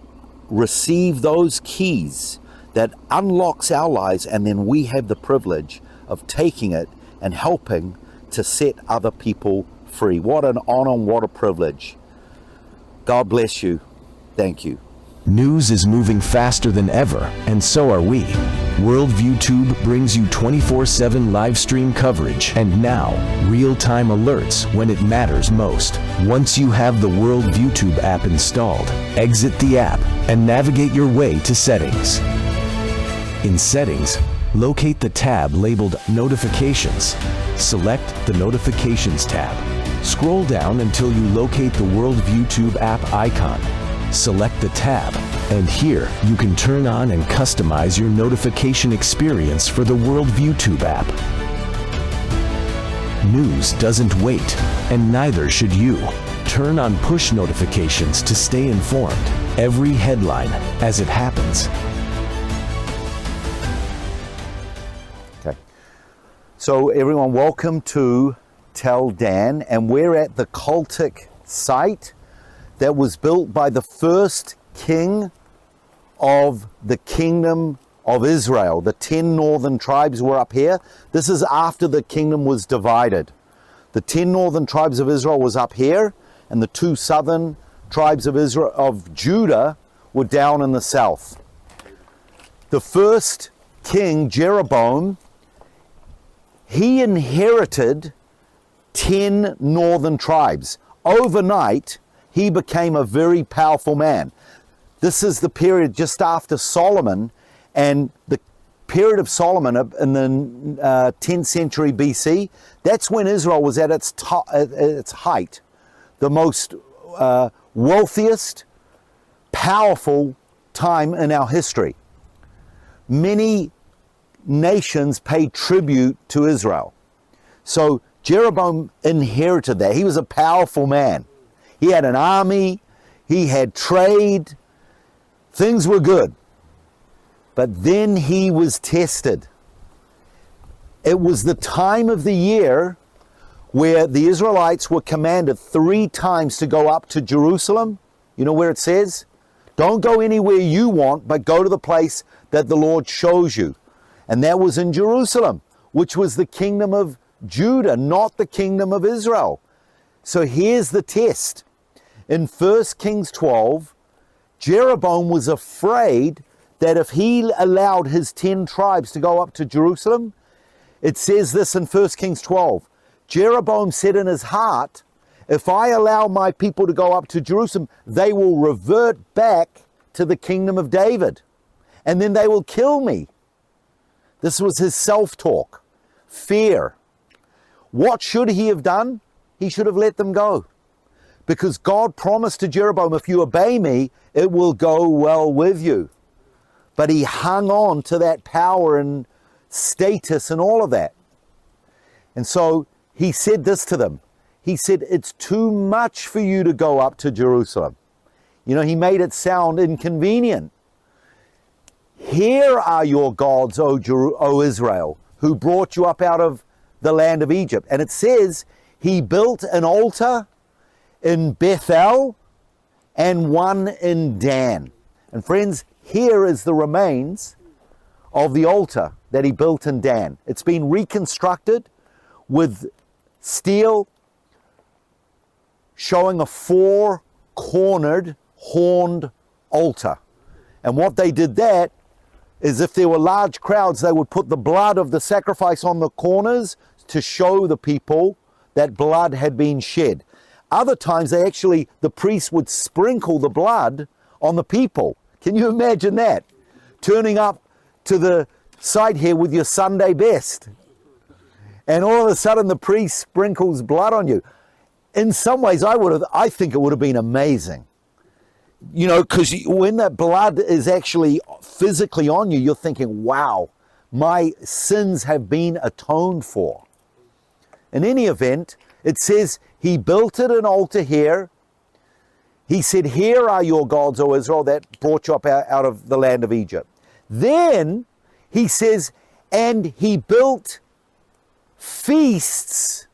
receive those keys that unlocks our lives, and then we have the privilege of taking it and helping to set other people free. What an honor and what a privilege. God bless you. Thank you. News is moving faster than ever, and so are we. Worldview Tube brings you 24/7 live stream coverage and now real-time alerts when it matters most. Once you have the Worldview Tube app installed, exit the app and navigate your way to Settings. In Settings, locate the tab labeled Notifications. Select the Notifications tab. Scroll down until you locate the Worldview Tube app icon. Select the tab, and here you can turn on and customize your notification experience for the Worldview Tube app. News doesn't wait, and neither should you. Turn on push notifications to stay informed. Every headline as it happens. So everyone, welcome to Tel Dan, and we're at the cultic site that was built by the first king of the kingdom of Israel. The 10 northern tribes were up here. This is after the kingdom was divided. The 10 northern tribes of Israel was up here, and the 2 southern tribes of Israel, of Judah, were down in the south. The first king, Jeroboam, he inherited 10 northern tribes. Overnight, he became a very powerful man. This is the period just after Solomon, and the period of Solomon in the 10th century BC, that's when Israel was at its height, the most wealthiest, powerful time in our history. Many nations paid tribute to Israel. So Jeroboam inherited that. He was a powerful man. He had an army, he had trade, things were good. But then he was tested. It was the time of the year where the Israelites were commanded 3 times to go up to Jerusalem. You know where it says? Don't go anywhere you want, but go to the place that the Lord shows you. And that was in Jerusalem, which was the kingdom of Judah, not the kingdom of Israel. So here's the test. In 1 Kings 12, Jeroboam was afraid that if he allowed his 10 tribes to go up to Jerusalem, it says this in 1 Kings 12, Jeroboam said in his heart, if I allow my people to go up to Jerusalem, they will revert back to the kingdom of David, and then they will kill me. This was his self-talk, fear. What should he have done? He should have let them go. Because God promised to Jeroboam, if you obey me, it will go well with you. But he hung on to that power and status and all of that. And so he said this to them. he said, it's too much for you to go up to Jerusalem. You know, he made it sound inconvenient. Here are your gods, O Israel, who brought you up out of the land of Egypt. And it says he built an altar in Bethel and one in Dan. And friends, here is the remains of the altar that he built in Dan. It's been reconstructed with steel showing a four-cornered, horned altar. And what they did that is if there were large crowds, they would put the blood of the sacrifice on the corners to show the people that blood had been shed. Other times, the priest would sprinkle the blood on the people. Can you imagine that? Turning up to the side here with your Sunday best. And all of a sudden, the priest sprinkles blood on you. In some ways, I think it would have been amazing. You know, because when that blood is actually physically on you, you're thinking, wow, my sins have been atoned for. In any event, it says he built it an altar here. He said, here are your gods, O Israel, that brought you up out of the land of Egypt. Then he says, and he built feasts.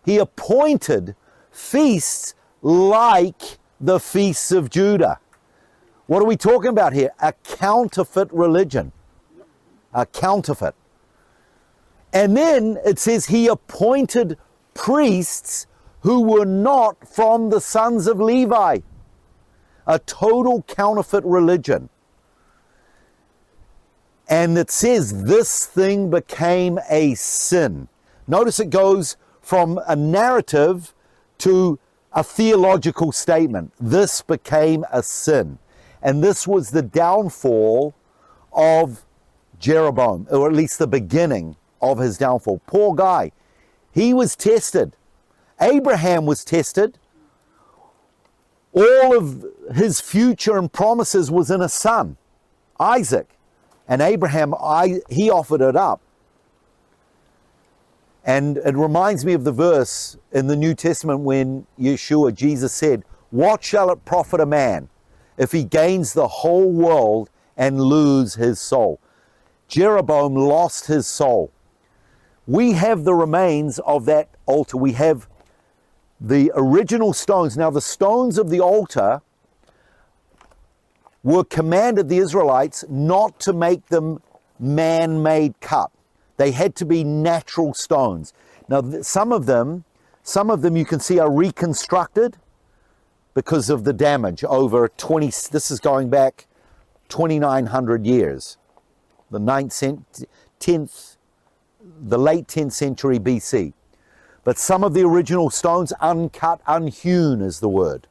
He appointed feasts like the feasts of Judah. What are we talking about here? A counterfeit religion. A counterfeit. And then it says he appointed priests who were not from the sons of Levi. A total counterfeit religion. And it says this thing became a sin. Notice it goes from a narrative to a theological statement. This became a sin. And this was the downfall of Jeroboam, or at least the beginning of his downfall. Poor guy. He was tested. Abraham was tested. All of his future and promises was in a son, Isaac. And Abraham, he offered it up. And it reminds me of the verse in the New Testament when Yeshua, Jesus said, what shall it profit a man if he gains the whole world and lose his soul? Jeroboam lost his soul. We have the remains of that altar. We have the original stones. Now, the stones of the altar were commanded the Israelites not to make them man-made cut. They had to be natural stones. Now, some of them you can see are reconstructed because of the damage over this is going back 2,900 years. The late 10th century BC. But some of the original stones, uncut, unhewn is the word.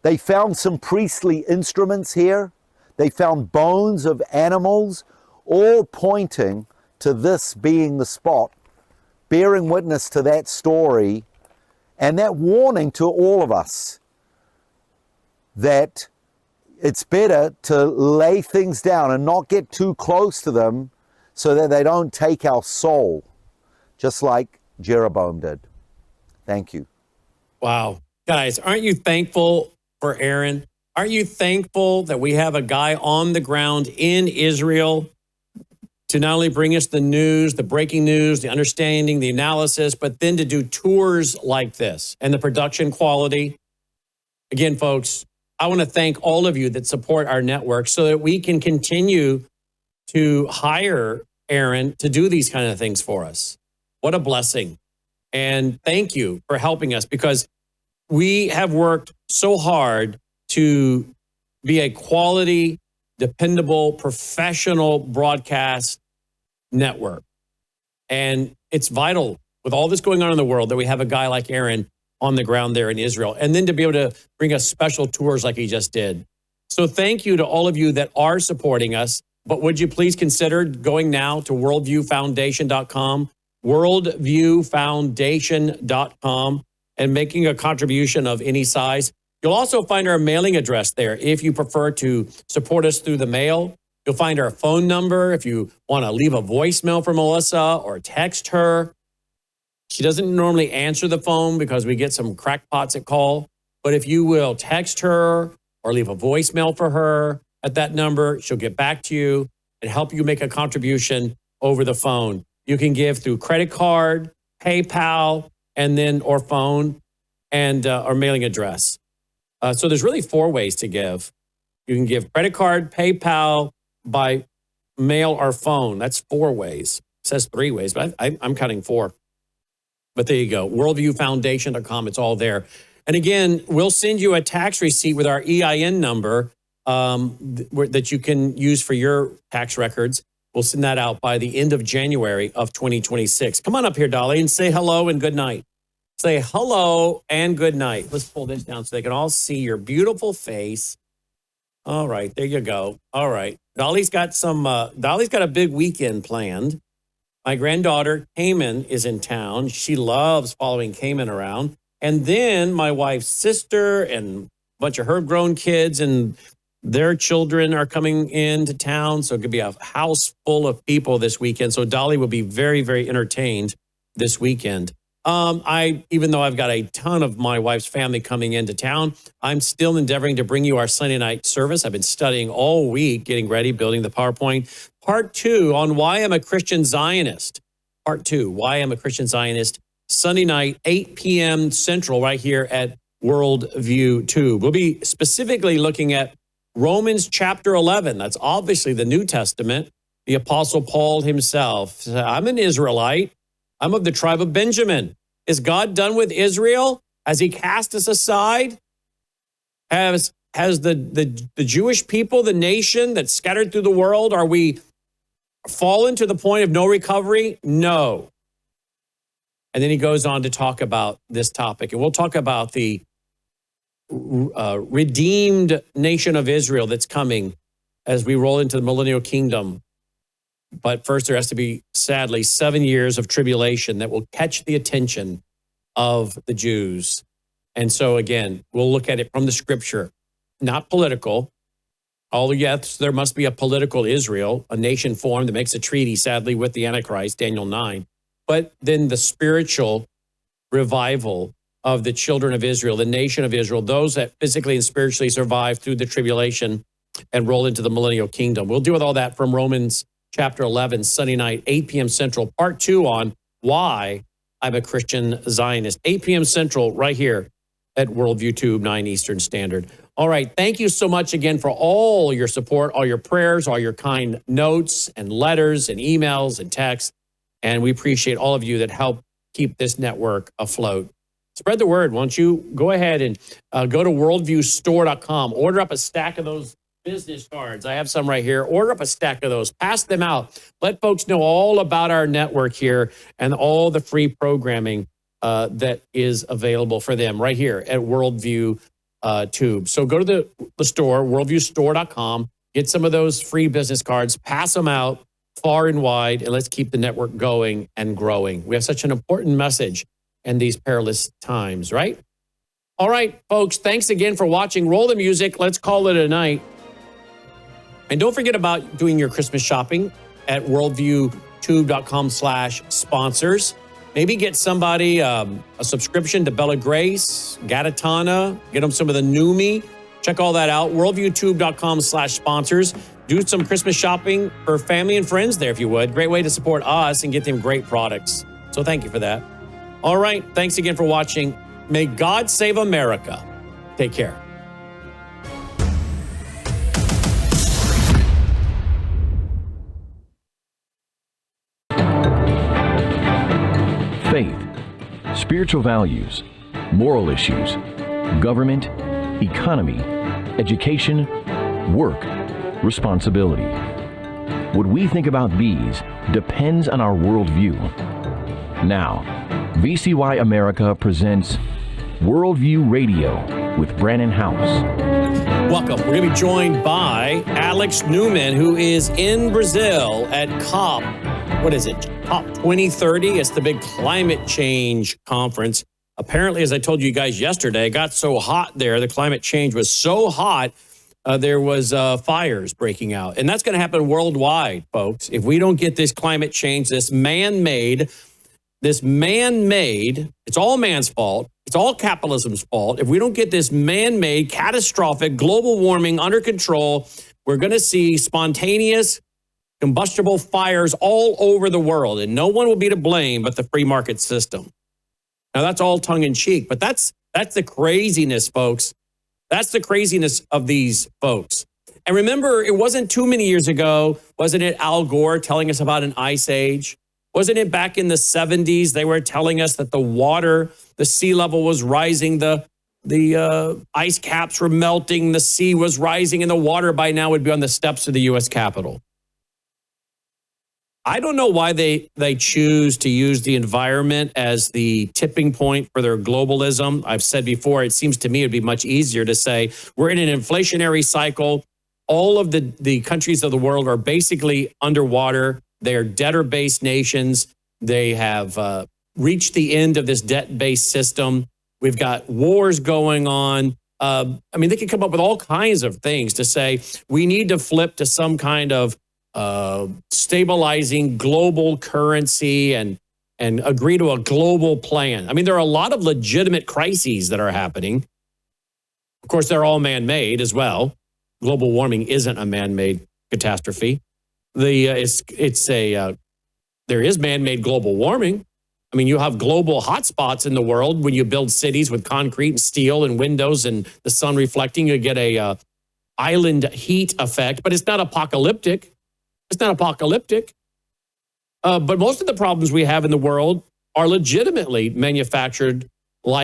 They found some priestly instruments here. They found bones of animals, all pointing to this being the spot, bearing witness to that story and that warning to all of us that it's better to lay things down and not get too close to them so that they don't take our soul, just like Jeroboam did. Thank you. Wow. Guys, aren't you thankful for Aaron? Aren't you thankful that we have a guy on the ground in Israel to not only bring us the news, the breaking news, the understanding, the analysis, but then to do tours like this and the production quality? Again, folks, I want to thank all of you that support our network so that we can continue to hire Aaron to do these kind of things for us. What a blessing. And thank you for helping us, because we have worked so hard to be a quality, dependable, professional broadcast network. And it's vital with all this going on in the world that we have a guy like Aaron on the ground there in Israel, and then to be able to bring us special tours like he just did. So thank you to all of you that are supporting us. But would you please consider going now to worldviewfoundation.com, worldviewfoundation.com, and making a contribution of any size. You'll also find our mailing address there if you prefer to support us through the mail. You'll find our phone number if you want to leave a voicemail for Melissa or text her. She doesn't normally answer the phone because we get some crackpots that call. But if you will text her or leave a voicemail for her at that number, she'll get back to you and help you make a contribution over the phone. You can give through credit card, PayPal, and then or phone and or mailing address. So there's really 4 ways to give. You can give credit card, PayPal, by mail or phone. That's 4 ways. It says 3 ways, but I'm counting 4. But there you go. WorldviewFoundation.com. It's all there. And again, we'll send you a tax receipt with our EIN number that you can use for your tax records. We'll send that out by the end of January of 2026. Come on up here, Dolly, and say hello and good night. Say hello and good night. Let's pull this down so they can all see your beautiful face. All right, there you go. All right. Dolly's got a big weekend planned. My granddaughter, Cayman, is in town. She loves following Cayman around. And then my wife's sister and a bunch of her grown kids and their children are coming into town. So it could be a house full of people this weekend. So Dolly will be very, very entertained this weekend. Even though I've got a ton of my wife's family coming into town, I'm still endeavoring to bring you our Sunday night service. I've been studying all week, getting ready, building the PowerPoint. Part 2 on why I'm a Christian Zionist. Part 2, why I'm a Christian Zionist. Sunday night, 8 p.m. Central, right here at Worldview Tube. We'll be specifically looking at Romans chapter 11. That's obviously the New Testament. The Apostle Paul himself said, I'm an Israelite. I'm of the tribe of Benjamin. Is God done with Israel? Has he cast us aside? Has the Jewish people, the nation that's scattered through the world, are we fallen to the point of no recovery? No. And then he goes on to talk about this topic. And we'll talk about the redeemed nation of Israel that's coming as we roll into the millennial kingdom. But first, there has to be, sadly, 7 years of tribulation that will catch the attention of the Jews. And so, again, we'll look at it from the scripture, not political. Although, yes, there must be a political Israel, a nation formed that makes a treaty, sadly, with the Antichrist, Daniel 9. But then the spiritual revival of the children of Israel, the nation of Israel, those that physically and spiritually survive through the tribulation and roll into the millennial kingdom. We'll deal with all that from Romans chapter 11, Sunday night, 8 p.m. Central, part 2 on why I'm a Christian Zionist. 8 p.m. Central, right here at Worldview Tube, 9 Eastern Standard. All right, thank you so much again for all your support, all your prayers, all your kind notes and letters and emails and texts. And we appreciate all of you that help keep this network afloat. Spread the word. Why don't you go ahead and go to worldviewstore.com. Order up a stack of those business cards. I have some right here. Order up a stack of those. Pass them out. Let folks know all about our network here and all the free programming that is available for them right here at Worldview Tube. So go to the store, worldviewstore.com. Get some of those free business cards. Pass them out far and wide, and let's keep the network going and growing. We have such an important message in these perilous times, right? All right, folks, thanks again for watching. Roll the music. Let's call it a night. And don't forget about doing your Christmas shopping at worldviewtube.com/sponsors. Maybe get somebody a subscription to Bella Grace, Gatatana, get them some of the Numi. Check all that out. worldviewtube.com/sponsors. Do some Christmas shopping for family and friends there if you would. Great way to support us and get them great products. So thank you for that. All right. Thanks again for watching. May God save America. Take care. Faith, spiritual values, moral issues, government, economy, education, work, responsibility. What we think about these depends on our worldview. Now, VCY America presents Worldview Radio with Brannon Howse. Welcome. We're going to be joined by Alex Newman, who is in Brazil at COP. What is it? COP 2030. It's the big climate change conference. Apparently, as I told you guys yesterday, it got so hot there. The climate change was so hot, there was fires breaking out. And that's going to happen worldwide, folks. If we don't get this climate change, this man-made this man-made, it's all man's fault, it's all capitalism's fault. If we don't get this man-made, catastrophic global warming under control, we're going to see spontaneous combustible fires all over the world, and no one will be to blame but the free market system. Now, that's all tongue-in-cheek, but that's the craziness, folks. That's the craziness of these folks. And remember, it wasn't too many years ago, wasn't it Al Gore telling us about an ice age? Wasn't it back in the 70s, they were telling us that the water, the sea level was rising, the ice caps were melting, the sea was rising, and the water by now would be on the steps of the U.S. Capitol. I don't know why they choose to use the environment as the tipping point for their globalism. I've said before, it seems to me it'd be much easier to say we're in an inflationary cycle. All of the countries of the world are basically underwater. They are debtor-based nations. They have reached the end of this debt-based system. We've got wars going on. I mean, they could come up with all kinds of things to say we need to flip to some kind of stabilizing global currency and agree to a global plan. I mean, there are a lot of legitimate crises that are happening. Of course, they're all man-made as well. Global warming isn't a man-made catastrophe. There is man-made global warming. I mean, you have global hotspots in the world when you build cities with concrete and steel and windows and the sun reflecting. You get a island heat effect, but it's not apocalyptic. It's not apocalyptic. But most of the problems we have in the world are legitimately manufactured